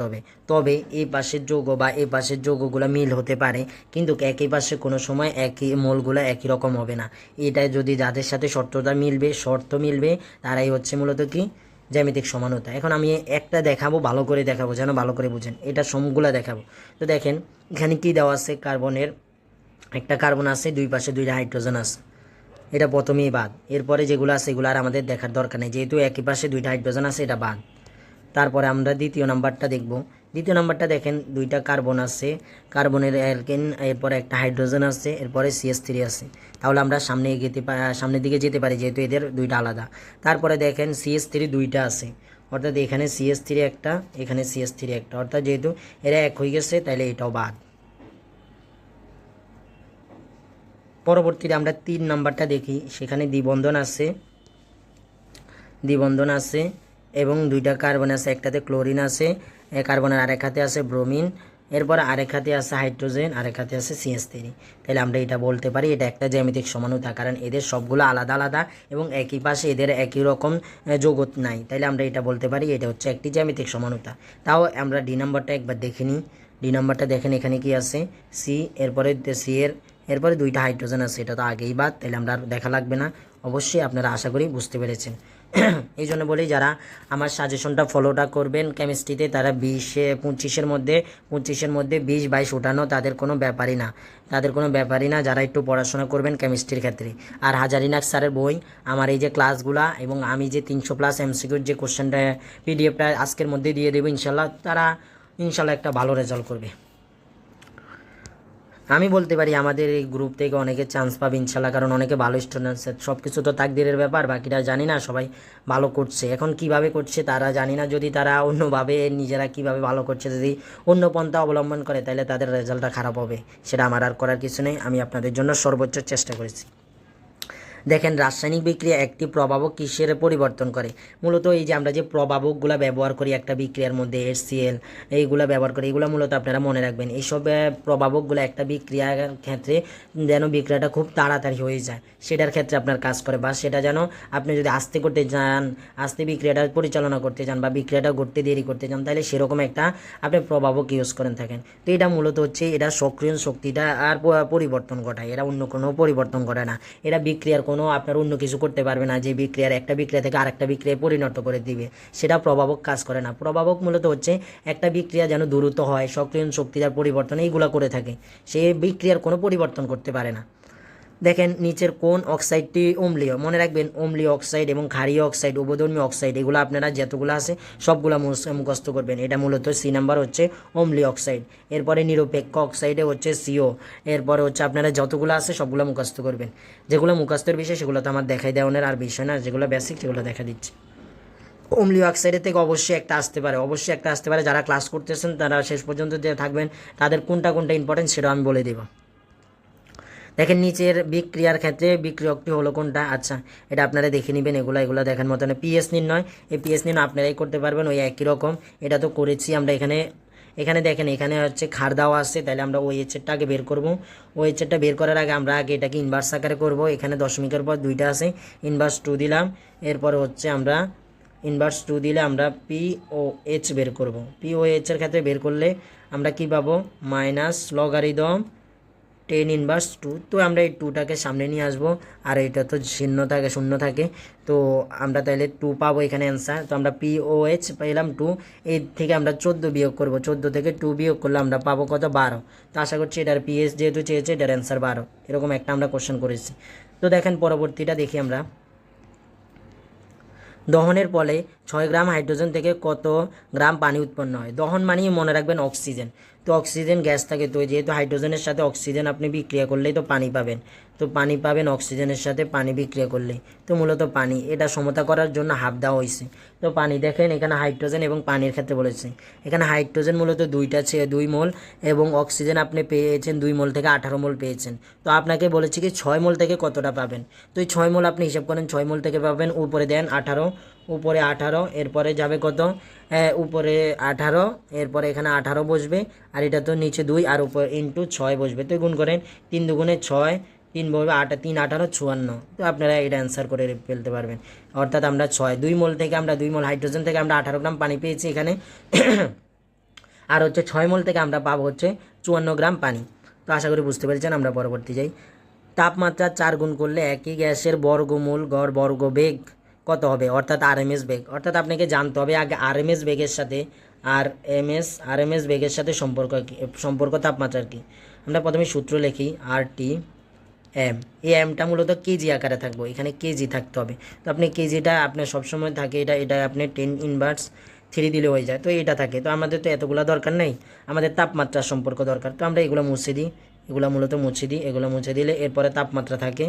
হবে, তবে এই পাশের যৌগ বা এই পাশের যৌগগুলো মিল হতে পারে, কিন্তু একই পাশে কোনো সময় একই মোলগুলো একই রকম হবে না। এটা যদি যাদের সাথে শর্ত মিলবে তারাই হচ্ছে মূলত কি জ্যামিতিক সমানতা। এখন আমি একটা দেখাবো, ভালো করে দেখাবো যেন ভালো করে বুঝেন, এটা সবগুলা দেখাবো। তো দেখেন এখানে কি দেওয়া আছে, কার্বনের একটা কার্বন আছে, দুই পাশে দুইটা হাইড্রোজেন আছে, এটা প্রথমেই বাদ। এরপরে যেগুলো আছে এগুলো আর আমাদের দেখার দরকার নেই, যেহেতু একই পাশে দুইটা হাইড্রোজেন আছে, এটা বাদ। তারপরে আমরা দ্বিতীয় নাম্বারটা দেখব। দ্বিতীয় নাম্বারটা দেখেন দুইটা কার্বন আছে, কার্বনের অ্যালকেন, এরপরে একটা হাইড্রোজেন আছে, এরপরে CH3 আছে। তাহলে আমরা সামনের দিকে যেতে পারি, যেহেতু এদের দুইটা আলাদা। তারপরে দেখেন CH3 দুইটা আছে, অর্থাৎ এখানে CH3 একটা, এখানে CH3 একটা, অর্থাৎ যেহেতু এরা এক হয়ে গেছে তাহলে এটাও বাদ। পরবর্তীতে আমরা 3 নাম্বারটা দেখি, সেখানে দ্বিবন্ধন আছে এবং দুইটা কার্বন আছে, একটাতে ক্লোরিন আছে, কার্বনের আরেক হাতে আছে ব্রোমিন, এরপর আরেক হাতে আছে হাইড্রোজেন, আরেক হাতে আছে CH3। তাহলে আমরা এটা বলতে পারি এটা একটা জ্যামিতিক সমানতা, কারণ এদের সবগুলো আলাদা আলাদা এবং একই পাশে এদের একই রকম যৌগ নাই। তাহলে আমরা এটা বলতে পারি এটা হচ্ছে একটি জ্যামিতিক সমানতা। তাও আমরা ডি নাম্বারটা একবার দেখে নিই। ডি নাম্বারটা দেখেন এখানে কি আছে, সি, এরপরে এরপরে দুইটা হাইড্রোজেন আছে, এটা তো আগেই বাদ, তাহলে আমরা আর দেখা লাগবে না। অবশ্যই আপনারা আশা করি বুঝতে পেরেছেন। এই জন্য বলি যারা আমার সাজেশনটা ফলোটা করবেন কেমিস্ট্রিতে, তারা 25-এর মধ্যে 20-22 উঠানো তাদের কোনো ব্যাপারই না, যারা একটু পড়াশোনা করবেন কেমিস্ট্রির ক্ষেত্রে। আর হাজারিনাক স্যারের বই, আমার এই যে ক্লাসগুলা এবং আমি যে 300+ MCQর যে কোশ্চেনটা PDFটা আজকের মধ্যে দিয়ে দেবো ইনশাল্লাহ, তারা ইনশাল্লাহ একটা ভালো রেজাল্ট করবে। আমি বলতে পারি আমাদের এই গ্রুপ থেকে অনেকে চান্স পাবে ইনশাল্লাহ, কারণ অনেকে ভালো স্টুডেন্টস। সব কিছু তো তাকদিরের ব্যাপার, বাকিটা জানি না, সবাই ভালো করছে। এখন কিভাবে করছে তারা জানি না, যদি তারা অন্যভাবে নিজেরা কিভাবে ভালো করছে, যদি অন্য পন্থা অবলম্বন করে, তাহলে তাদের রেজাল্টটা খারাপ হবে, সেটা আমার আর করার কিছু নেই। আমি আপনাদের জন্য সর্বোচ্চ চেষ্টা করেছি। দেখেন রাসায়নিক বিক্রিয়া একটি প্রভাবক কিসের পরিবর্তন করে, মূলত এই যে আমরা যে প্রভাবকগুলো ব্যবহার করি একটা বিক্রিয়ার মধ্যে HCl এইগুলো ব্যবহার করি, এগুলো মূলত আপনারা মনে রাখবেন। এইসব প্রভাবকগুলো একটা বিক্রিয়ার ক্ষেত্রে যেন বিক্রিয়াটা খুব তাড়াতাড়ি হয়ে যায় সেটার ক্ষেত্রে আপনার কাজ করে, বা সেটা যেন আপনি যদি আস্তে করতে চান, আস্তে বিক্রিয়াটা পরিচালনা করতে চান বা বিক্রিয়াটা ঘটতে দেরি করতে চান, তাহলে সেরকম একটা আপনি প্রভাবক ইউজ করেন থাকেন। তো এটা মূলত হচ্ছে এটা সক্রিয় শক্তিটা আর পরিবর্তন ঘটায়, এরা অন্য কোনো পরিবর্তন ঘটায় না। এটা বিক্রিয়ার কোনো আপনার অন্য কিছু করতে পারবে না যে বিক্রিয়ার একটা বিক্রিয়া থেকে আরেকটা বিক্রিয়ায় পরিণত করে দিবে, সেটা প্রভাবক কাজ করে না। প্রভাবক মূলত হচ্ছে একটা বিক্রিয়া যেন দ্রুত হয়, সক্রিয় শক্তিটার পরিবর্তন এইগুলো করে থাকে, সে বিক্রিয়ার কোনো পরিবর্তন করতে পারে না। দেখেন নিচের কোন অক্সাইডটি অম্লীয়, মনে রাখবেন অম্লীয় অক্সাইড এবং ক্ষারীয় অক্সাইড, উভধর্মী অক্সাইড, এগুলো আপনারা যতগুলো আছে সবগুলো মুখস্থ করবেন। এটা মূলত সি নাম্বার হচ্ছে অম্লীয় অক্সাইড। এরপরে নিরপেক্ষ অক্সাইডে হচ্ছে CO। এরপরে হচ্ছে আপনারা যতগুলো আছে সবগুলো মুখস্থ করবেন। যেগুলো মুখস্থের বিষয় সেগুলো তো আমার দেখাই দেওয়ানোর আর বিষয় না, যেগুলো বেসিক সেগুলো দেখা দিচ্ছে। অম্লীয় অক্সাইডের থেকে অবশ্যই একটা আসতে পারে, অবশ্যই একটা আসতে পারে। যারা ক্লাস করতেছেন তারা শেষ পর্যন্ত যে থাকবেন তাদের কোনটা কোনটা ইম্পর্টেন্ট সেটা আমি বলে দেবো। দেখেন নিচের বিক্রিয়ার ক্ষেত্রে বিক্রিয়কটি হলো কোনটা, আচ্ছা এটা আপনারা দেখে নেবেন। এগুলো দেখার মতো না। পিএস নির্ণয়, এই পিএস নির্ণয় আপনারাই করতে পারবেন ওই একই রকম, এটা তো করেছি আমরা। এখানে দেখেন এখানে হচ্ছে ক্ষার দেওয়া আছে, তাহলে আমরা OH-এরটা আগে বের করবো। OH-এরটা বের করার আগে আমরা আগে এটাকে ইনভার্স আকারে করবো। এখানে দশমিকের পর 2টা আছে, ইনভার্স 2 দিলাম। এরপরে হচ্ছে আমরা ইনভার্স 2 দিলে আমরা POH বের করব। POH-এর ক্ষেত্রে বের করলে আমরা কি পাবো, মাইনাস লগারিদম 10^2। তো আমরা এই 2টাকে সামনে নিয়ে আসবো, আর এটা তো শূন্য থাকে, তো আমরা তাহলে 2 পাবো এখানে অ্যান্সার। তো আমরা POH পেলাম 2, এর থেকে আমরা 14 বিয়োগ করবো, 14 থেকে 2 বিয়োগ করলে আমরা পাবো কত, 12। তো আশা করছি এটার PS যেহেতু চেয়েছে এটার অ্যান্সার 12, এরকম একটা আমরা কোশ্চেন করেছি। তো দেখেন পরবর্তীটা দেখি আমরা। দহনের ফলে 6 গ্রাম হাইড্রোজেন থেকে কত গ্রাম পানি উৎপন্ন হয়। দহন মানেই মনে রাখবেন অক্সিজেন, তো অক্সিজেন গ্যাস থাকে, তো যেহেতু হাইড্রোজেনের সাথে অক্সিজেন আপনি বিক্রিয়া করলেই তো পানি পাবেন, তো পানি পাবেন অক্সিজেনের সাথে পানি বিক্রিয়া করলেই, তো মূলত পানি এটা সমতা করার জন্য হাফ দেওয়া হয়েছে। তো পানি দেখেন এখানে হাইড্রোজেন এবং পানির ক্ষেত্রে বলেছে, এখানে হাইড্রোজেন মূলত 2 মোল এবং অক্সিজেন আপনি পেয়েছেন 2 মোল থেকে 18 মোল পেয়েছেন। তো আপনাকে বলেছি কি 6 মোল থেকে কতটা পাবেন, তো এই 6 মোল আপনি হিসাব করেন, 6 মোল থেকে পাবেন, উপরে দেন 18, উপরে 18, এরপরে যাবে কত, উপরে 18, এরপরে এখানে 18 বসবে, আর এটা তো নিচে 2 আর উপরে ইন্টু 6 বসবে। তো গুণ করেন 3 দুগুণে 6, 3 বসবে 8, 3 18 56। তো আপনারা এটা অ্যান্সার করে ফেলতে পারবেন। অর্থাৎ আমরা 2 মোল থেকে আমরা 2 মোল হাইড্রোজেন থেকে আমরা 18 গ্রাম পানি পেয়েছি এখানে আর হচ্ছে 6 মোল থেকে আমরা পাবো হচ্ছে 54 গ্রাম পানি। তো আশা করি বুঝতে পেরেছেন। আমরা পরবর্তী যাই। তাপমাত্রা 4 গুণ করলে একই গ্যাসের বর্গমূল গড় বর্গবেগ কত হবে, অর্থাৎ RMS বেগ। অর্থাৎ আপনাকে জানতে হবে আগে RMS বেগের সাথে RMS বেগের সাথে সম্পর্ক তাপমাত্রার কি। আমরা প্রথমে সূত্র লিখি RTM। এই এমটা মূলত কেজি আকারে থাকবো, এখানে কেজি থাকতে হবে। তো আপনি কেজিটা আপনার সবসময় থাকে, এটা আপনি 10^3 দিলে হয়ে যায়, তো এটা থাকে। তো আমাদের তো এতগুলো দরকার নেই, আমাদের তাপমাত্রার সম্পর্ক দরকার। তো আমরা এগুলো মুছে দিই, এগুলো মূলত মুছে দিই, এগুলো মুছে দিলে এরপরে তাপমাত্রা থাকে।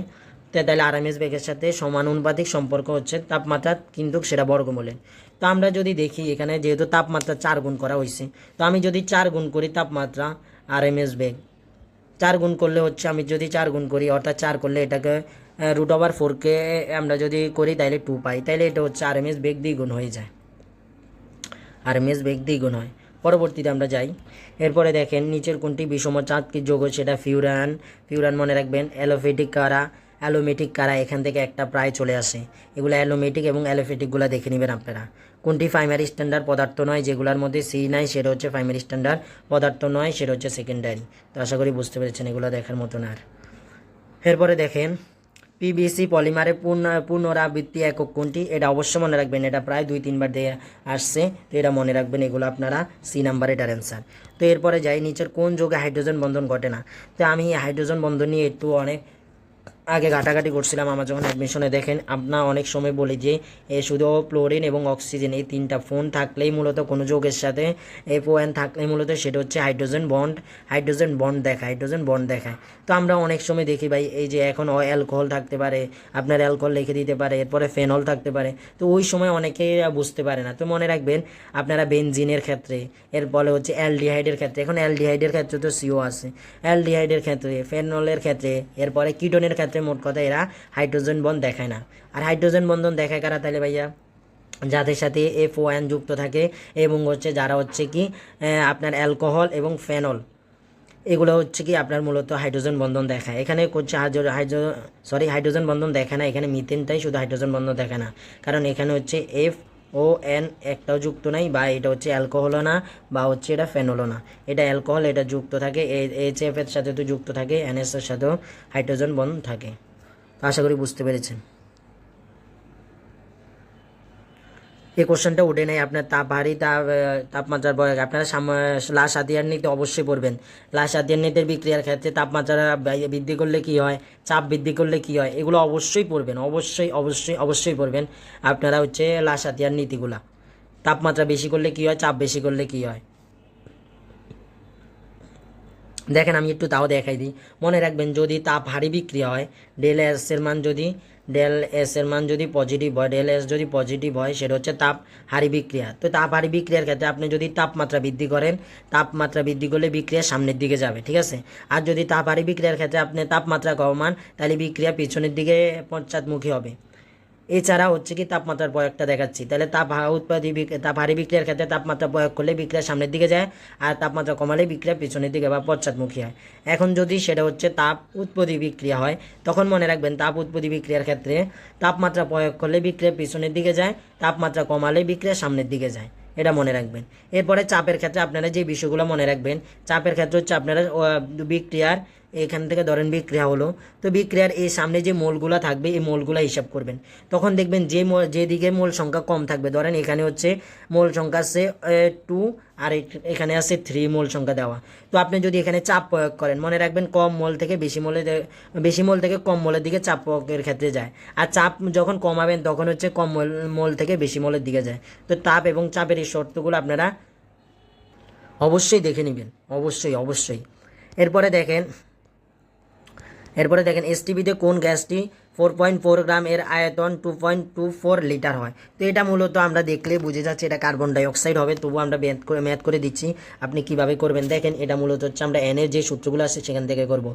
তো তাহলে RMS বেগের সাথে সমানুপাতিক সম্পর্ক হচ্ছে তাপমাত্রা, কিন্তু সেটা বর্গমূলে। তো আমরা যদি দেখি এখানে যেহেতু তাপমাত্রা 4 গুণ করা হয়েছে, তো আমি যদি 4 গুণ করি তাপমাত্রা RMS বেগ 4 গুণ করলে হচ্ছে, আমি যদি 4 গুণ করি অর্থাৎ 4 করলে এটাকে √4কে আমরা যদি করি তাহলে 2 পাই, তাহলে এটা হচ্ছে RMS বেগ দ্বিগুণ হয়ে যায়, RMS বেগ দ্বিগুণ হয়। পরবর্তীতে আমরা যাই। এরপরে দেখেন নিচের কোনটি বিষম চাঁদকি যৌগ, সেটা ফিউরান মনে রাখবেন। অ্যালোমেটিক কারা এখান থেকে একটা প্রায় চলে আসে, এগুলো অ্যালোমেটিক এবং অ্যালোফেটিকগুলো দেখে নেবেন আপনারা। কোনটি প্রাইমারি স্ট্যান্ডার্ড পদার্থ নয়, যেগুলোর মধ্যে C নাই সেটা হচ্ছে প্রাইমারি স্ট্যান্ডার্ড পদার্থ নয়, সেটা হচ্ছে সেকেন্ডারি। তো আশা করি বুঝতে পেরেছেন, এগুলো দেখার মতন। আর এরপরে দেখেন PVC পলিমারের পুনরাবৃত্তি একক কোনটি, এটা অবশ্যই মনে রাখবেন, এটা প্রায় 2-3 বার দিয়ে আসছে, তো এটা মনে রাখবেন, এগুলো আপনারা C নাম্বার এটার অ্যান্সার। তো এরপরে যাই নিচের কোন যৌগে হাইড্রোজেন বন্ধন ঘটে না। তো আমি হাইড্রোজেন বন্ধন নিয়ে একটু অনেক আগে ঘাটাঘাটি করছিলাম আমার যখন অ্যাডমিশনে। দেখেন আপনার অনেক সময় বলি যে শুধু ফ্লোরিন এবং অক্সিজেন এই 3টা ফোন থাকলেই মূলত কোনো যৌগের সাথে FON থাকলেই মূলত সেটা হচ্ছে হাইড্রোজেন বন্ড দেখায়। তো আমরা অনেক সময় দেখি ভাই এই যে এখন অ্যালকোহল থাকতে পারে, আপনার অ্যালকোহল লিখে দিতে পারে, এরপরে ফেনল থাকতে পারে, তো ওই সময় অনেকে বুঝতে পারে না। তো মনে রাখবেন আপনারা বেনজিনের ক্ষেত্রে, এরপরে হচ্ছে অ্যালডিহাইডের ক্ষেত্রে, এখন অ্যালডিহাইডের ক্ষেত্রে তো CO আছে, অ্যালডিহাইডের ক্ষেত্রে, ফেনলের ক্ষেত্রে, এরপরে কিটোনের ক্ষেত্রে ক্ষেত্রে মোট কথা এরা হাইড্রোজেন বন্ড দেখায় না। আর হাইড্রোজেন বন্ধন দেখায় কারা তাহলে ভাইয়া? যাদের সাথে FON যুক্ত থাকে এবং হচ্ছে যারা হচ্ছে কি আপনার অ্যালকোহল এবং ফেনল, এগুলো হচ্ছে কি আপনার মূলত হাইড্রোজেন বন্ধন দেখায়। এখানে হচ্ছে হাইড্রোজেন বন্ধন দেখায় না, এখানে মিথেনটাই শুধু হাইড্রোজেন বন্ধন দেখায় না, কারণ এখানে হচ্ছে FON একটাও যুক্ত নাই, বা এটা হচ্ছে অ্যালকোহলও না, বা হচ্ছে এটা ফেনলও না। এটা অ্যালকোহল, এটা যুক্ত থাকে HF এর সাথে তো যুক্ত থাকে, NS এর সাথেও হাইড্রোজেন বন্ধন থাকে। আশা করি বুঝতে পেরেছেন। এই কোশ্চেনটা উঠে নেই আপনার তাপমাত্রার প্রয়োগ। আপনারা লাশ আদিয়ার নীতি অবশ্যই পড়বেন। লাশ আদিয়ার নীতির বিক্রিয়ার ক্ষেত্রে তাপমাত্রা বৃদ্ধি করলে কি হয়, চাপ বৃদ্ধি করলে কি হয়, এগুলো অবশ্যই পড়বেন, অবশ্যই পড়বেন আপনারা হচ্ছে লাশ আদিয়ার নীতিগুলা। তাপমাত্রা বেশি করলে কি হয়, চাপ বেশি করলে কি হয়। দেখেন আমি একটু তাও দেখাই দিই। মনে রাখবেন যদি তাপ হারি বিক্রিয়া হয়, ডেল এস এর মান যদি পজিটিভ হয়, ডেল এস যদি পজিটিভ হয়, সেটা হচ্ছে তাপ হারি বিক্রিয়া। তো তাপ হারি বিক্রিয়ার ক্ষেত্রে আপনি যদি তাপমাত্রা বৃদ্ধি করেন, তাপমাত্রা বৃদ্ধি করলে বিক্রিয়া সামনের দিকে যাবে, ঠিক আছে। আর যদি তাপ হারি বিক্রিয়ার ক্ষেত্রে আপনি তাপমাত্রা কমান, তাহলে বিক্রিয়া পিছনের দিকে পশ্চাৎমুখী হবে। এছাড়া হচ্ছে কি তাপমাত্রার প্রয়োগটা দেখাচ্ছি। তাহলে তাপ হারি বিক্রিয়ার ক্ষেত্রে তাপমাত্রা প্রয়োগ করলে বিক্রিয়া সামনের দিকে যায়, আর তাপমাত্রা কমালে বিক্রিয়া পিছনের দিকে বা পশ্চাৎমুখী হয়। এখন যদি সেটা হচ্ছে তাপ উৎপত্তি বিক্রিয়া হয়, তখন মনে রাখবেন তাপ উৎপত্তি বিক্রিয়ার ক্ষেত্রে তাপমাত্রা প্রয়োগ করলে বিক্রিয়া পিছনের দিকে যায়, তাপমাত্রা কমালে বিক্রিয়া সামনের দিকে যায়, এটা মনে রাখবেন। এরপরে চাপের ক্ষেত্রে আপনারা যে বিষয়গুলো মনে রাখবেন, চাপের ক্ষেত্রে হচ্ছে আপনারা বিক্রিয়ার এখান থেকে ধরেন বিক্রিয়া হলো, তো বিক্রিয়ার এই সামনে যে মোলগুলো থাকবে এই মোলগুলো হিসাব করবেন। তখন দেখবেন যেদিকে মোল সংখ্যা কম থাকবে, ধরেন এখানে হচ্ছে মোল সংখ্যা আছে 2 আর এখানে আছে 3 মোল সংখ্যা দেওয়া। তো আপনি যদি এখানে চাপ প্রয়োগ করেন, মনে রাখবেন কম মোল থেকে বেশি মোল থেকে কম মোলের দিকে চাপ প্রয়োগের ক্ষেত্রে যায়। আর চাপ যখন কমাবেন তখন হচ্ছে কম মোল থেকে বেশি মোলের দিকে যায়। তো তাপ এবং চাপের এই শর্তগুলো আপনারা অবশ্যই দেখে নেবেন, অবশ্যই। এরপরে দেখেন এসটিপিতে কোন গ্যাসটি 4.4 গ্রাম এর আয়তন 2.24 লিটার হয়। তো এটা মূলত আমরা দেখলে বুঝে যাচ্ছে এটা কার্বন ডাইঅক্সাইড হবে, তবু আমরা ম্যাথ করে দিচ্ছি আপনি কিভাবে করবেন। দেখেন এটা মূলত হচ্ছে আমরা এনের যে সূত্রগুলো আছে সেখান থেকে করব।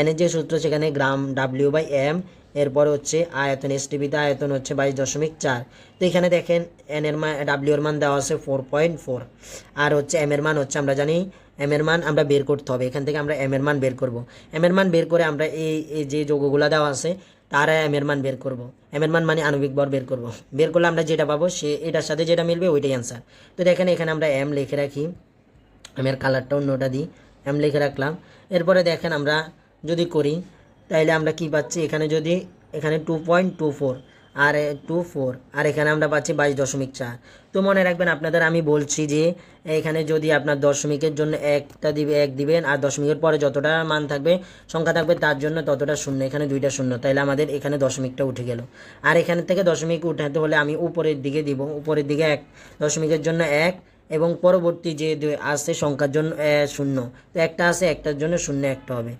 এনের যে সূত্র সেখানে গ্রাম W/m, এরপর হচ্ছে আয়তন, এসটিপিতে আয়তন হচ্ছে 22.4। তো এখানে দেখেন এন এর মান, ডাব্লিউ এর মান দেওয়া আছে 4.4, আর হচ্ছে এম এর মান হচ্ছে আমরা জানি এম এর মান আমরা বের করতে হবে। এখান থেকে আমরা এম এর মান বের করব। এম এর মান বের করে আমরা এই যে যৌগগুলো দেওয়া আছে তার এম এর মান বের করব। এম এর মান মানে আণবিক ভর বের করব। বের করলে আমরা যেটা পাবো এটার সাথে যেটা মিলবে ওইটাই অ্যান্সার। তো দেখেন এখানে আমরা এম লিখে রাখি, এমের কালারটা অন্যটা দিই, এম লিখে রাখলাম। এরপরে দেখেন আমরা যদি করি তাইলে আমরা কি পাচ্ছি, এখানে 2.24 আর 24, আর এখানে আমরা পাচ্ছি 22.4। তো মনে রাখবেন আপনাদের আমি বলছি যে এখানে যদি আপনার দশমিকের জন্য এক দিবেন, আর দশমিকের পরে যতটা মান থাকবে সংখ্যা থাকবে তার জন্য ততটা শূন্য, এখানে 2টা শূন্য, তাইলে আমাদের এখানে দশমিকটা উঠে গেল। আর এখানে থেকে দশমিক উঠাতে হলে আমি উপরের দিকে দিব, উপরের দিকে 1, দশমিকের জন্য 1, এবং পরবর্তী যে আছে সংখ্যার জন্য 0, তো একটা আছে, একটার জন্য 0 একটা হবে।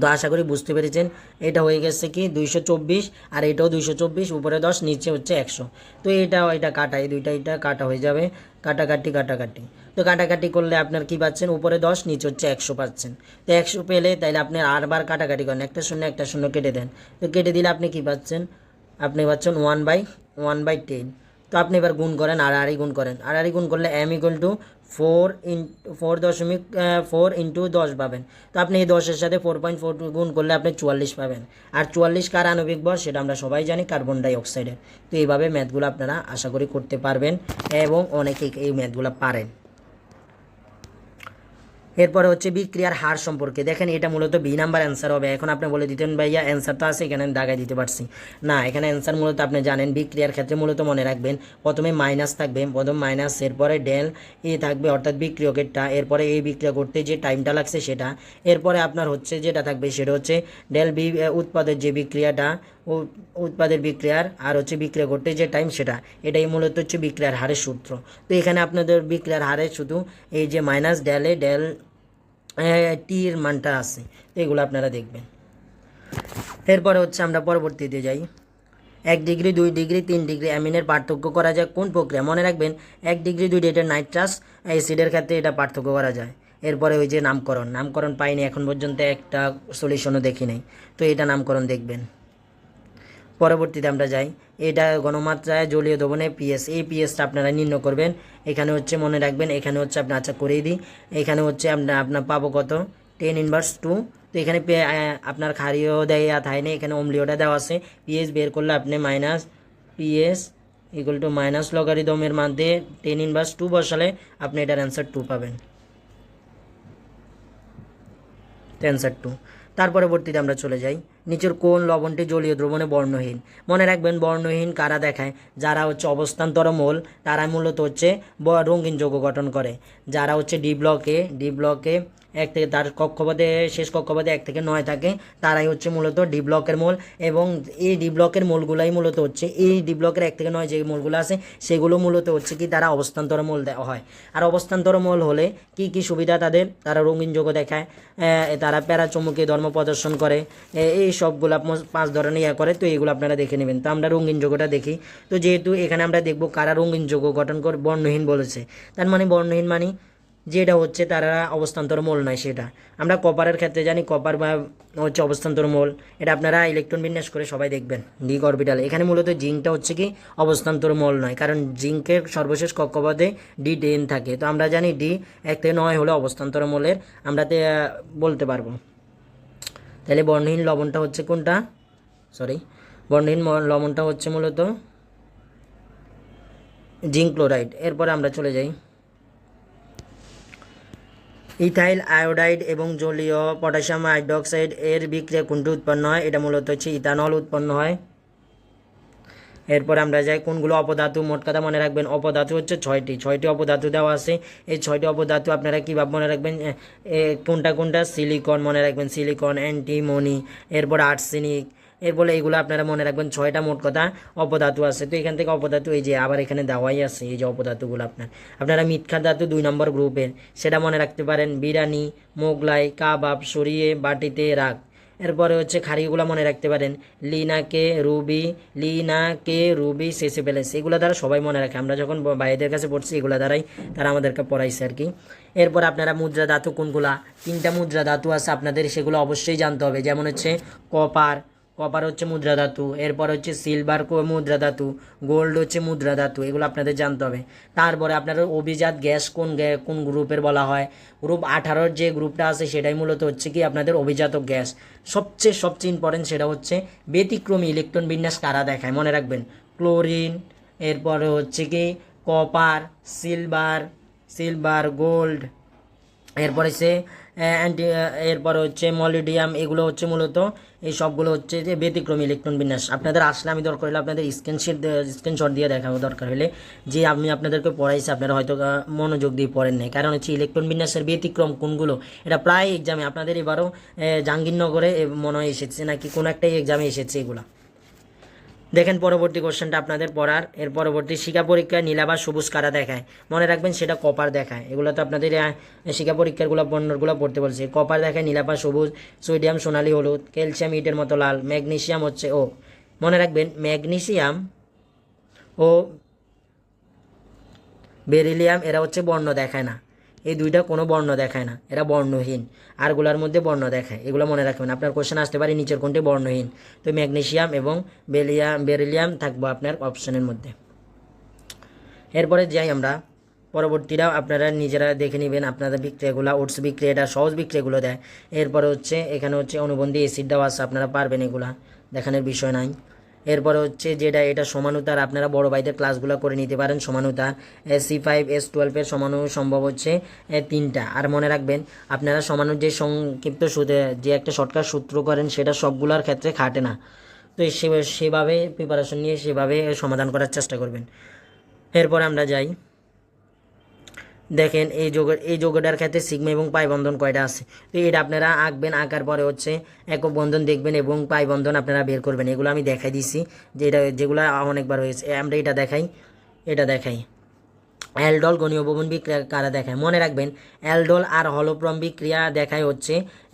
তো আশা করি বুঝতে পেরেছেন। এটা হয়ে গেছে কি 224, আর এটাও 224, উপরে 10 নিচে হচ্ছে 100। তো এটা কাটা, এই দুইটা এটা কাটা হয়ে যাবে, কাটাকাটি। তো কাটাকাটি করলে আপনার কি পাচ্ছেন, উপরে 10 নিচে হচ্ছে 100 পাচ্ছেন। তো 100 পেলে তাইলে আপনি আরবার কাটাকাটি করেন, একটা শূন্য কেটে দেন। তো কেটে দিলে আপনি কি পাচ্ছেন, আপনি পাচ্ছেন 1/10। তো আপনি এবার গুণ করেন, আড়াআড়ি গুণ করেন, আড়াআড়ি গুণ করলে m = 4 × 10 পাবেন। তো আপনি এই 10-এর সাথে 4.4 গুণ করলে আপনি 44 পাবেন। আর 44 কার আণবিক ভর সেটা আমরা সবাই জানি, কার্বন ডাইঅক্সাইডের। তো এইভাবে ম্যাথগুলো আপনারা আশা করি করতে পারবেন, এবং অনেকেই এই ম্যাথগুলো পারেন। এরপরে হচ্ছে বিক্রিয়ার হার সম্পর্কে। দেখেন এটা মূলত বি নাম্বার অ্যান্সার হবে। এখন আপনি বলে দিতেন ভাইয়া অ্যান্সার তো আছে, এখানে দাগাই দিতে পারছি না। এখানে অ্যান্সার মূলত আপনি জানেন, বিক্রিয়ার ক্ষেত্রে মূলত মনে রাখবেন প্রথমে মাইনাস থাকবে, মাইনাস, এরপরে ডেল এ থাকবে অর্থাৎ বিক্রিয়কেরটা, এরপরে এই বিক্রিয়া করতে যে টাইমটা লাগছে সেটা, এরপরে আপনার হচ্ছে যেটা থাকবে সেটা হচ্ছে ডেল বি উৎপাদের যে বিক্রিয়াটা, উৎপাদের বিক্রিয়ার, আর হচ্ছে বিক্রিয়া করতে যে টাইম সেটা। এটাই মূলত হচ্ছে বিক্রিয়ার হারের সূত্র। তো এখানে আপনাদের বিক্রিয়ার হারে শুধু এই যে মাইনাস ডেল টির মানটা আছে, তো এগুলো আপনারা দেখবেন। এরপরে হচ্ছে আমরা পরবর্তীতে যাই। 1 ডিগ্রি, 2 ডিগ্রি, 3 ডিগ্রি অ্যামিনের পার্থক্য করা যায় কোন প্রক্রিয়া? মনে রাখবেন 1 ডিগ্রি 2 ডিগ্রি নাইট্রাস অ্যাসিডের ক্ষেত্রে এটা পার্থক্য করা যায়। এরপরে ওই যে নামকরণ পাইনি এখন পর্যন্ত, একটা সলিউশনও দেখি নাই, তো এটা নামকরণ দেখবেন। পরবর্তীতে আমরা যাই, এটা গণমাত্রায় জলীয় দ্রবণে পিএস, এই পিএসটা আপনারা নির্ণয় করবেন। এখানে হচ্ছে মনে রাখবেন, এখানে হচ্ছে আপনার আচ্ছা করেই দিই, এখানে হচ্ছে আপনার পাবো কত 10⁻²। তো এখানে আপনার ক্ষারীয় দেয়া থাকে না, এখানে অম্লীয়টা দেওয়া আছে। পিএস বের করলে আপনি minus PS equal to minus লগারিদমের মধ্যে 10⁻² বসালে আপনি এটার অ্যান্সার 2 পাবেন, অ্যান্সার 2। তার পরবর্তীতে আমরা চলে যাই, নিচের কোন লবণটি জলীয় দ্রবণে বর্ণহীন। মনে রাখবেন বর্ণহীন কারা দেখায়, যারা হচ্ছে অবস্থান্তর মূল, তারা মূলত হচ্ছে রঙিন যৌগ গঠন করে। যারা হচ্ছে ডি ব্লকে 1 থেকে তার কক্ষপথে শেষ কক্ষপথে 1 থেকে 9 থাকে, তারাই হচ্ছে মূলত ডি ব্লকের মূল। এবং এই ডি ব্লকের মূলগুলাই মূলত হচ্ছে এই ডি ব্লকের 1 থেকে 9 যে মূলগুলো আছে সেগুলো মূলত হচ্ছে কি তারা অবস্থান্তর মূল দেওয়া হয়। আর অবস্থান্তর মূল হলে কি কি সুবিধা তাদের, তারা রঙিন যৌগ দেখায়, তারা প্যারাচুম্বকীয় ধর্ম প্রদর্শন করে, এই সবগুলো 5 ধরনের করে। তো এগুলো আপনারা দেখে নেবেন। তো আমরা রঙিন যৌগটা দেখি। তো যেহেতু এখানে আমরা দেখব কারা রঙিন যৌগ গঠন করে বর্ণহীন বলেছে, তার মানে বর্ণহীন মানে যেটা হচ্ছে তারা অবস্থান্তর মূল নয়। সেটা আমরা কপারের ক্ষেত্রে জানি, কপার বা হচ্ছে অবস্থান্তর মূল, এটা আপনারা ইলেকট্রন বিন্যাস করে সবাই দেখবেন ডিগ অরবিটাল। এখানে মূলত জিঙ্কটা হচ্ছে কি অবস্থান্তর মূল নয়, কারণ জিঙ্কের সর্বশেষ কক্ষপথে D10 থাকে। তো আমরা জানি D 1 থেকে 9 হলে অবস্থান্তর মূলের আমরা বলতে পারবো। তাহলে বর্ণহীন লবণটা হচ্ছে কোনটা, বর্ণহীন লবণটা হচ্ছে মূলত জিঙ্ক ক্লোরাইড। এরপরে আমরা চলে যাই, ইথাইল আয়োডাইড এবং জলীয় পটাশিয়াম হাইড্রোক্সাইড এর বিক্রিয়া কোনটি উৎপন্ন হয়, এটা মূলত হচ্ছে ইথানল উৎপন্ন হয়। এরপর আমরা যাই কোনগুলো অপধাতু। মোট কথা মনে রাখবেন অপধাতু হচ্ছে 6টি অপধাতু দেওয়া আছে। এই 6টি অপধাতু আপনারা কীভাবে মনে রাখবেন, কোনটা সিলিকন মনে রাখবেন, সিলিকন, অ্যান্টিমনি, এরপর আর্সেনিক, এরপরে এইগুলো আপনারা মনে রাখবেন। 6টা মোট কথা অপধাতু আছে। তো এখান থেকে অপধাতু এই যে আবার এখানে দেওয়াই আছে, এই যে অপধাতুগুলো আপনারা মিথ্যা ধাতু 2 নম্বর গ্রুপের, সেটা মনে রাখতে পারেন। বিরিয়ানি, মোগলাই, কাবাব, সরিয়ে বাটিতে রাখ। এরপরে হচ্ছে খাড়িগুলো মনে রাখতে পারেন, লিনাকে রুবি শেষে ফেলেছে। এগুলো দ্বারা সবাই মনে রাখে, আমরা যখন ভাইদের কাছে পড়ছি এগুলো দ্বারাই তারা আমাদেরকে পড়াইছে আর কি। এরপর আপনারা মুদ্রা ধাতু কোনগুলা, 3টা মুদ্রা ধাতু আছে আপনাদের, সেগুলো অবশ্যই জানতে হবে। যেমন হচ্ছে কপার হচ্ছে মুদ্রা ধাতু, এরপর হচ্ছে সিলভার মুদ্রা ধাতু, গোল্ড হচ্ছে মুদ্রা ধাতু, এগুলো আপনাদের জানতে হবে। তারপরে আপনাদের অভিজাত গ্যাস কোন গ্রুপের বলা হয়, গ্রুপ 18 যে গ্রুপটা আছে সেটাই মূলত হচ্ছে কি আপনাদের অভিজাত গ্যাস। সবচেয়ে ইম্পর্টেন্ট সেটা হচ্ছে ব্যতিক্রমী ইলেকট্রন বিন্যাস কারা দেখায়, মনে রাখবেন ক্লোরিন, এরপরে হচ্ছে কি কপার, সিলভার, গোল্ড, এরপরে এরপর হচ্ছে মলিডিয়াম। এগুলো হচ্ছে মূলত এই সবগুলো হচ্ছে যে ব্যতিক্রমী ইলেকট্রন বিন্যাস। আপনাদের আসলে আমি দরকার হলে আপনাদের স্ক্রিনশট দিয়ে দেখাবো দরকার হলে, যে আমি আপনাদেরকে পড়াইছি আপনারা হয়তো মনোযোগ দিয়ে পড়েন নাই। কারণ হচ্ছে ইলেকট্রন বিন্যাসের ব্যতিক্রম কোনগুলো, এটা প্রায় এক্সামে আপনাদের এবারও জাহাঙ্গীরনগরে মনে হয় এসেছে, নাকি কোনো একটাই এক্সামে এসেছে এগুলো। দেখেন পরবর্তী কোশ্চেনটা আপনাদের পড়ার। এর পরবর্তী শিখা পরীক্ষায় নীলা বা সবুজ কারা দেখায়, মনে রাখবেন সেটা কপার দেখায়। এগুলো তো আপনাদের শিখা পরীক্ষারগুলো বর্ণগুলো পড়তে বলছে। কপার দেখায় নীলা বা সবুজ, সোডিয়াম সোনালি হলুদ, ক্যালসিয়াম ইটের মতো লাল, ম্যাগনেসিয়াম হচ্ছে মনে রাখবেন ম্যাগনেসিয়াম ও বেরিলিয়াম এরা হচ্ছে বর্ণ দেখায় না, এই দুইটা কোনো বর্ণ দেখায় না, এরা বর্ণহীন। আরগুলার মধ্যে বর্ণ দেখায়, এগুলো মনে রাখবেন। আপনার কোশ্চেন আসতে পারে নিচের কোনটি বর্ণহীন। তো ম্যাগনেসিয়াম এবং বেরিলিয়াম থাকবো আপনার অপশনের মধ্যে। এরপরে যাই আমরা পরবর্তীটা আপনারা নিজেরা দেখে নেবেন। আপনাদের বিক্রিয়াগুলো ওটস বিক্রিয়াটা সহজ বিক্রিয়াগুলো দেয়। এরপরে হচ্ছে এখানে হচ্ছে অনুবন্ধী অ্যাসিড দেওয়া আছে, আপনারা পারবেন, এগুলা দেখানোর বিষয় নাই। এরপরে হচ্ছে এটা সমানুতার, আপনারা বড় ভাইদের ক্লাসগুলো করে নিতে পারেন। সমানুতা C5H12 এর সমাণু সম্ভব হচ্ছে 3টা। আর মনে রাখবেন আপনারা সমাণুর যে সংক্ষিপ্ত যে একটা শর্টকাট সূত্র করেন সেটা সবগুলোর ক্ষেত্রে খাটে না। তো সেভাবে প্রিপারেশন নিয়ে সেভাবে সমাধান করার চেষ্টা করবেন। এরপর আমরা যাই, দেখেন এই যৌগটার ক্ষেত্রে সিগমা এবং পাই বন্ধন কয়টা আছে। তো এটা আপনারা আঁকবেন, আঁকার পরে হচ্ছে একক বন্ধন দেখবেন এবং পাই বন্ধন আপনারা বের করবেন। এগুলো আমি দেখাই দিছি, যেগুলো অনেকবার হয়েছে। আমরা এটা দেখাই অ্যালডল গণীয় ভবন বিক্রিয়া কারা দেখায়, মনে রাখবেন অ্যালডল আর হলোপ্রম বিক্রিয়া দেখায় হচ্ছে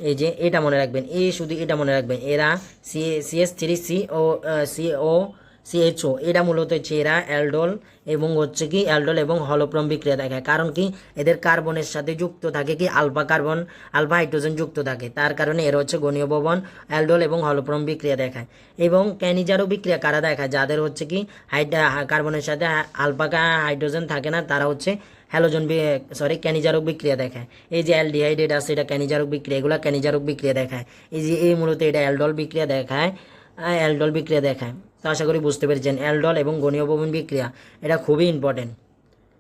এই যে এটা মনে রাখবেন, শুধু এটা মনে রাখবেন, এরা CH3CO CHO, এটা মূলত হচ্ছে এরা অ্যালডোল এবং হচ্ছে কি অ্যালডোল এবং হলোপ্রম বিক্রিয়া দেখায়। কারণ কি এদের কার্বনের সাথে যুক্ত থাকে কি আলফা কার্বন, আলফা হাইড্রোজেন যুক্ত থাকে, তার কারণে এরা হচ্ছে গণীয় ভবন, অ্যালডোল এবং হলোপ্রম বিক্রিয়া দেখায়। এবং ক্যানিজারো বিক্রিয়া কারা দেখায়? যাদের হচ্ছে কি কার্বনের সাথে আলফা হাইড্রোজেন থাকে না, তারা হচ্ছে হ্যালোজেন ক্যানিজারক বিক্রিয়া দেখায়। এই যে অ্যালডিহাইড আছে, এটা ক্যানিজারক বিক্রিয়া, এগুলো ক্যানিজারক বিক্রিয়া দেখায়। এই যে এই মূলত এটা অ্যালডোল বিক্রিয়া দেখায়, অ্যালডোল বিক্রিয়া দেখায়। তো আশা করি বুঝতে পেরেছেন অ্যালডোল এবং গণীয় ভবন বিক্রিয়া এটা খুবই ইম্পর্টেন্ট।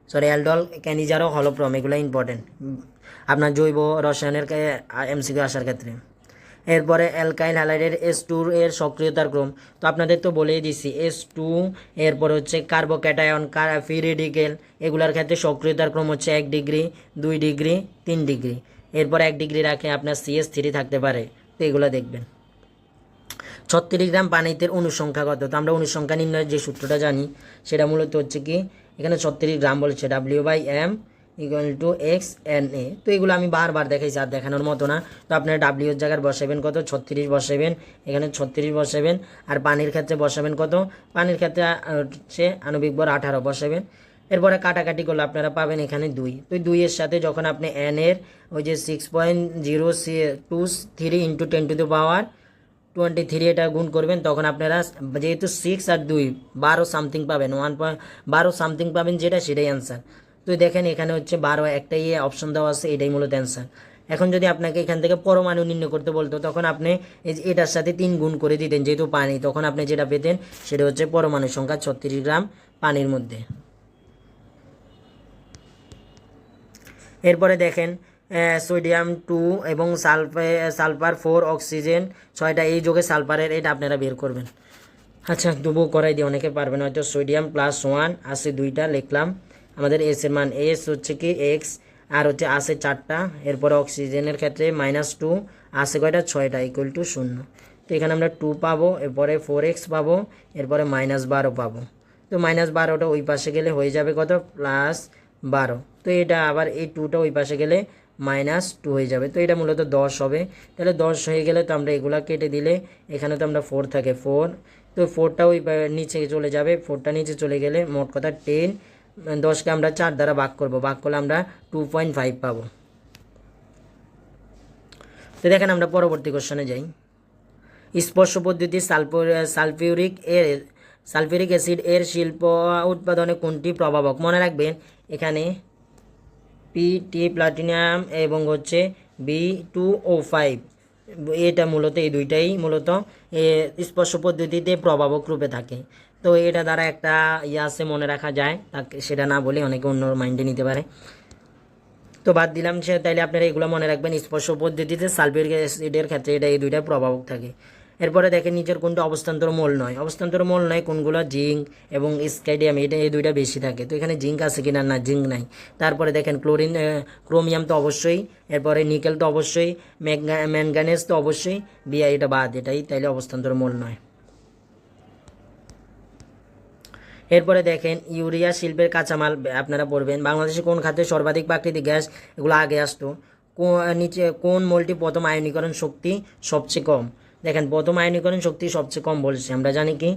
অ্যালডোল, ক্যানিজারো, হলোপ্রম এগুলো ইম্পর্টেন্ট আপনার জৈব রসায়নের MCQ আসার ক্ষেত্রে। এরপরে অ্যালকাইল হ্যালাইডের S2 এর সক্রিয়তার ক্রম তো আপনাদের তো বলেই দিছি S2, এরপর হচ্ছে কার্বোক্যাটায়ন, ফ্রি রেডিকেল, এগুলোর ক্ষেত্রে সক্রিয়তার ক্রম হচ্ছে 1 ডিগ্রি, 2 ডিগ্রি, 3 ডিগ্রি। এরপর 1 ডিগ্রি রাখে আপনার CH3 থাকতে পারে, তো এগুলো দেখবেন। 36 গ্রাম পানিতে অনুসংখ্যা কত? তো আমরা অনুসংখ্যা নির্ণয়ের যে সূত্রটা জানি সেটা মূলত হচ্ছে কি এখানে 36 গ্রাম বলেছে, W/M = XNA। তো এগুলো আমি বারবার দেখাইছি, আর দেখানোর মতো না। তো আপনারা W এর জায়গায় বসাবেন কত? 36 বসাবেন, এখানে 36 বসাবেন। আর পানির ক্ষেত্রে বসাবেন কত? পানির ক্ষেত্রে হচ্ছে আণবিক ভর 18 বসাবেন। এরপরে কাটাকাটি করলে আপনারা পাবেন এখানে 2। তো 2 এর সাথে যখন আপনি N এর ওই যে 6.023 × 10⁻23 এটা গুণ করবেন, তখন আপনারা যেহেতু 6 আর 2 12 সামথিং পাবেন, 12 সামথিং পাবেন, সেটাই অ্যান্সার। তো দেখেন এখানে হচ্ছে 12 একটাই অপশন দেওয়া আছে, এটাই মূলত অ্যান্সার। এখন যদি আপনাকে এখান থেকে পরমাণু নির্ণয় করতে বলতো, তখন আপনি এটার সাথে 3 গুণ করে দিতেন, যেহেতু পানি, তখন আপনি যেটা পেতেন সেটা হচ্ছে পরমাণু সংখ্যা 36 গ্রাম পানির মধ্যে। এরপরে দেখেন সোডিয়াম 2 এবং সালফার 4, অক্সিজেন 6টা, এই যোগে সালফারের এটা আপনারা বের করবেন। আচ্ছা তবু করাই দিই, অনেকে পারবেন হয়তো। সোডিয়াম +1 আছে 2টা, লিখলাম। আমাদের এস এর মান এস হচ্ছে কি x, আর হচ্ছে আছে 4টা। এরপরে অক্সিজেনের ক্ষেত্রে -2 আছে কয়টা? 6টা, = 0। তো এখানে আমরা 2 পাবো, এরপরে 4x পাবো, এরপরে -12 পাবো। তো -12টা ওই পাশে গেলে হয়ে যাবে কত? +12। তো এটা আবার এই 2টা ওই পাশে গেলে -2 হয়ে যাবে। তো এটা মূলত 10 হবে। তাহলে 10 হয়ে গেলে তো আমরা এগুলা কেটে দিলে এখানে তো আমরা 4 থাকে 4, তো 4টা ওই নিচে চলে যাবে। 4টা নিচে চলে গেলে মোট কথা 10, 10কে আমরা 4 দ্বারা ভাগ করব, ভাগ করলে আমরা 2.5 পাবো। তো দেখেন আমরা পরবর্তী কোশ্চেনে যাই। স্পর্শ পদ্ধতি সালফিউরিক অ্যাসিড এর শিল্প উৎপাদনে কোনটি প্রভাবক? মনে রাখবেন এখানে PT প্লাটিনাম এবং হচ্ছে B2O5, এটা মূলত এই দুইটাই মূলত স্পর্শ পদ্ধতিতে প্রভাবক রূপে থাকে। তো এটা দ্বারা একটা আছে মনে রাখা যায়, তাকে সেটা না বলে অনেকে অন্য মাইন্ডে নিতে পারে, তো বাদ দিলাম সে। তাইলে আপনারা এগুলো মনে রাখবেন, স্পর্শ পদ্ধতিতে সালফিউরিক অ্যাসিডের ক্ষেত্রে এটা এই দুইটা প্রভাবক থাকে। এরপরে দেখেন নিচের কোনটা অবস্থান্তর মূল নয়? অবস্থান্তর মূল নয় কোনগুলো? জিঙ্ক এবং স্কাইডিয়াম, এটা এই দুইটা বেশি থাকে। তো এখানে জিঙ্ক আছে কিনা? না, জিঙ্ক নাই। তারপরে দেখেন ক্রোমিয়াম তো অবশ্যই, এরপরে নিকেল তো অবশ্যই, ম্যাঙ্গানেজ তো অবশ্যই, বিআই এটা বাদ, এটাই তাইলে অবস্থান্তর মূল নয়। এরপরে দেখেন ইউরিয়া শিল্পের কাঁচামাল আপনারা পড়বেন। বাংলাদেশে কোন খাতে সর্বাধিক প্রাকৃতিক গ্যাস? এগুলো আগে আসতো। নিচে কোন মলটি প্রথম আয়নীকরণ শক্তি সবচেয়ে কম? দেখেন প্রথম আয়নীকরণ শক্তি সবচেয়ে কম বলছে, আমরা জানি কি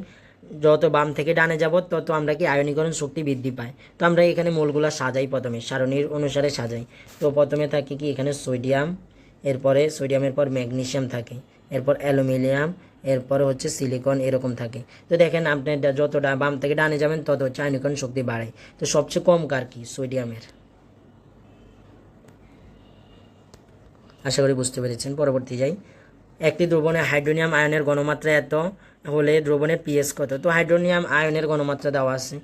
যত বাম থেকে ডানে যাব তত আমরা কি আয়নীকরণ শক্তি বৃদ্ধি পায়। তো আমরা এখানে মলগুলো সাজাই, প্রথমে সারণীর অনুসারে সাজাই। তো প্রথমে থাকে কি এখানে সোডিয়াম, এরপরে সোডিয়ামের পর ম্যাগনেসিয়াম থাকে, এরপর অ্যালুমিনিয়াম, এরপরে হচ্ছে সিলিকন, এরকম থাকে। তো দেখেন আপনি যত বাম থেকে ডানে যাবেন তত হচ্ছে আয়নীকরণ শক্তি বাড়ে। তো সবচেয়ে কম কার? কি সোডিয়ামের। আশা করি বুঝতে পেরেছেন। পরবর্তী যাই। একটি দ্রবণে হাইড্রোনিয়াম আয়নের ঘনমাত্রা এত হলে দ্রবণের পিএইচ কত? তো হাইড্রোনিয়াম আয়নের ঘনমাত্রা দেওয়া আছে।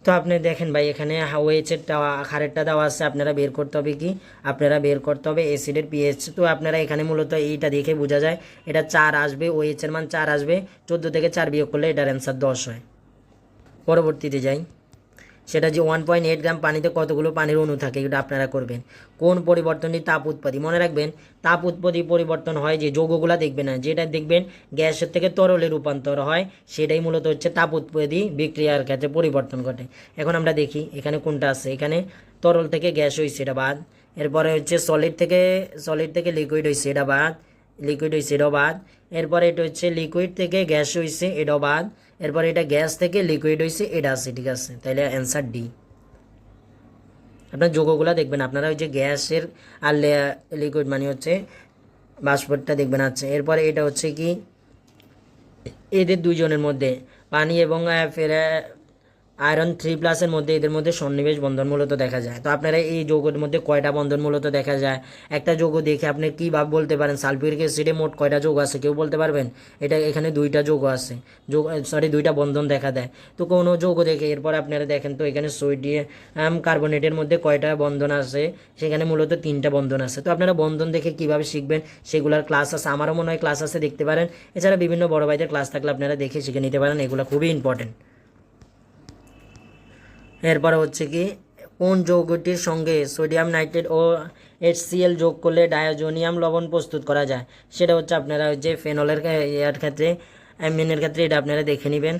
তো আপনি দেখেন ভাই এখানে ওএইচেরটা ক্ষারেরটা দেওয়া আছে, আপনারা বের করতে হবে কি? আপনারা বের করতে হবে অ্যাসিডের পিএইচ। তো আপনারা এখানে মূলত এইটা দেখে বোঝা যায় এটা 4 আসবে, ওএইচের মান 4 আসবে, 14 থেকে 4 বিয়োগ করলে এটার অ্যান্সার 10 হয়। পরবর্তীতে যাই, সেটা যে 1.8 গ্রাম পানিতে কতগুলো পানির অণু থাকে, এটা আপনারা করবেন। কোন পরিবর্তনটি তাপ উৎপত্তি? মনে রাখবেন তাপ উৎপত্তি পরিবর্তন হয় যে যৌগগুলা দেখবেন না, যেটা দেখবেন গ্যাসের থেকে তরলে রূপান্তর হয়, সেটাই মূলত হচ্ছে তাপ উৎপত্তি বিক্রিয়ার ক্ষেত্রে পরিবর্তন ঘটে। এখন আমরা দেখি এখানে কোনটা আছে। এখানে তরল থেকে গ্যাস হয়েছে, এটা বাদ। এরপরে হচ্ছে সলিড থেকে লিকুইড হয়েছে, এটা বাদ। লিকুইড হয়েছে, এটাও বাদ। এরপরে এটা হচ্ছে লিকুইড থেকে গ্যাস হয়েছে, এটাও বাদ। এরপরে এটা গ্যাস থেকে লিকুইড হয়েছে, এটা আছে, ঠিক আছে, তাহলে অ্যান্সার ডি। আপনার যোগগুলো দেখবেন আপনারা, ওই যে গ্যাসের আর লিকুইড মানে হচ্ছে বাষ্পটা দেখবেন। আচ্ছা, এরপরে এটা হচ্ছে কি এদের দুইজনের মধ্যে পানি এবং আয়রন 3+ মধ্যে এদের মধ্যে সন্নিবেশ বন্ধন মূলত দেখা যায়। তো আপনারা এই যৌগের মধ্যে কয়টা বন্ধন মূলত দেখা যায়? একটা যৌগ দেখে আপনি কীভাবে বলতে পারেন সালফিউরিক অ্যাসিডে মোট কয়টা যৌগ আছে, কেউ বলতে পারবেন? এটা এখানে 2টা যৌগ আছে, সরি 2টা বন্ধন দেখা দেয়। তো কোনো যৌগ দেখে এরপর আপনারা দেখেন তো এখানে সোডিয়াম কার্বনেটের মধ্যে কয়টা বন্ধন আছে, সেখানে মূলত 3টা বন্ধন আছে। তো আপনারা বন্ধন দেখে কীভাবে শিখবেন সেগুলোর ক্লাস আছে, আমারও মনে হয় ক্লাস আছে, দেখতে পারেন। এছাড়া বিভিন্ন বড় ভাইদের ক্লাস থাকলে আপনারা দেখে শিখে নিতে পারেন, এগুলো খুবই ইম্পর্টেন্ট। এরপরে হচ্ছে কি কোন যৌগটির সঙ্গে সোডিয়াম নাইট্রেট ও HCl যোগ করলে ডায়োজোনিয়াম লবণ প্রস্তুত করা যায়? সেটা হচ্ছে আপনারা যে ফেনলের ইয়ার ক্ষেত্রে, অ্যামিনের ক্ষেত্রে এটা আপনারা দেখে নেবেন।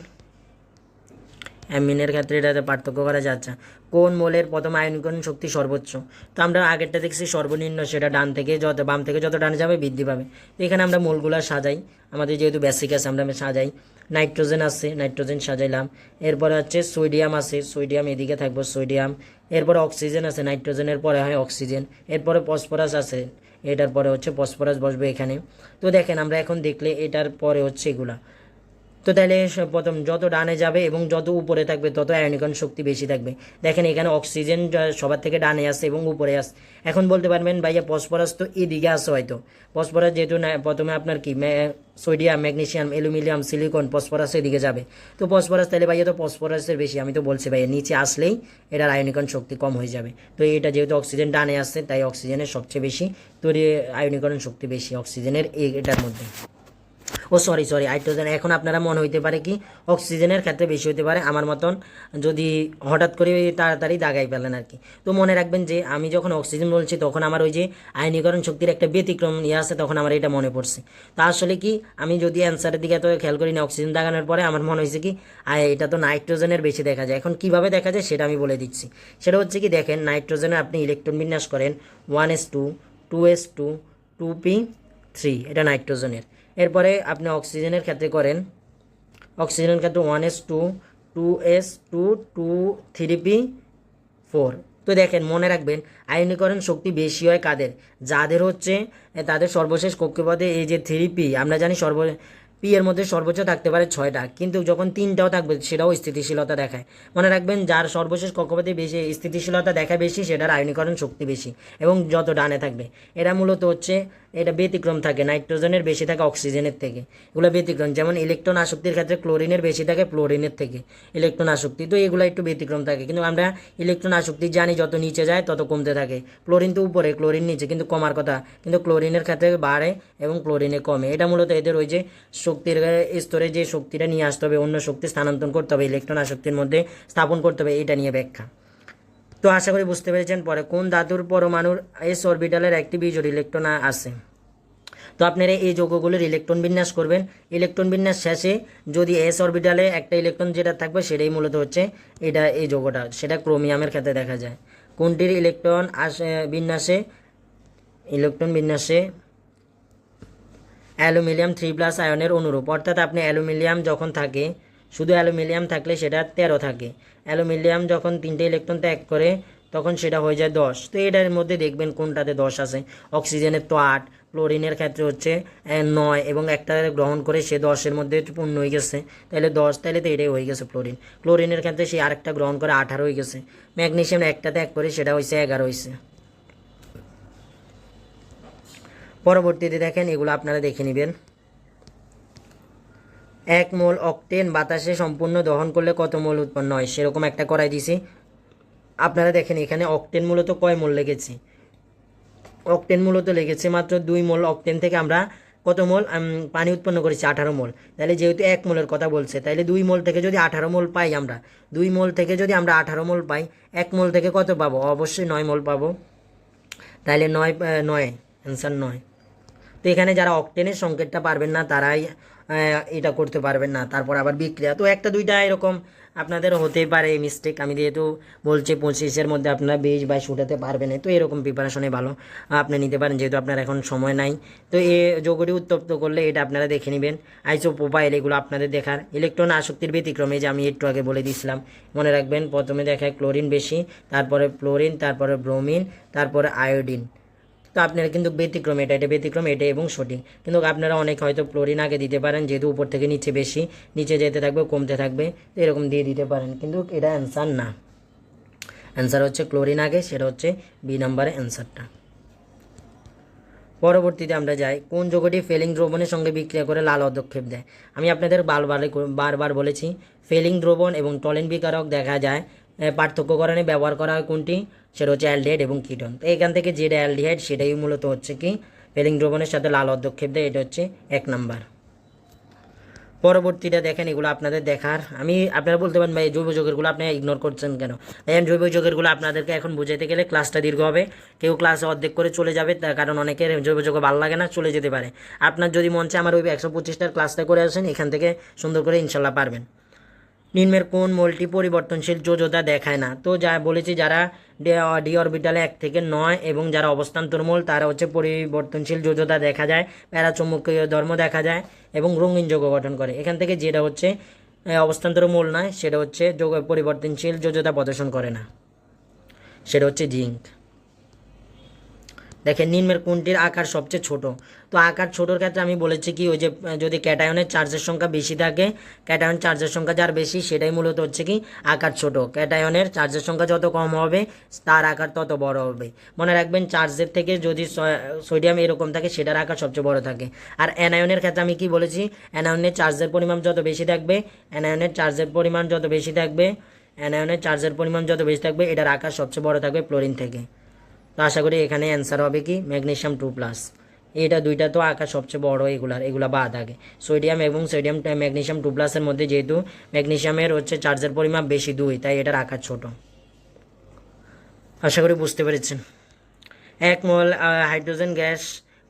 অ্যামিনের ক্ষেত্রে এটাতে পার্থক্য করা যাচ্ছে। কোন মোলের প্রথম আয়নীকরণ শক্তি সর্বোচ্চ? তো আমরা আগেরটা দেখছি সর্বনিম্ন, সেটা ডান থেকে যত বাম থেকে যত ডানে যাবে বৃদ্ধি পাবে। তো এখানে আমরা মোলগুলো সাজাই, আমাদের যেহেতু বেসিক আছে আমরা সাজাই। নাইট্রোজেন আছে, নাইট্রোজেন সাজাইলাম। এরপরে হচ্ছে সোডিয়াম আছে, সোডিয়াম এদিকে থাকবো সোডিয়াম। এরপরে অক্সিজেন আছে, নাইট্রোজেনের পরে হয় অক্সিজেন। এরপরে ফসফরাস আছে, এটার পরে হচ্ছে ফসফরাস বসবে এখানে। তো দেখেন আমরা এখন দেখলে এটার পরে হচ্ছে এগুলা। তো তাহলে প্রথম যত ডানে যাবে এবং যত উপরে থাকবে তত আয়নীকরণ শক্তি বেশি থাকবে। দেখেন এখানে অক্সিজেন সবার থেকে ডানে আসে এবং উপরে আসে। এখন বলতে পারবেন ভাইয়া ফসফরাস তো এদিকে আসে, হয়তো ফসফরাস যেহেতু প্রথমে আপনার কি sodium, magnesium, aluminium, silicon, phosphorus এদিকে যাবে। তো ফসফরাস তাহলে ভাইয়া তো ফসফরাসের বেশি, আমি তো বলছি ভাইয়া নিচে আসলেই এটার আয়নীকরণ শক্তি কম হয়ে যাবে। তো এটা যেহেতু অক্সিজেন ডানে আসছে তাই অক্সিজেনের সবচেয়ে বেশি তৈরি আয়নীকরণ শক্তি বেশি অক্সিজেনের এটার মধ্যে। ও সরি হাইড্রোজেন। এখন আপনারা মনে হইতে পারে কি অক্সিজেনের ক্ষেত্রে বেশি হতে পারে আমার মতন, যদি হঠাৎ করে তাড়াতাড়ি দাগাই ফেলেন আর কি। তো মনে রাখবেন যে আমি যখন অক্সিজেন বলছি তখন আমার ওই যে আয়নীকরণ শক্তির একটা ব্যতিক্রম আছে, তখন আমার এটা মনে পড়ছে। তা আসলে কি আমি যদি অ্যান্সারের দিকে তো খেয়াল করি না, অক্সিজেন দাগানোর পরে আমার মনে হয়েছে কি এটা তো নাইট্রোজেনের বেশি দেখা যায়। এখন কিভাবে দেখা যায় সেটা আমি বলে দিচ্ছি। সেটা হচ্ছে কি দেখেন নাইট্রোজেনে আপনি ইলেকট্রন বিন্যাস করেন 1s2 2s2 2p3, এটা নাইট্রোজেনের। এরপরে আপনি অক্সিজেনের ক্ষেত্রে করেন, অক্সিজেনের ক্ষেত্রে 1s2 2s2 2 3p4। তো দেখেন মনে রাখবেন আয়নীকরণ শক্তি বেশি হয় কাদের? যাদের হচ্ছে তাদের সর্বশেষ কক্ষপথে এই যে 3p, আমরা জানি পি এর মধ্যে সর্বোচ্চ থাকতে পারে 6টা, কিন্তু যখন 3টাও থাকবে সেটাও স্থিতিশীলতা দেখায়। মনে রাখবেন যার সর্বশেষ কক্ষপথে বেশি স্থিতিশীলতা দেখা বেশি সেটার আয়নীকরণ শক্তি বেশি এবং যত ডানে থাকবে। এরা মূলত হচ্ছে এটা ব্যতিক্রম থাকে, নাইট্রোজেনের বেশি থাকে অক্সিজেনের থেকে, এগুলো ব্যতিক্রম। যেমন ইলেকট্রন আসক্তির ক্ষেত্রে ক্লোরিনের বেশি থাকে ফ্লোরিনের থেকে ইলেকট্রন আসক্তি, তো এগুলো একটু ব্যতিক্রম থাকে। কিন্তু আমরা ইলেকট্রন আসক্তি জানি যত নিচে যায় তত কমতে থাকে। ক্লোরিন তো উপরে, ক্লোরিন নিচে, কিন্তু কমার কথা, কিন্তু ক্লোরিনের ক্ষেত্রে বাড়ে এবং ক্লোরিনে কমে। এটা মূলত এদের ওই যে শক্তির স্তরে যে শক্তিটা নিয়ে আসতে হবে, অন্য শক্তি স্থানান্তর করতে হবে, ইলেকট্রন আসক্তির মধ্যে স্থাপন করতে হবে, এটা নিয়ে ব্যাখ্যা। তো আশা করি বুঝতে পেরেছেন। পরে কোন ধাতুর পরমাণুর এস অরবিটালের একটি বিজোড় ইলেকট্রন আছে? তো আপনারা এই যৌগগুলোর ইলেকট্রন বিন্যাস করবেন। ইলেকট্রন বিন্যাস শেষে যদি এস অরবিটালে একটা ইলেকট্রন যেটা থাকবে সেটাই মূলত হচ্ছে এটা এই যৌগটা, সেটা ক্রোমিয়ামের ক্ষেত্রে দেখা যায়। কোনটির ইলেকট্রন বিন্যাসে অ্যালুমিনিয়াম 3+ আয়নের অনুরূপ? অর্থাৎ আপনি অ্যালুমিনিয়াম যখন থাকে, শুধু অ্যালুমিনিয়াম থাকলে সেটা 13 থাকে। অ্যালুমিনিয়াম যখন 3টে ইলেকট্রন ত্যাগ করে তখন সেটা হয়ে যায় 10। তো এটার মধ্যে দেখবেন কোনটাতে 10 আছে। অক্সিজেনের তো 8, ক্লোরিনের ক্ষেত্রে হচ্ছে 9 এবং একটা গ্রহণ করে সে 10-এর মধ্যে পূর্ণ হয়ে গেছে, তাহলে 10, তাহলে তো এটাই হয়ে গেছে ফ্লোরিন। ক্লোরিনের ক্ষেত্রে সে আরেকটা গ্রহণ করে 18 হয়ে গেছে। ম্যাগনেসিয়াম একটা ত্যাগ করে সেটা হয়েছে 11 হয়েছে। পরবর্তীতে দেখেন এগুলো আপনারা দেখে নেবেন। 1 মোল অক্টেন বাতাসে সম্পূর্ণ দহন করলে কত মোল উৎপন্ন হয়, সেরকম একটা করাই দিছি। আপনারা দেখেন এখানে অক্টেন মূলত কয় মোল লেগেছে? অক্টেন মূলত লেগেছে মাত্র 2 মোল। অক্টেন থেকে আমরা কত মোল পানি উৎপন্ন করেছি? 18 মোল। তাহলে যেহেতু 1 মোলের কথা বলছে, তাহলে 2 মোল থেকে যদি 18 মোল পাই আমরা, 2 মোল থেকে যদি আমরা 18 মোল পাই, 1 মোল থেকে কত পাবো? অবশ্যই 9 মোল পাবো। তাহলে 9 অ্যান্সার 9। তো এখানে যারা অক্টেনের সংকেতটা পারবেন না তারাই এটা করতে পারবেন না। তারপর আবার বিক্রিয়া, তো একটা দুইটা এরকম আপনাদের হতেই পারে এই মিস্টেক, আমি যেহেতু বলছি 25-এর মধ্যে আপনারা 20-22 উঠাতে পারবেন না, তো এরকম প্রিপারেশনে ভালো আপনি নিতে পারেন, যেহেতু আপনার এখন সময় নাই। তো এ যোগটি উত্তপ্ত করলে এটা আপনারা দেখে নেবেন, আইসো প্রোফাইল এগুলো আপনাদের দেখার। ইলেকট্রন আসক্তির ব্যতিক্রমে যে আমি একটু আগে বলে দিয়েছিলাম, মনে রাখবেন প্রথমে দেখায় ক্লোরিন বেশি, তারপরে ফ্লোরিন, তারপরে ব্রোমিন, তারপরে আয়োডিন। তো আপনারা কিন্তু ব্যতিক্রম, এটা ব্যতিক্রম, এটা এবং সঠিক। কিন্তু আপনারা অনেক হয়তো ক্লোরিন আগে দিতে পারেন, যেহেতু উপর থেকে নিচে বেশি, নিচে যেতে থাকবে কমতে থাকবে, তো এরকম দিয়ে দিতে পারেন, কিন্তু এটা অ্যান্সার না। অ্যান্সার হচ্ছে ক্লোরিন আগে, সেটা হচ্ছে বি নাম্বারের অ্যান্সারটা। পরবর্তীতে আমরা যাই, কোন যৌগটি ফেলিং দ্রবণের সঙ্গে বিক্রিয়া করে লাল পদক্ষেপ দেয়। আমি আপনাদের বারবার বলেছি, ফেলিং দ্রবণ এবং টলেন বিকারক দেখা যায় পার্থক্যকরণে ব্যবহার করা হয় কোনটি, সেটা হচ্ছে অ্যালডিহাইড এবং কিটোন। তো এখান থেকে যেটা অ্যালডিহাইড সেটাই মূলত হচ্ছে কি ফেলিং দ্রবণের সাথে লাল পদক্ষেপ দেয়, এটা হচ্ছে 1 নাম্বার। পরবর্তীটা দেখেন, এগুলো আপনাদের দেখার, আপনারা বলতে পারেন ভাই জৈব যৌগেরগুলো আপনি ইগনোর করছেন কেন। দেখেন জৈব যৌগেরগুলো আপনাদেরকে এখন বুঝাইতে গেলে ক্লাসটা দীর্ঘ হবে, কেউ ক্লাসে অর্ধেক করে চলে যাবে, তার কারণ অনেকের জৈব যৌগ ভালো লাগে না, চলে যেতে পারে। আপনার যদি মন চায় আমার ওই 125টার ক্লাসটা করে আসেন, এখান থেকে সুন্দর করে ইনশাল্লাহ পারবেন। নিম্নের কোন মোলটি পরিবর্তনশীল যোজতা দেখায় না। তো যা বলেছি, যারা ডি অরবিটালে 1 থেকে 9 এবং যারা অবস্থান্তর মোল তারা হচ্ছে পরিবর্তনশীল যোজতা দেখা যায়, প্যারাচুম্বকীয় ধর্ম দেখা যায় এবং রঙিন যৌগ গঠন করে। এখান থেকে যেটা হচ্ছে অবস্থান্তর মোল নয়, সেটা হচ্ছে যৌগ পরিবর্তনশীল যোজতা প্রদর্শন করে না, সেটা হচ্ছে জিঙ্ক। দেখেন নিম্নের কোনটির আকার সবচেয়ে ছোট। তো আকার ছোটোর ক্ষেত্রে আমি বলেছি কি, ওই যে যদি ক্যাটায়নের চার্জের সংখ্যা বেশি থাকে, ক্যাটায়ন চার্জের সংখ্যা যার বেশি সেটাই মূলত হচ্ছে কি আকার ছোট। ক্যাটায়নের চার্জের সংখ্যা যত কম হবে তার আকার তত বড় হবে। মনে রাখবেন চার্জের থেকে যদি সোডিয়াম এরকম থাকে সেটার আকার সবচেয়ে বড় থাকে। আর অ্যানায়নের ক্ষেত্রে আমি কি বলেছি, অ্যানায়নের চার্জের পরিমাণ যত বেশি থাকবে, অ্যানায়নের চার্জের পরিমাণ যত বেশি থাকবে, অ্যানায়নের চার্জের পরিমাণ যত বেশি থাকবে এটার আকার সবচেয়ে বড় থাকবে ক্লোরিন থেকে। তো আশা করি এখানে অ্যান্সার হবে কি ম্যাগনেসিয়াম 2+। এটা দুইটা তো আকার সবচেয়ে বড়, এগুলা বাদ আগে। সোডিয়াম এবং ম্যাগনেসিয়াম 2+-এর মধ্যে যেহেতু ম্যাগনেসিয়ামের হচ্ছে চার্জের পরিমাণ বেশি 2, তাই এটার আকার ছোট। আশা করি বুঝতে পেরেছেন। 1 মোল হাইড্রোজেন গ্যাস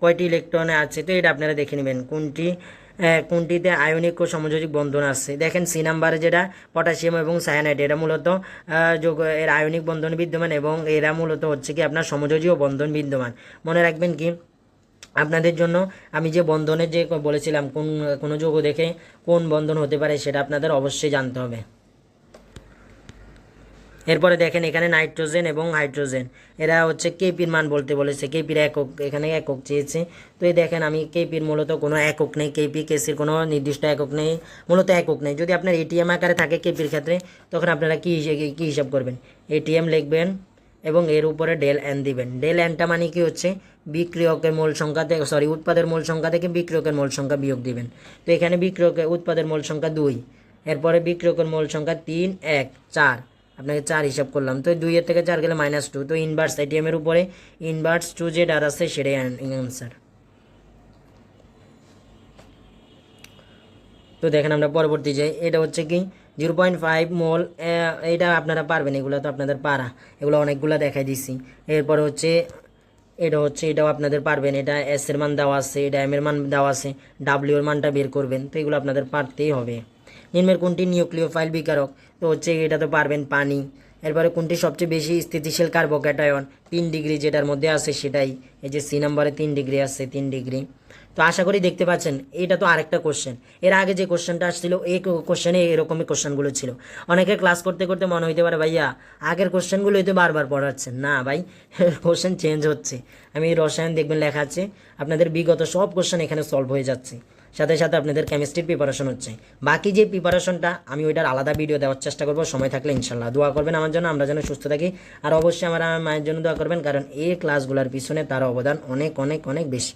কয়টি ইলেকট্রনে আছে, তো এটা আপনারা দেখে নেবেন কোনটিতে আয়নিক ও সমযোজিক বন্ধন আছে। দেখেন সি নাম্বারে যেটা পটাশিয়াম এবং সায়ানাইড, এটা মূলত যোগ এর আয়নিক বন্ধন বিদ্যমান এবং এরা মূলত হচ্ছে কি আপনার সমযোজীয় বন্ধন বিদ্যমান। মনে রাখবেন কি আপনাদের জন্য আমি যে বন্ধনের যে বলেছিলাম কোনো যৌগ দেখে কোন বন্ধন হতে পারে সেটা আপনাদের অবশ্যই জানতে হবে। এরপরে দেখেন এখানে নাইট্রোজেন এবং হাইড্রোজেন, এরা হচ্ছে কেপির মান বলতে বলেছে, কেপির একক, এখানে একক চেয়েছে। তো এই দেখেন আমি কেপির মূলত কোনো একক নেই, কেপি কেসির কোনো নির্দিষ্ট একক নেই, মূলত একক নেই। যদি আপনার এটিএম আকারে থাকে কেপির ক্ষেত্রে, তখন আপনারা কী হিসাব করবেন, এটিএম লিখবেন এবং এর উপরে ডেল এন দিবেন। ডেল এনটা মানে কি হচ্ছে বিক্রিয়কের মোল সংখ্যা থেকে উৎপাদের মোল সংখ্যা থেকে বিক্রিয়কের মোল সংখ্যা বিয়োগ দিবেন। তো এখানে উৎপাদের মোল সংখ্যা 2, এরপরে বিক্রিয়কের মোল সংখ্যা 3, 1, 4, আপনাকে 4 হিসাব করলাম। তো 2 থেকে 4 গেলে -2, তো ইনভার্স এটিএমের উপরে ইনভার্স 2 যে ডার আছে সেটাই অ্যান্সার। তো দেখেন আমরা পরবর্তী যাই, এটা হচ্ছে কি 0.5 মোল, এটা আপনারা পারবেন, এগুলো তো আপনাদের পারা, এগুলো অনেকগুলো দেখাই দিছি। এরপর হচ্ছে এটাও আপনাদের পারবেন, এটা এস এর মান দেওয়া আছে, এটা এম এর মান দেওয়া আছে, ডাব্লিউ এর মানটা বের করবেন, তো এগুলো আপনাদের পারতেই হবে। নিম্নের কোনটি নিউক্লিওফাইল বিকারক, তো হচ্ছে এটা তো পারবেন পানি। এরপরে কোনটি সবচেয়ে বেশি স্থিতিশীল কার্বোক্যাটায়ন, 3 ডিগ্রি যেটার মধ্যে আছে সেটাই, এই যে সি নাম্বারে 3 ডিগ্রি আছে, 3 ডিগ্রি। তো আশা করি দেখতে পাচ্ছেন, এটা তো আরেকটা কোশ্চেন, এর আগে যে কোশ্চেনটা আসছিল এই কোশ্চেনে এরকমই কোশ্চেনগুলো ছিল। অনেকে ক্লাস করতে করতে মনে হইতে পারে ভাইয়া আগের কোশ্চেনগুলোই তো বারবার পড়াচ্ছেন, না ভাই কোশ্চেন চেঞ্জ হচ্ছে। আমি রসায়ন দেখবেন লেখা আছে, আপনাদের বিগত সব কোশ্চেন এখানে সলভ হয়ে যাচ্ছে, সাথে সাথে আপনাদের কেমিস্ট্রির প্রিপারেশন হচ্ছে। বাকি যে প্রিপারেশনটা আমি ওইটার আলাদা ভিডিও দেওয়ার চেষ্টা করবো, সময় থাকলে ইনশাল্লাহ। দোয়া করবেন আমার জন্য, আমরা যেন সুস্থ থাকি, আর অবশ্যই আমার মায়ের জন্য দোয়া করবেন, কারণ এই ক্লাসগুলোর পিছনে তার অবদান অনেক অনেক অনেক বেশি।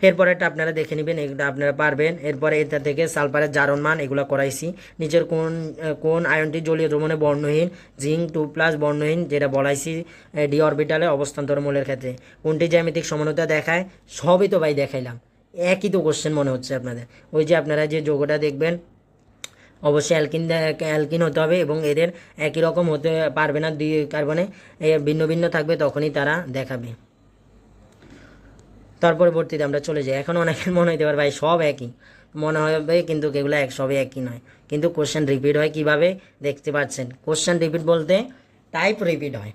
এরপরে এটা আপনারা দেখে নেবেন, এগুলো আপনারা পারবেন। এরপরে এটা থেকে সালফারের জারণ মান এগুলো করাইছি। নিচের কোন আয়নটি জলীয় দ্রবণে বর্ণহীন, জিঙ্ক 2+ বর্ণহীন, যেটা বলাইছি ডি অরবিটালে অবস্থান্তর মূলের ক্ষেত্রে। কোনটি জ্যামিতিক সমানতা দেখায়, সবই তো ভাই দেখাইলাম, একই তো কোশ্চেন মনে হচ্ছে আপনাদের। ওই যে আপনারা যে যৌগটা দেখবেন অবশ্যই অ্যালকিন হতে হবে এবং এদের একই রকম হতে পারবে না, 2 কার্বনে ভিন্ন ভিন্ন থাকবে, তখনই তারা দেখাবে। তার পরবর্তীতে আমরা চলে যাই। এখন অনেকের মনে হইতে পারে ভাই সব একই, মনে হবে, কিন্তু এগুলো সবই একই নয়। কিন্তু কোশ্চেন রিপিট হয় কিভাবে দেখতে পাচ্ছেন, কোশ্চেন রিপিট বলতে টাইপ রিপিট হয়।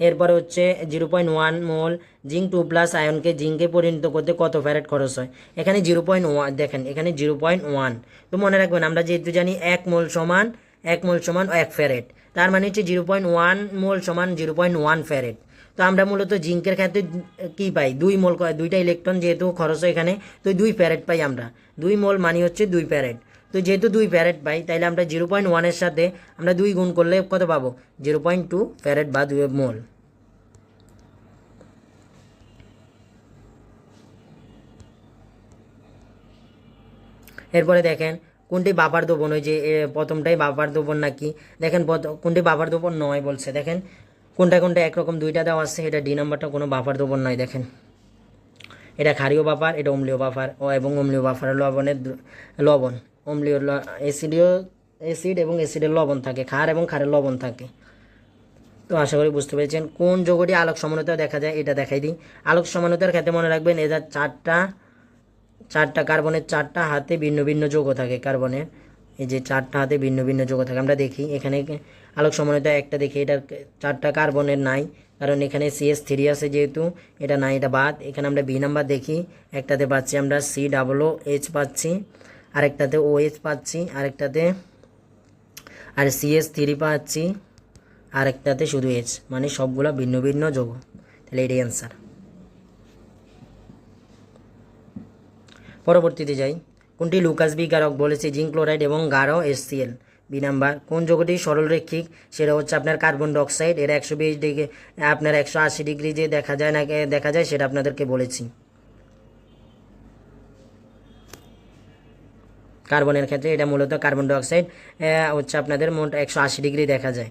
এরপরে হচ্ছে 0.1 মোল জিঙ্ক 2+ আয়নকে জিঙ্কে পরিণত করতে কত ফ্যারেড খরচ হয়। এখানে 0.1 দেখেন, এখানে 0.1। তো মনে রাখবেন আমরা যেহেতু জানি 1 মোল সমান 1 ফ্যারেড, তার মানে হচ্ছে 0.1 মোল সমান 0.1 ফ্যারেড। তো আমরা মূলত জিঙ্কের ক্ষেত্রে কী পাই, 2 মোল, 2টা ইলেকট্রন যেহেতু খরচ হয় এখানে, তো 2 ফ্যারেড পাই আমরা। 2 মোল মানে হচ্ছে 2 ফ্যারেড। তো যেহেতু 2 ফ্যারেড পাই, তাইলে আমরা 0.1-এর সাথে আমরা 2 গুণ করলে কত পাবো, 0.2 ফ্যারেড বা 2 মোল। এরপরে দেখেন কোনটি বাফার দ্রবণ, ওই যে প্রথমটাই বাফার দ্রবণ নাকি, দেখেন কোনটি বাফার দ্রবণ নয় বলছে। দেখেন কোনটা কোনটা একরকম দুইটা দেওয়া আছে, এটা ডি নাম্বারটা কোনো বাফার দ্রবণ নয়। দেখেন এটা ক্ষারীয় বাফার, এটা অম্লীয় বাফার, এবং অম্লীয় বাফার লবণের লবণ, অম্লীয় অ্যাসিড এবং অ্যাসিডের লবণ থাকে, ক্ষার এবং ক্ষারের লবণ থাকে। তো আশা করি বুঝতে পেরেছেন। কোন যৌগটি আলোক সমানুতা দেখা যায়, এটা দেখাই দিই। আলোক সমানুতার ক্ষেত্রে মনে রাখবেন এদের চারটা কার্বনের 4টা হাতে ভিন্ন ভিন্ন যৌগ থাকে। কার্বনের এই যে 4টা হাতে ভিন্ন ভিন্ন যৌগ থাকে। আমরা দেখি এখানে আলোক সমানুতা একটা দেখি, এটা 4টা কার্বনের নাই, কারণ এখানে CH3 আছে যেহেতু, এটা নাই, এটা বাদ। এখানে আমরা বি নাম্বার দেখি, একটাতে পাচ্ছি আমরা COOH পাচ্ছি, আরেকটাতে OH পাচ্ছি, আরেকটাতে আর CH3 পাচ্ছি, আরেকটাতে শুধু H, মানে সবগুলো ভিন্ন ভিন্ন যৌগ। তাহলে এটাই অ্যান্সার। পরবর্তীতে যাই, কোনটি লুকাস বি কারক বলেছে, জিঙ্ক ক্লোরাইড এবং গাঢ় HCl। বি নাম্বার, কোন যৌগটি সরলরৈখিক, সেটা হচ্ছে আপনার কার্বন ডাইঅক্সাইড। এর 120 ডিগ্রি আপনার 180 ডিগ্রি যে দেখা যায় না, দেখা যায় সেটা আপনাদেরকে বলেছি। কার্বনের ক্ষেত্রে এটা মূলত কার্বন ডাইঅক্সাইড হচ্ছে আপনাদের মোট 180 ডিগ্রি দেখা যায়,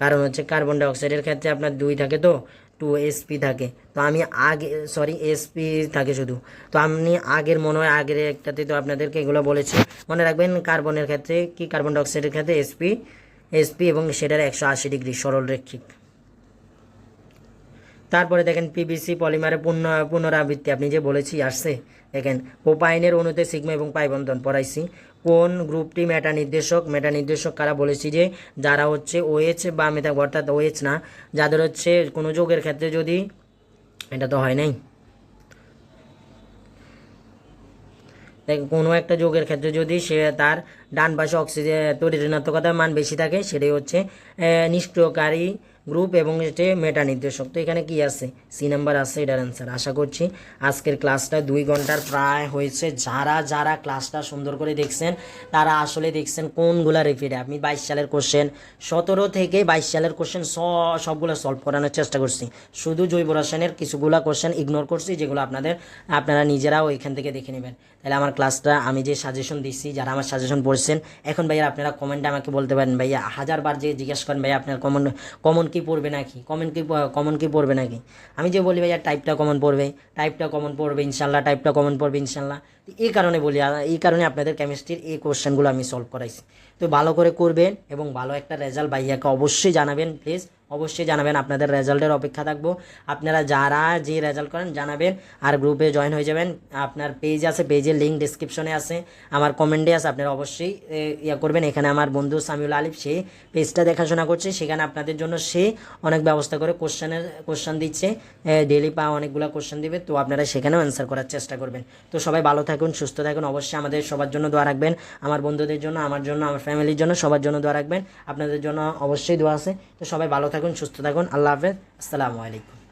কারণ হচ্ছে কার্বন ডাইঅক্সাইডের ক্ষেত্রে আপনার 2 থাকে, তো 2sp থাকে। তো আমি আগে sp থাকে শুধু। তো আমি আগের মনে হয় আগের একটাতে তো আপনাদেরকে এগুলো বলেছি, মনে রাখবেন। কার্বনের ক্ষেত্রে কি, কার্বন ডাইঅক্সাইডের ক্ষেত্রে sp এবং সেটার 180 ডিগ্রি সরলরৈখিক। তারপরে দেখেন পিভিসি পলিমারের পুনরাবৃত্তি আপনি যে বলেছি আসছে। দেখেন প্রোপাইনের অণুতে সিগমা এবং পাই বন্ধন পড়াইছি। কোন গ্রুপটি মেটা নির্দেশক কারা বলেছি, যে যারা হচ্ছে OH বা মেথা, অর্থাৎ OH না, যাদের হচ্ছে কোনো যৌগের ক্ষেত্রে যদি, এটা তো হয় নাই, কোনো একটা যৌগের ক্ষেত্রে যদি সে তার ডান পাশে অক্সিজেন তড়িৎ ঋণাত্মকতার মান বেশি থাকে, সেটাই হচ্ছে নিষ্ক্রিয়কারী গ্রুপ এবং এটি মেটা নির্দেশক। তো এখানে কি আছে, সি নাম্বার আছে এটার অ্যান্সার। আশা করছি আজকের ক্লাসটা 2 ঘন্টার প্রায় হয়েছে। যারা যারা ক্লাসটা সুন্দর করে দেখছেন, তারা আসলে দেখছেন কোনগুলা রিপিটে। আমি 22 সালের কোশ্চেন, 17 থেকে 22 সালের কোশ্চেন সবগুলো সলভ করানোর চেষ্টা করছি। শুধু জৈব রসায়নের কিছুগুলা কোশ্চেন ইগনোর করছি, যেগুলো আপনারা নিজেরাও এখান থেকে দেখে নেবেন। তাহলে আমার ক্লাসটা আমি যে সাজেশন দিচ্ছি, যারা আমার সাজেশন পড়ছেন, এখন ভাইয়া আপনারা কমেন্টে আমাকে বলতে পারেন, ভাইয়া 1000বার যে জিজ্ঞেস করেন ভাইয়া আপনার কমন কি পড়বে নাকি, কমন কি পড়বে নাকি, আমি যে বলি ভাইয়া টাইপটা কমন পড়বে ইনশাল্লাহ, টাইপটা কমন পড়বে ইনশাল্লাহ। এই কারণে বলি, এই কারণে আপনাদের কেমিস্ট্রির এই কোশ্চেনগুলো আমি সলভ করাইছি। তো ভালো করে করবেন এবং ভালো একটা রেজাল্ট ভাইয়াকে অবশ্যই জানাবেন, প্লিজ অবশ্যই জানাবেন। আপনাদের রেজাল্টের অপেক্ষা থাকবো। আপনারা যারা যে রেজাল্ট করেন জানাবেন, আর গ্রুপে জয়েন হয়ে যাবেন। আপনার পেজ আছে, পেজের লিঙ্ক ডিসক্রিপশনে আছে, আমার কমেন্টে আছে, আপনারা অবশ্যই করবেন। এখানে আমার বন্ধু সামিউল আলিফ, সে পেজটা দেখাশোনা করছে, সেখানে আপনাদের জন্য সে অনেক ব্যবস্থা করে কোশ্চেন দিচ্ছে, ডেলি অনেকগুলো কোশ্চেন দিবে। তো আপনারা সেখানেও অ্যান্সার করার চেষ্টা করবেন। তো সবাই ভালো থাকুন, সুস্থ থাকুন, অবশ্যই আমাদের সবার জন্য দোয়া রাখবেন, আমার বন্ধুদের জন্য, আমার জন্য, আমার ফ্যামিলির জন্য, সবার জন্য দোয়া রাখবেন। আপনাদের জন্য অবশ্যই দোয়া আছে। তো সবাই ভালো থাকুন, সুস্থ থাকুন, আল্লাহ হাফেজ, আসসালামু আলাইকুম।